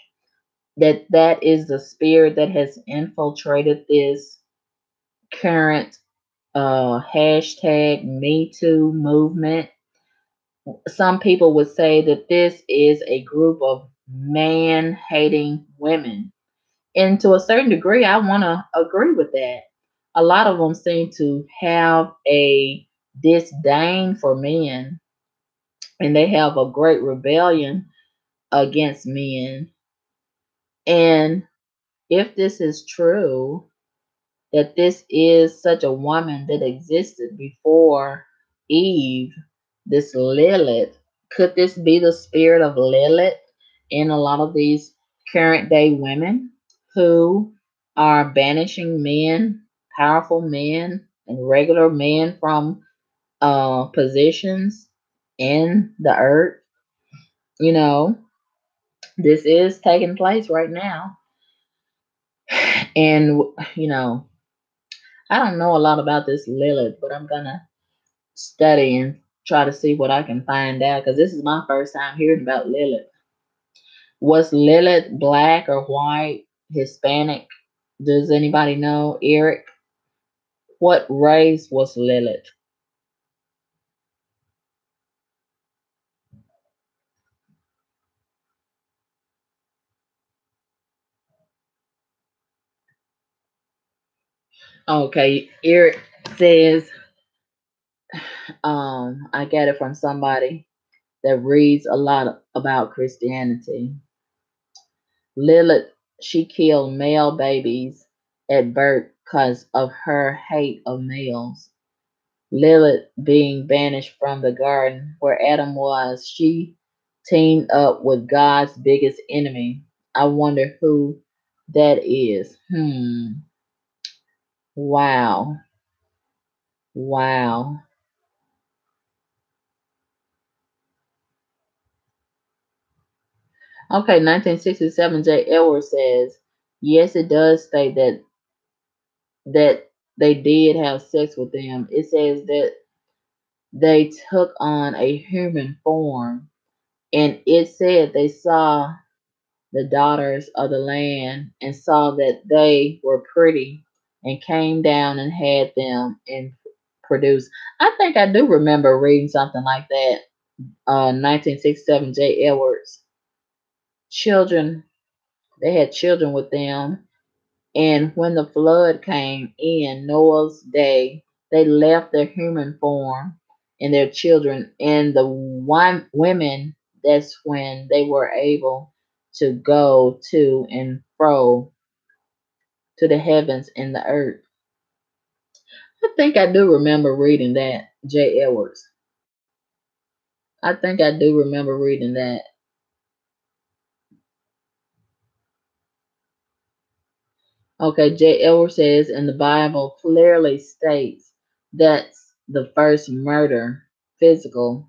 that that is the spirit that has infiltrated this current hashtag Me Too movement? Some people would say that this is a group of man hating women. And to a certain degree, I want to agree with that. A lot of them seem to have a disdain for men, and they have a great rebellion against men. And if this is true, that this is such a woman that existed before Eve, this Lilith, could this be the spirit of Lilith in a lot of these current day women who are banishing men, powerful men, and regular men from positions in the earth? You know, this is taking place right now. And, you know, I don't know a lot about this Lilith, but I'm gonna study and try to see what I can find out because this is my first time hearing about Lilith. Was Lilith black or white, Hispanic? Does anybody know? Eric, what race was Lilith? Okay, Eric says, I got it from somebody that reads a lot about Christianity. Lilith, she killed male babies at birth because of her hate of males. Lilith being banished from the garden where Adam was, she teamed up with God's biggest enemy. I wonder who that is. Wow. Wow. Okay, 1967 J. Edwards says, yes, it does state that they did have sex with them. It says that they took on a human form, and it said they saw the daughters of the land and saw that they were pretty and came down and had them and produced. I think I do remember reading something like that. 1967 J. Edwards. Children, they had children with them. And when the flood came in Noah's day, they left their human form and their children. And the women, that's when they were able to go to and fro to the heavens and the earth. I think I do remember reading that, J. Edwards. I think I do remember reading that. Okay, J. Edwards says, and the Bible clearly states that the first murder, physical,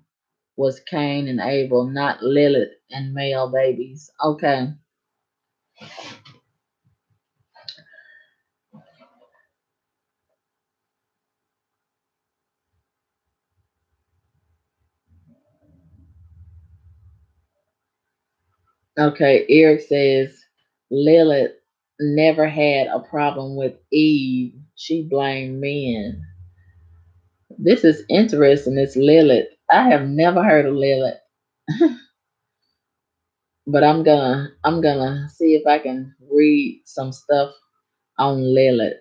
was Cain and Abel, not Lilith and male babies. Okay. Okay, Eric says Lilith never had a problem with Eve. She blamed men. This is interesting. It's Lilith. I have never heard of Lilith, but I'm gonna see if I can read some stuff on Lilith.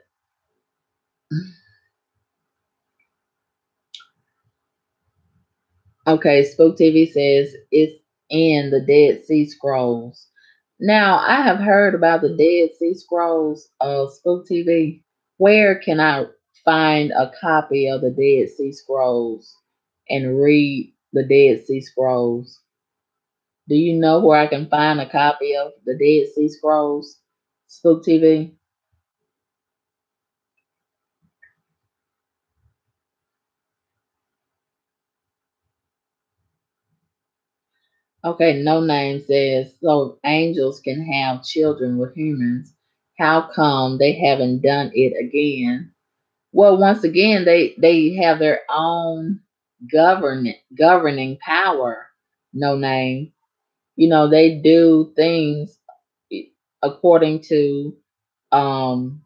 Okay, Spook TV says it's in the Dead Sea Scrolls. Now, I have heard about the Dead Sea Scrolls of Spook TV. Where can I find a copy of the Dead Sea Scrolls and read the Dead Sea Scrolls? Do you know where I can find a copy of the Dead Sea Scrolls? Spook TV? Okay, No Name says, so angels can have children with humans. How come they haven't done it again? Well, once again, they have their own governing power. No Name. They do things according to um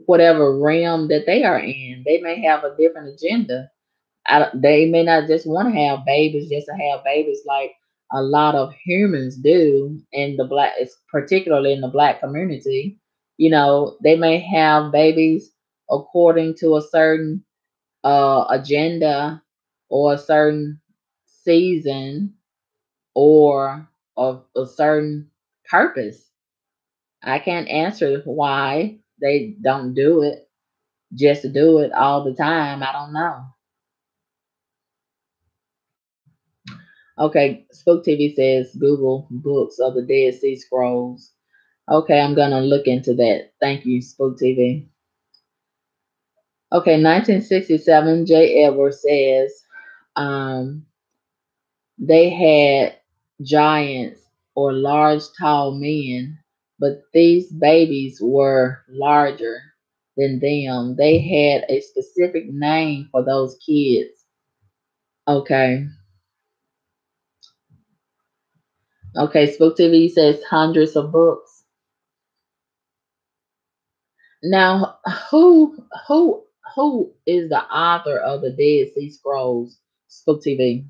whatever realm that they are in. They may have a different agenda. They may not just want to have babies just to have babies like a lot of humans do in the black, particularly in the black community. They may have babies according to a certain agenda or a certain season or of a certain purpose. I can't answer why they don't do it just to do it all the time. I don't know. Okay, Spook TV says Google books of the Dead Sea Scrolls. Okay, I'm gonna look into that. Thank you, Spook TV. Okay, 1967, J. Edwards says um, they had giants or large, tall men, but these babies were larger than them. They had a specific name for those kids. Okay. Okay, Spook TV says hundreds of books. Now, who is the author of the Dead Sea Scrolls, Spook TV?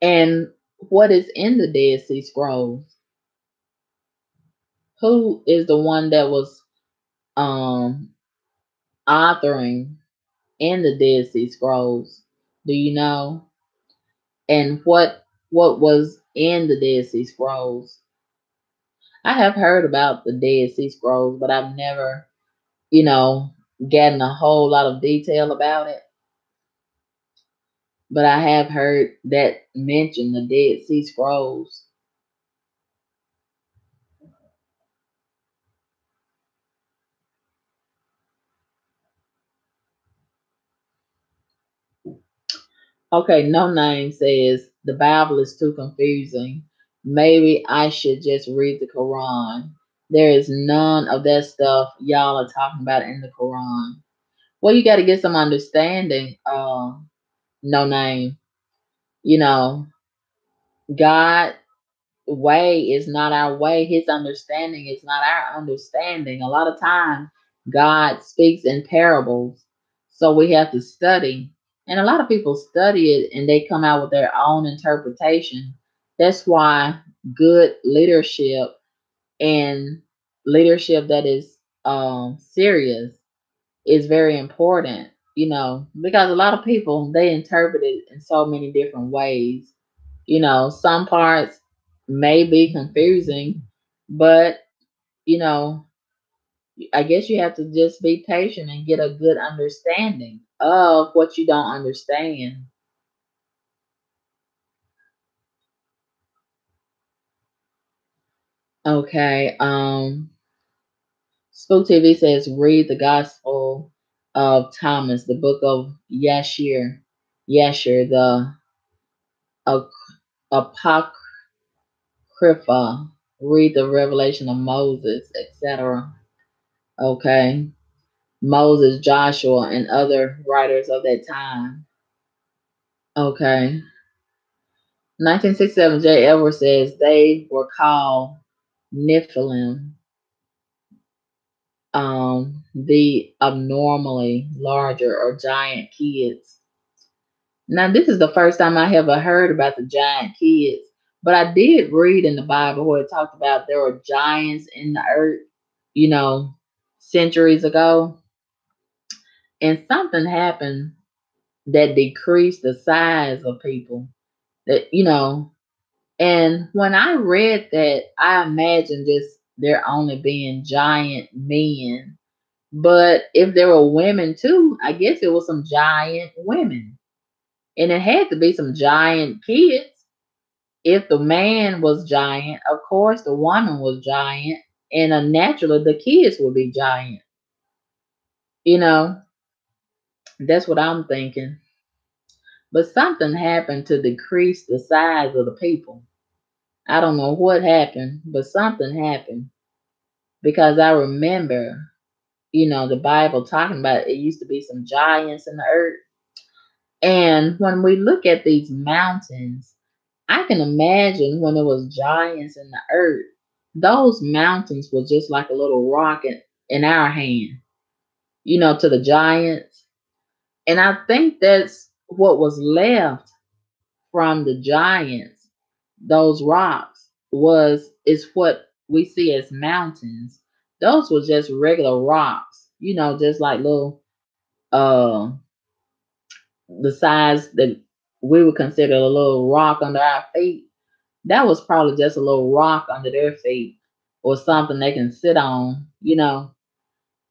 And what is in the Dead Sea Scrolls? Who is the one that was um authoring in the Dead Sea Scrolls? Do you know? And what was in the Dead Sea Scrolls? I have heard about the Dead Sea Scrolls, but I've never, you know, gotten a whole lot of detail about it. But I have heard that mention the Dead Sea Scrolls. Okay, No Name says the Bible is too confusing. Maybe I should just read the Quran. There is none of that stuff y'all are talking about in the Quran. Well, you got to get some understanding. No Name. You know, God way is not our way. His understanding is not our understanding. A lot of times, God speaks in parables, so we have to study. And a lot of people study it and they come out with their own interpretation. That's why good leadership and leadership that is serious is very important, because a lot of people they interpret it in so many different ways. Some parts may be confusing, but you know, I guess you have to just be patient and get a good understanding of what you don't understand. Okay, Spook TV says read the Gospel of Thomas, the book of Yashir, the Apocrypha, read the Revelation of Moses, etc. Okay. Moses, Joshua, and other writers of that time. Okay. 1967, J. Edwards says they were called Nephilim, the abnormally larger or giant kids. Now, this is the first time I ever heard about the giant kids, but I did read in the Bible where it talked about there were giants in the earth, you know, centuries ago, and something happened that decreased the size of people. That and when I read that, I imagined just there only being giant men. But if there were women too, I guess it was some giant women. And it had to be some giant kids. If the man was giant, of course the woman was giant. And naturally the kids would be giant. You know, that's what I'm thinking. But something happened to decrease the size of the people. I don't know what happened, but something happened. Because I remember, the Bible talking about it used to be some giants in the earth. And when we look at these mountains, I can imagine when it was giants in the earth, those mountains were just like a little rock in our hand, to the giants. And I think that's what was left from the giants, those rocks, is what we see as mountains. Those were just regular rocks, just like little uh the size that we would consider a little rock under our feet. That was probably just a little rock under their feet or something they can sit on.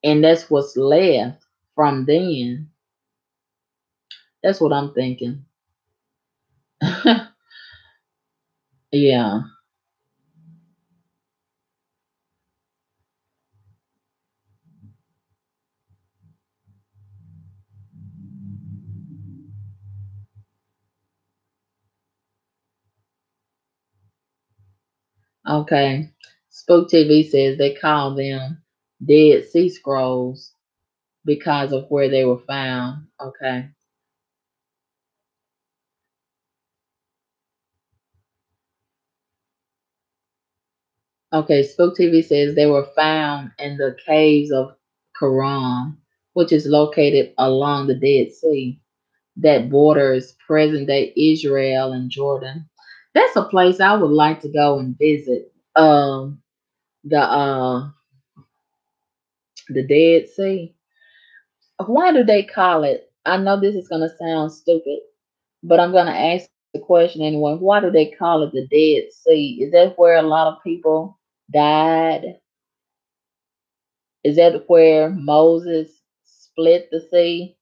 And that's what's left from then. That's what I'm thinking. Yeah. Okay. Spook TV says they call them Dead Sea Scrolls because of where they were found. Okay. Okay, Spook TV says they were found in the caves of Qumran, which is located along the Dead Sea that borders present day Israel and Jordan. That's a place I would like to go and visit. The the Dead Sea. Why do they call it? I know this is gonna sound stupid, but I'm gonna ask the question anyway. Why do they call it the Dead Sea? Is that where a lot of people died? Is that where Moses split the sea?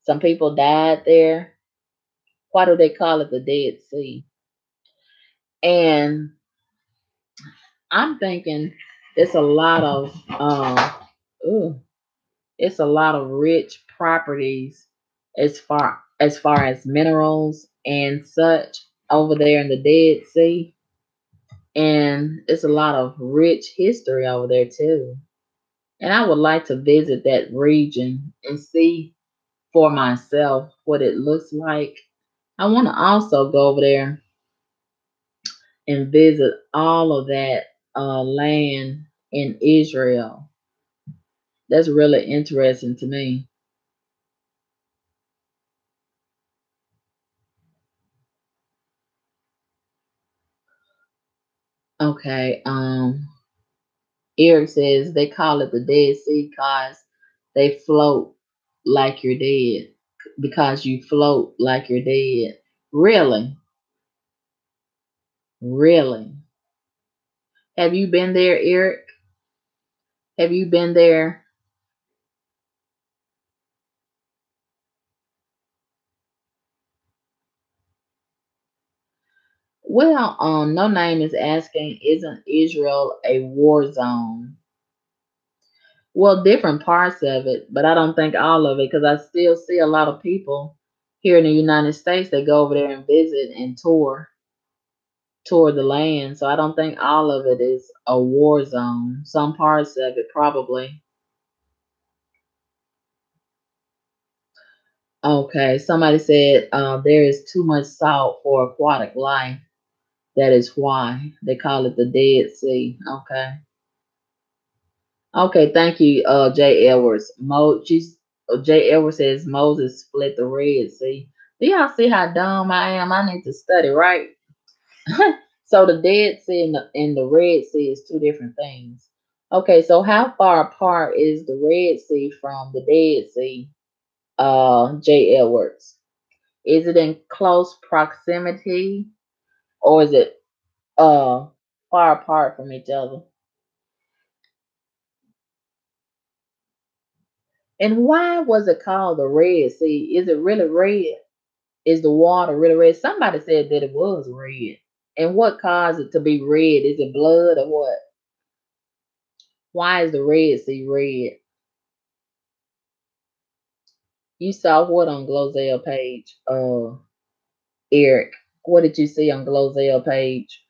Some people died there. Why do they call it the Dead Sea? And I'm thinking it's a lot of ooh, it's a lot of rich properties as far as minerals and such over there in the Dead Sea. And it's a lot of rich history over there too. And I would like to visit that region and see for myself what it looks like. I want to also go over there and visit all of that land in Israel. That's really interesting to me. Okay, Eric says they call it the Dead Sea because they float like you're dead. Because you float like you're dead. Really? Really? Have you been there, Eric? Have you been there? Well, no name is asking, isn't Israel a war zone? Well, different parts of it, but I don't think all of it because I still see a lot of people here in the United States that go over there and visit and tour the land. So I don't think all of it is a war zone. Some parts of it probably. Okay, somebody said there is too much salt for aquatic life. That is why they call it the Dead Sea. Okay. Okay, thank you, Jay Edwards. Jay Edwards says Moses split the Red Sea. Do y'all see how dumb I am? I need to study, right? So the Dead Sea and the Red Sea is two different things. Okay, so how far apart is the Red Sea from the Dead Sea? Jay Edwards. Is it in close proximity or is it uh far apart from each other? And why was it called the Red Sea? Is it really red? Is the water really red? Somebody said that it was red. And what caused it to be red? Is it blood or what? Why is the Red Sea red? You saw what on Glozell page? Eric. What did you see on Glozell page?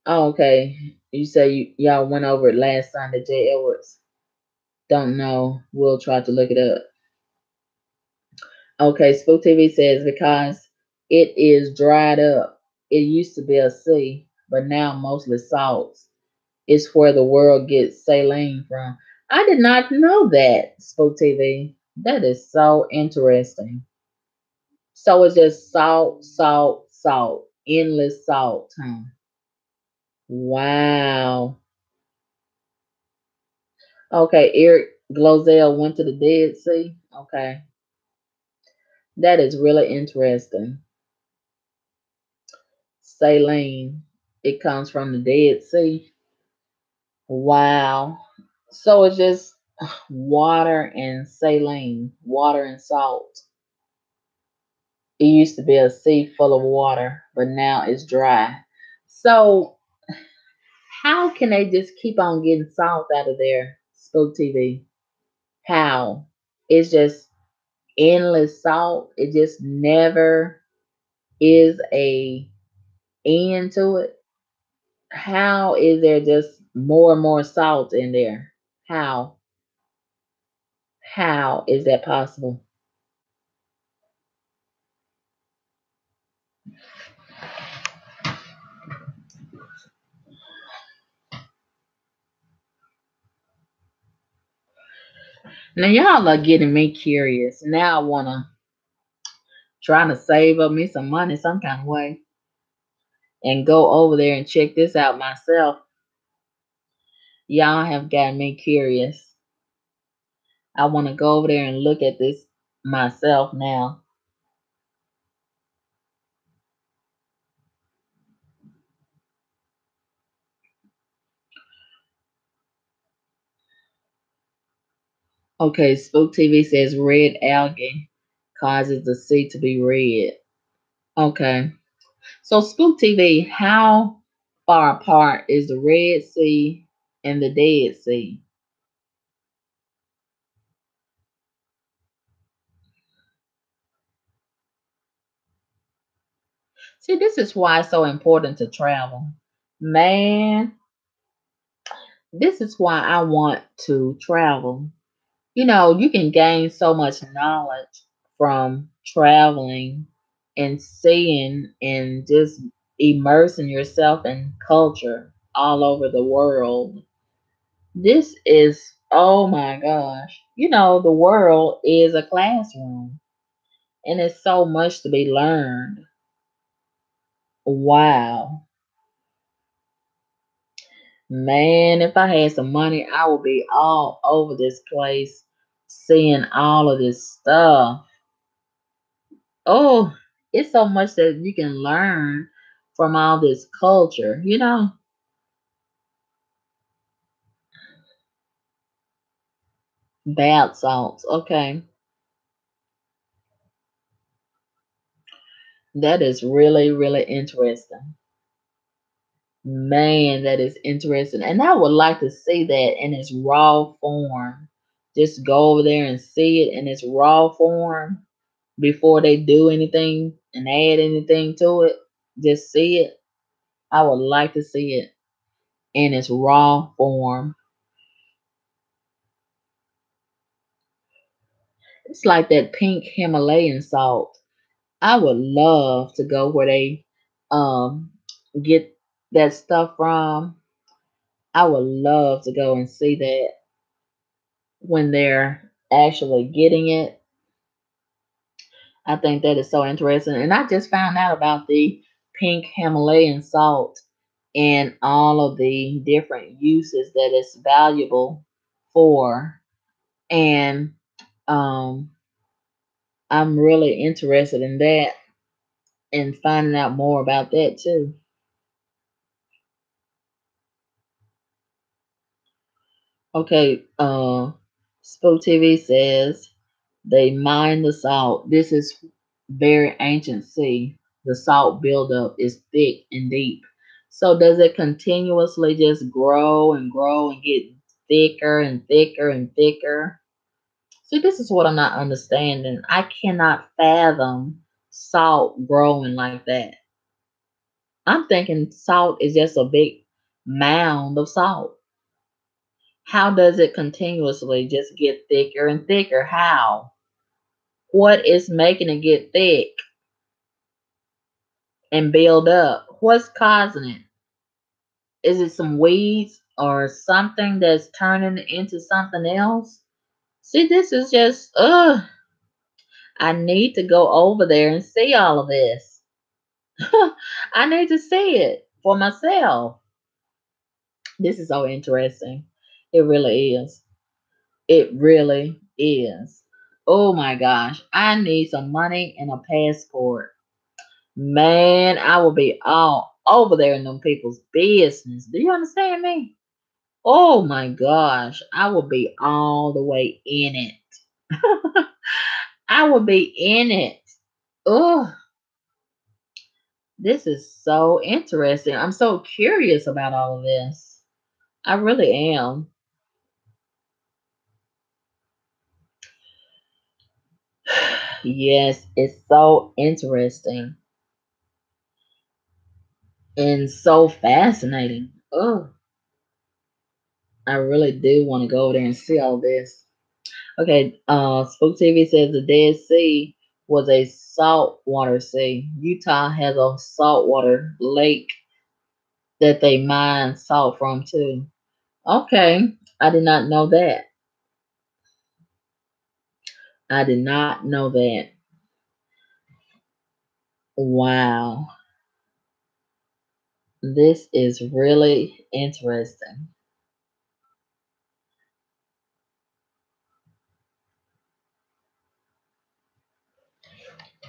Oh, okay. You say y'all went over it last Sunday, Jay Edwards. Don't know. We'll try to look it up. Okay, Spook TV says because it is dried up. It used to be a sea, but now mostly salts. It's where the world gets saline from. I did not know that, Spook TV. That is so interesting. So it's just salt, salt, salt, endless salt, huh? Wow. Okay, Eric Glozell went to the Dead Sea. Okay, that is really interesting. Saline, it comes from the Dead Sea. Wow. So it's just water and saline, water and salt. It used to be a sea full of water, but now it's dry. So how can they just keep on getting salt out of there? Spook TV. How? It's just endless salt. It just never is a end to it. How is there just more and more salt in there? How? How is that possible? Now y'all are getting me curious. Now I wanna trying to save up me some money some kind of way and go over there and check this out myself. Y'all have got me curious. I want to go over there and look at this myself now. Okay, Spook TV says red algae causes the sea to be red. Okay. So Spook TV, how far apart is the Red Sea and the Dead Sea? See, this is why it's so important to travel. Man, this is why I want to travel. You know, you can gain so much knowledge from traveling and seeing and just immersing yourself in culture all over the world. This is, oh my gosh, you know, the world is a classroom and it's so much to be learned. Wow. Man, if I had some money, I would be all over this place seeing all of this stuff. Oh, it's so much that you can learn from all this culture, you know? Bath salts. Okay. That is really, really interesting. Man, that is interesting. And I would like to see that in its raw form. Just go over there and see it in its raw form before they do anything and add anything to it. Just see it. I would like to see it in its raw form. It's like that pink Himalayan salt. I would love to go where they um get that stuff from. I would love to go and see that when they're actually getting it. I think that is so interesting. And I just found out about the pink Himalayan salt and all of the different uses that it's valuable for. And um, I'm really interested in that and finding out more about that too. Okay, Spook TV says they mine the salt. This is very ancient sea. The salt buildup is thick and deep. So does it continuously just grow and grow and get thicker and thicker and thicker? See, this is what I'm not understanding. I cannot fathom salt growing like that. I'm thinking salt is just a big mound of salt. How does it continuously just get thicker and thicker? How? What is making it get thick and build up? What's causing it? Is it some weeds or something that's turning into something else? See, this is just, I need to go over there and see all of this. I need to see it for myself. This is so interesting. It really is. It really is. Oh my gosh. I need some money and a passport. Man, I will be all over there in them people's business. Do you understand me? Oh my gosh. I will be all the way in it. I will be in it. Oh, this is so interesting. I'm so curious about all of this. I really am. Yes, it's so interesting and so fascinating. Oh, I really do want to go over there and see all this. Okay, Spook TV says the Dead Sea was a saltwater sea. Utah has a saltwater lake that they mine salt from too. Okay, I did not know that. I did not know that. Wow, this is really interesting.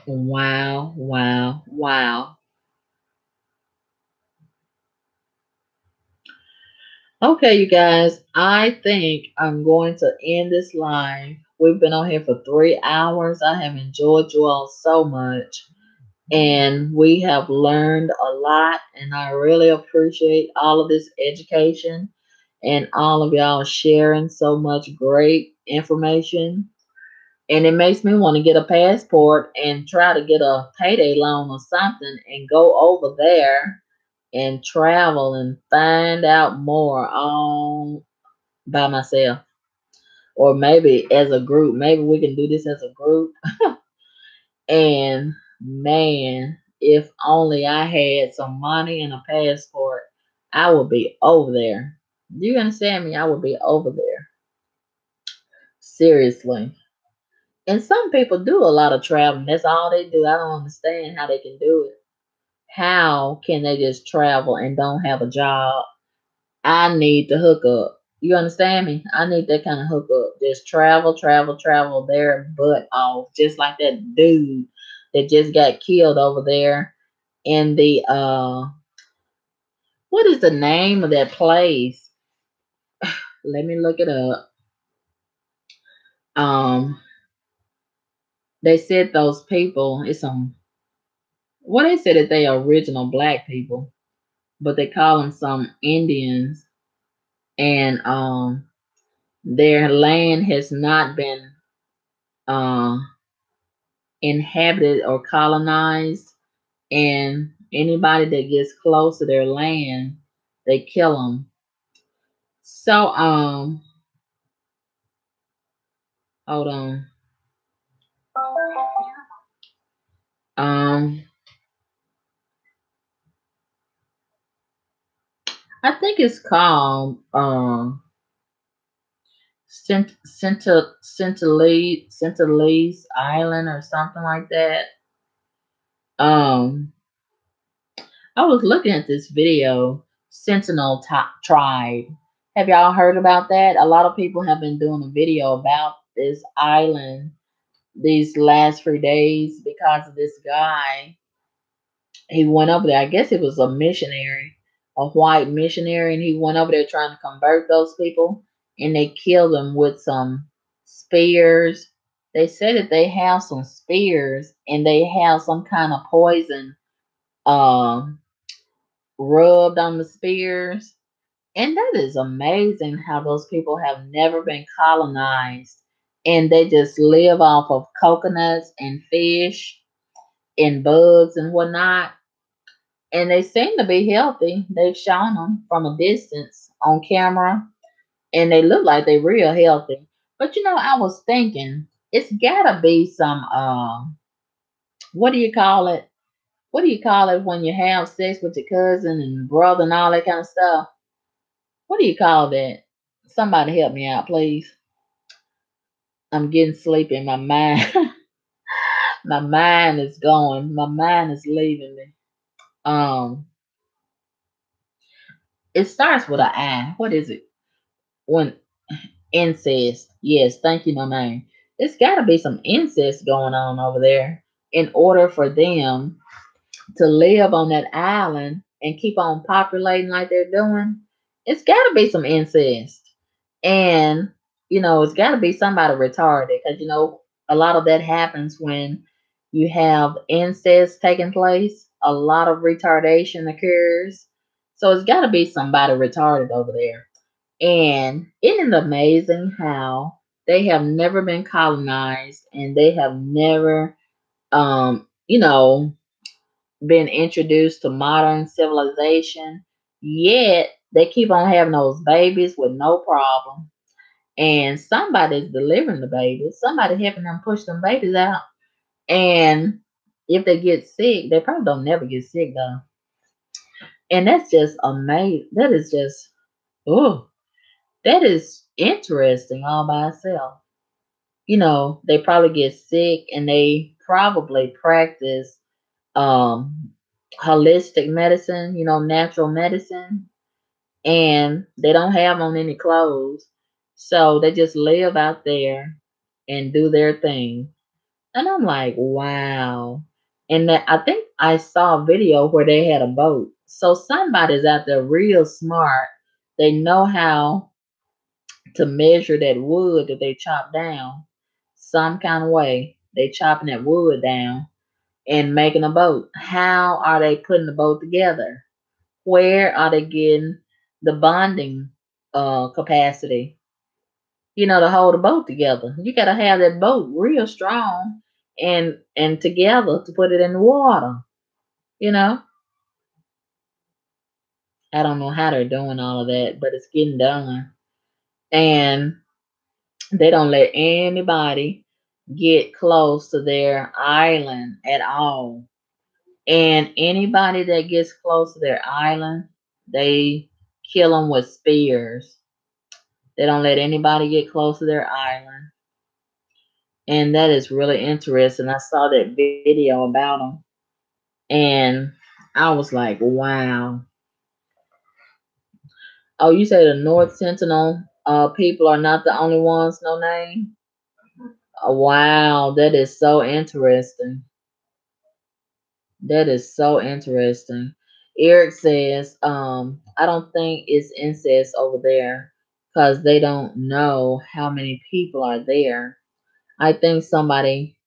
Wow, wow, wow. Okay, you guys, I think I'm going to end this live. We've been on here for 3 hours. I have enjoyed you all so much, and we have learned a lot, and I really appreciate all of this education and all of y'all sharing so much great information. And it makes me want to get a passport and try to get a payday loan or something and go over there and travel and find out more all by myself. Or maybe as a group. Maybe we can do this as a group. And man, if only I had some money and a passport, I would be over there. Do you understand me? I would be over there. Seriously. And some people do a lot of traveling. That's all they do. I don't understand how they can do it. How can they just travel and don't have a job? I need the hookup. You understand me? I need that kind of hookup. Just travel, travel, travel their butt off. Just like that dude that just got killed over there in the what is the name of that place? Let me look it up. Um they said those people, it's some what they said that they are original black people, but they call them some Indians, and their land has not been uh inhabited or colonized, and anybody that gets close to their land, they kill them. So hold on. Um, I think it's called Centerlease Island or something like that. Um, I was looking at this video, Tribe. Have y'all heard about that? A lot of people have been doing a video about this island these last 3 days because of this guy. He went over there. I guess it was a missionary, a white missionary, and he went over there trying to convert those people, and they killed them with some spears. They said that they have some spears and they have some kind of poison um rubbed on the spears. And that is amazing how those people have never been colonized and they just live off of coconuts and fish and bugs and whatnot. And they seem to be healthy. They've shown them from a distance on camera and they look like they're real healthy. But I was thinking it's gotta be some what do you call it? What do you call it when you have sex with your cousin and brother and all that kind of stuff? What do you call that? Somebody help me out, please. I'm getting sleepy in my mind. My mind is going. My mind is leaving me. Um, it starts with an I. What is it? When incest. Yes, thank you, my man. There's got to be some incest going on over there in order for them to live on that island and keep on populating like they're doing. It's got to be some incest. And, it's got to be somebody retarded because, a lot of that happens when you have incest taking place. A lot of retardation occurs. So it's got to be somebody retarded over there. And isn't it amazing how they have never been colonized and they have never, um, you know, been introduced to modern civilization, yet they keep on having those babies with no problem. And somebody's delivering the babies, somebody helping them push them babies out. And if they get sick, they probably don't never get sick though. And that's just amazing. That is just, oh, that is interesting all by itself. They probably get sick and they probably practice um holistic medicine, natural medicine, and they don't have on any clothes. So they just live out there and do their thing. And I'm like, wow. And I think I saw a video where they had a boat. So somebody's out there real smart. They know how to measure that wood that they chop down some kind of way. They chopping that wood down and making a boat. How are they putting the boat together? Where are they getting the bonding capacity? To hold a boat together. You gotta have that boat real strong and together to put it in the water. You know, I don't know how they're doing all of that, but it's getting done. And they don't let anybody get close to their island at all. And anybody that gets close to their island, they kill them with spears. They don't let anybody get close to their island. And that is really interesting. I saw that video about them. And I was like, wow. Oh, you say the North Sentinel people are not the only ones, no name? Wow, that is so interesting. That is so interesting. Eric says, I don't think it's incest over there because they don't know how many people are there. I think somebody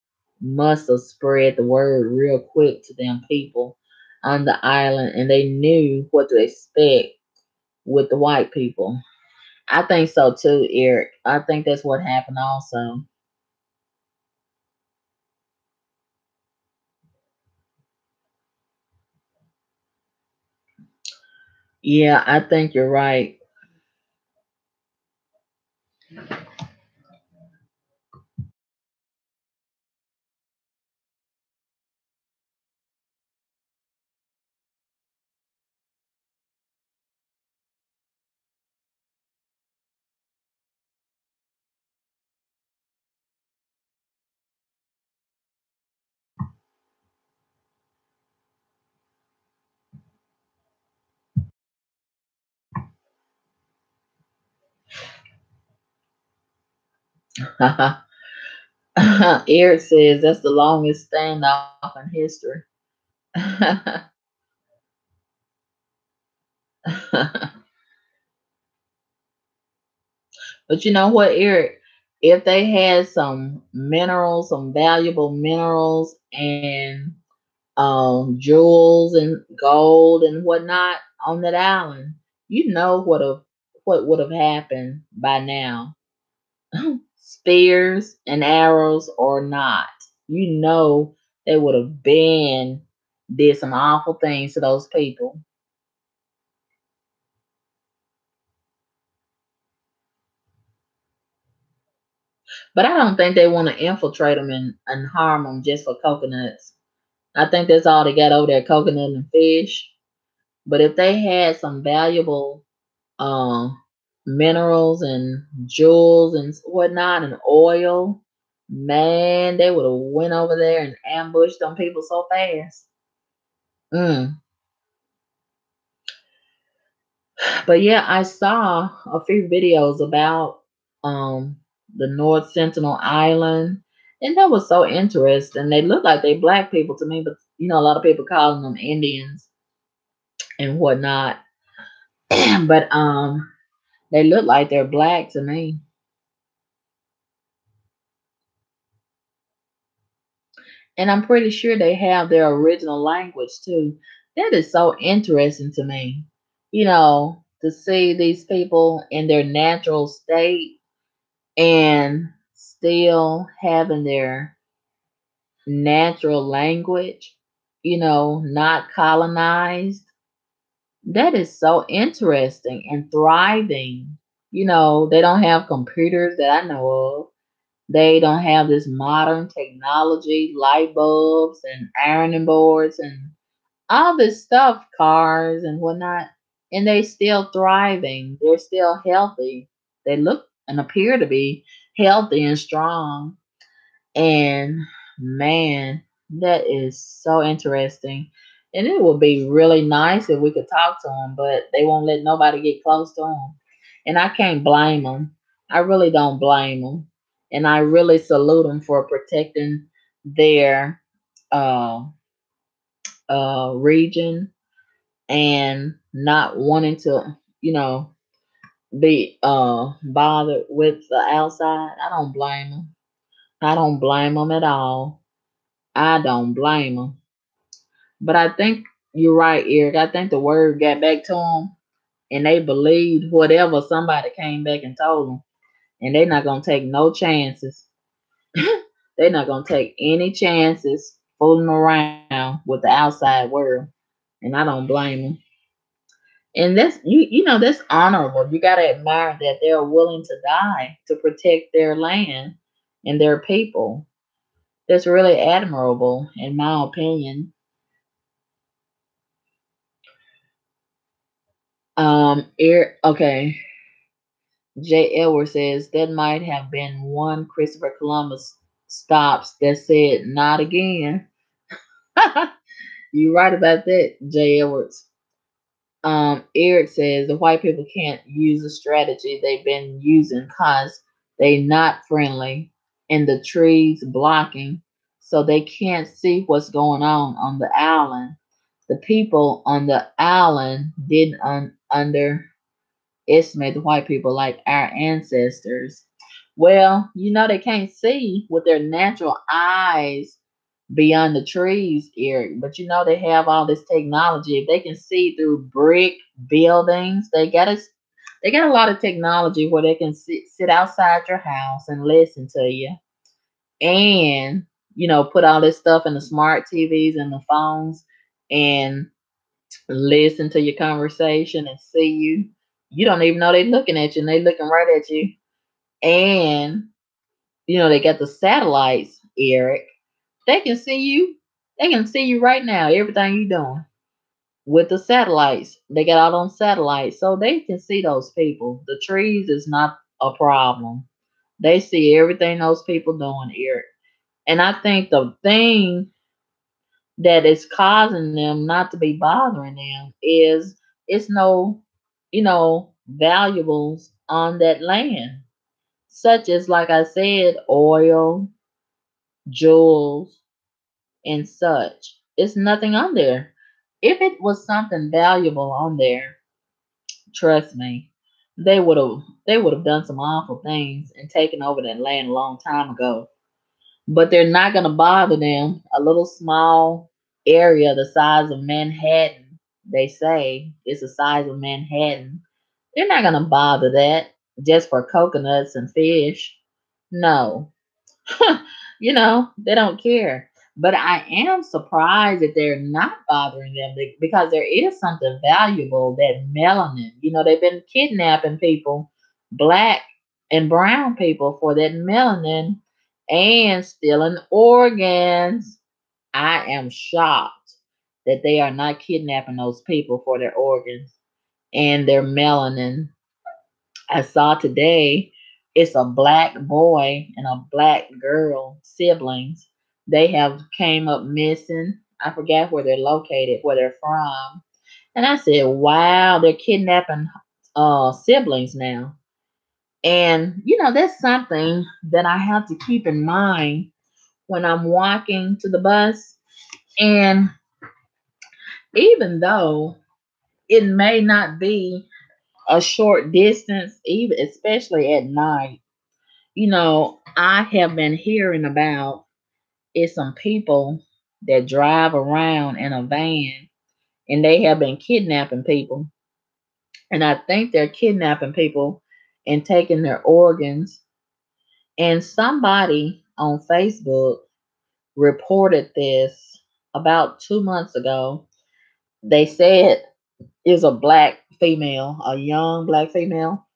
must have spread the word real quick to them people on the island and they knew what to expect with the white people. I think so too, Eric. I think that's what happened also. Yeah, I think you're right. Eric says that's the longest standoff in history. But you know what, Eric? If they had some minerals, some valuable minerals and jewels and gold and whatnot on that island, you know what would have happened by now. Spears and arrows or not, you know they would have been did some awful things to those people. But I don't think they want to infiltrate them and harm them just for coconuts. I think that's all they got over there, coconut and fish. But if they had some valuable uh, minerals and jewels and whatnot and oil, man, they would have went over there and ambushed them people so fast. Mm. But yeah, I saw a few videos about um the North Sentinel Island, and that was so interesting. They look like they black people to me, but you know, a lot of people calling them Indians and whatnot. But they look like they're black to me. And I'm pretty sure they have their original language too. That is so interesting to me. You know, to see these people in their natural state and still having their natural language, you know, not colonized. That is so interesting and thriving. You know, they don't have computers that I know of. They don't have this modern technology, light bulbs and ironing boards and all this stuff, cars and whatnot. And they still thriving. They're still healthy. They look and appear to be healthy and strong. And man, that is so interesting. And it would be really nice if we could talk to them, but they won't let nobody get close to them. And I can't blame them. I really don't blame them. And I really salute them for protecting their uh, region and not wanting to, you know, be bothered with the outside. I don't blame them. I don't blame them at all. I don't blame them. But I think you're right, Eric. I think the word got back to them and they believed whatever somebody came back and told them. And they're not going to take no chances. They're not going to take any chances fooling around with the outside world. And I don't blame them. And that's you know that's honorable. You got to admire that they're willing to die to protect their land and their people. That's really admirable in my opinion. Okay. J. Edwards says that might have been one Christopher Columbus stops that said not again. You right about that, J. Edwards. Eric says the white people can't use the strategy they've been using because they not friendly and the trees blocking, so they can't see what's going on the island. The people on the island didn't underestimate the white people like our ancestors. Well, you know they can't see with their natural eyes beyond the trees, Eric. But you know they have all this technology. If they can see through brick buildings, they got a lot of technology where they can sit outside your house and listen to you. And, you know, put all this stuff in the smart TVs and the phones and listen to your conversation and see you. You don't even know they're looking at you and they looking right at you. And, you know, they got the satellites, Eric. They can see you. They can see you right now, everything you doing with the satellites. They got all on satellites, so they can see those people. The trees is not a problem. They see everything those people doing, Eric. And I think the thing that is causing them not to be bothering them is it's no, you know, valuables on that land. such as, like I said, oil, jewels, and such. It's nothing on there. If it was something valuable on there, trust me, they would have done some awful things and taken over that land a long time ago. But they're not gonna bother them. A little small area the size of Manhattan, they say, is the size of Manhattan. They're not gonna bother that just for coconuts and fish. No. They don't care. But I am surprised that they're not bothering them because there is something valuable, that melanin. They've been kidnapping people, black and brown people, for that melanin and stealing organs. I am shocked that they are not kidnapping those people for their organs and their melanin. I saw today it's a black boy and a black girl, siblings. They have came up missing. I forgot where they're located, where they're from. And I said, wow, they're kidnapping siblings now. And that's something that I have to keep in mind when I'm walking to the bus. And even though it may not be a short distance, even especially at night, I have been hearing about is some people that drive around in a van and they have been kidnapping people. And I think they're kidnapping people and taking their organs. And somebody on Facebook reported this about 2 months ago. They said it was a black female, a young black female,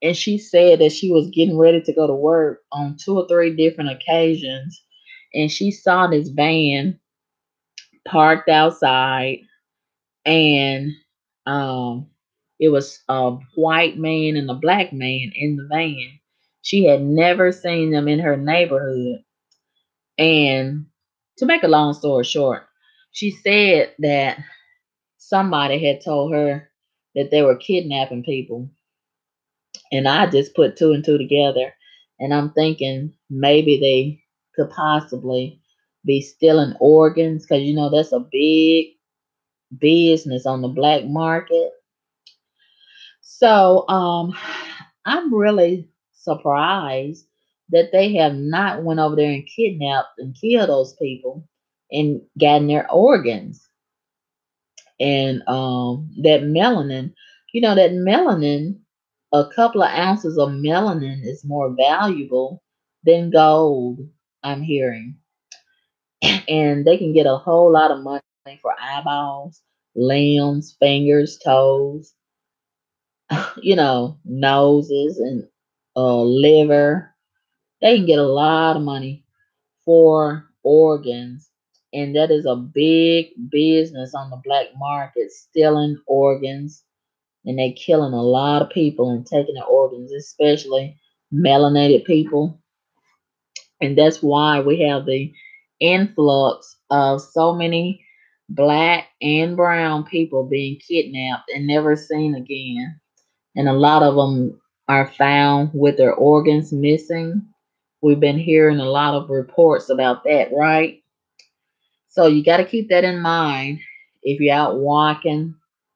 and she said that she was getting ready to go to work on two or three different occasions, and she saw this van parked outside, and um it was a white man and a black man in the van. She had never seen them in her neighborhood. And to make a long story short, she said that somebody had told her that they were kidnapping people. And I just put two and two together. And I'm thinking maybe they could possibly be stealing organs because, that's a big business on the black market. So I'm really surprised that they have not went over there and kidnapped and killed those people and gotten their organs. And that melanin, a couple of ounces of melanin is more valuable than gold, I'm hearing. And they can get a whole lot of money for eyeballs, limbs, fingers, toes, noses, and liver. They can get a lot of money for organs. And that is a big business on the black market, stealing organs. And they killing a lot of people and taking their organs, especially melanated people. And that's why we have the influx of so many black and brown people being kidnapped and never seen again. And a lot of them are found with their organs missing. We've been hearing a lot of reports about that, right? So you got to keep that in mind if you're out walking,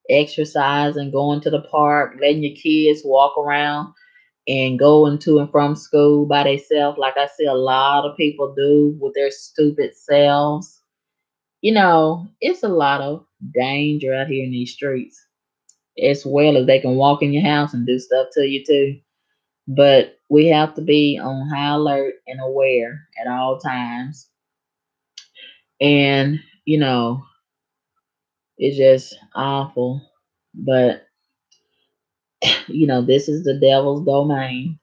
exercising, going to the park, letting your kids walk around and going to and from school by themselves, like I see a lot of people do with their stupid selves. It's a lot of danger out here in these streets, as well as they can walk in your house and do stuff to you too. But we have to be on high alert and aware at all times. And, it's just awful. But, this is the devil's domain.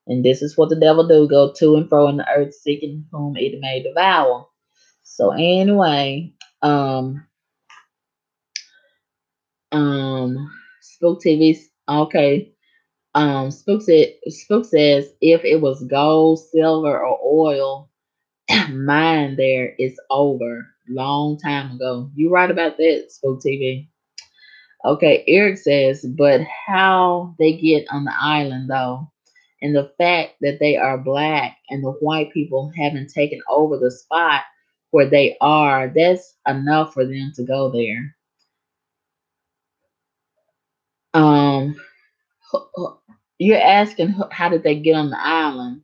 And this is what the devil do, go to and fro in the earth seeking whom it may devour. So anyway, Spook TV, okay. Spook says if it was gold, silver, or oil, mine there is over long time ago. You right about that, Spook TV. Okay, Eric says, but how they get on the island though? And the fact that they are black and the white people haven't taken over the spot where they are, that's enough for them to go there. Um, you're asking how did they get on the island?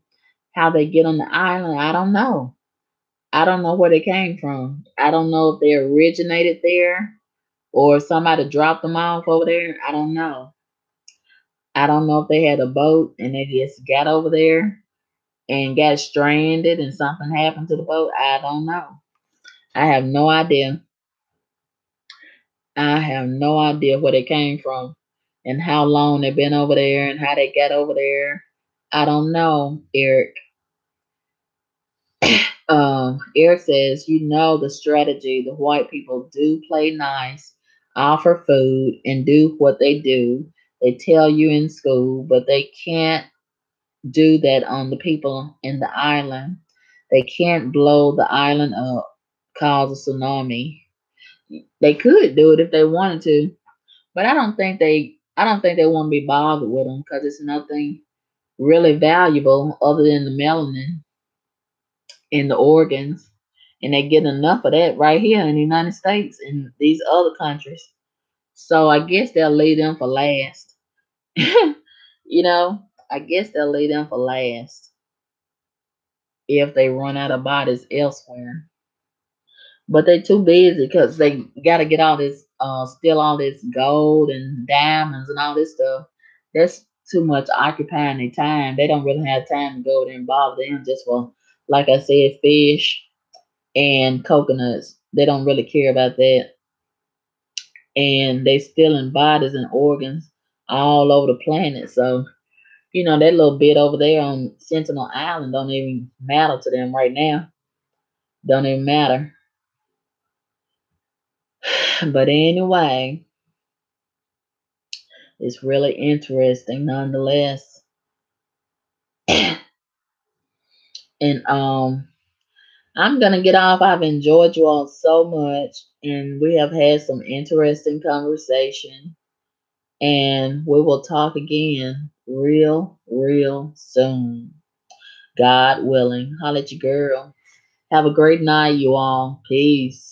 How they get on the island, I don't know. I don't know where they came from. I don't know if they originated there or somebody dropped them off over there. I don't know. I don't know if they had a boat and they just got over there and got stranded and something happened to the boat. I don't know. I have no idea. I have no idea where they came from and how long they've been over there and how they got over there. I don't know, Eric. Eric says, you know the strategy. The white people do play nice, offer food, and do what they do. They tell you in school, but they can't do that on the people in the island. They can't blow the island up, cause a tsunami. They could do it if they wanted to, but I don't think they. I don't think they want to be bothered with them because it's nothing really valuable other than the melanin in the organs, and they get enough of that right here in the United States and these other countries. So I guess they'll leave them for last. I guess they'll leave them for last if they run out of bodies elsewhere. But they too busy because they got to get all this, steal all this gold and diamonds and all this stuff. That's too much occupying their time. They don't really have time to go there and bother them just for, like I said, fish and coconuts. They don't really care about that. And they stealing bodies and organs all over the planet. So, that little bit over there on Sentinel Island don't even matter to them right now. Don't even matter. But anyway, it's really interesting nonetheless. And I'm gonna get off. I've enjoyed you all so much, and we have had some interesting conversation. And we will talk again real soon. God willing. Holla at your girl. Have a great night, you all. Peace.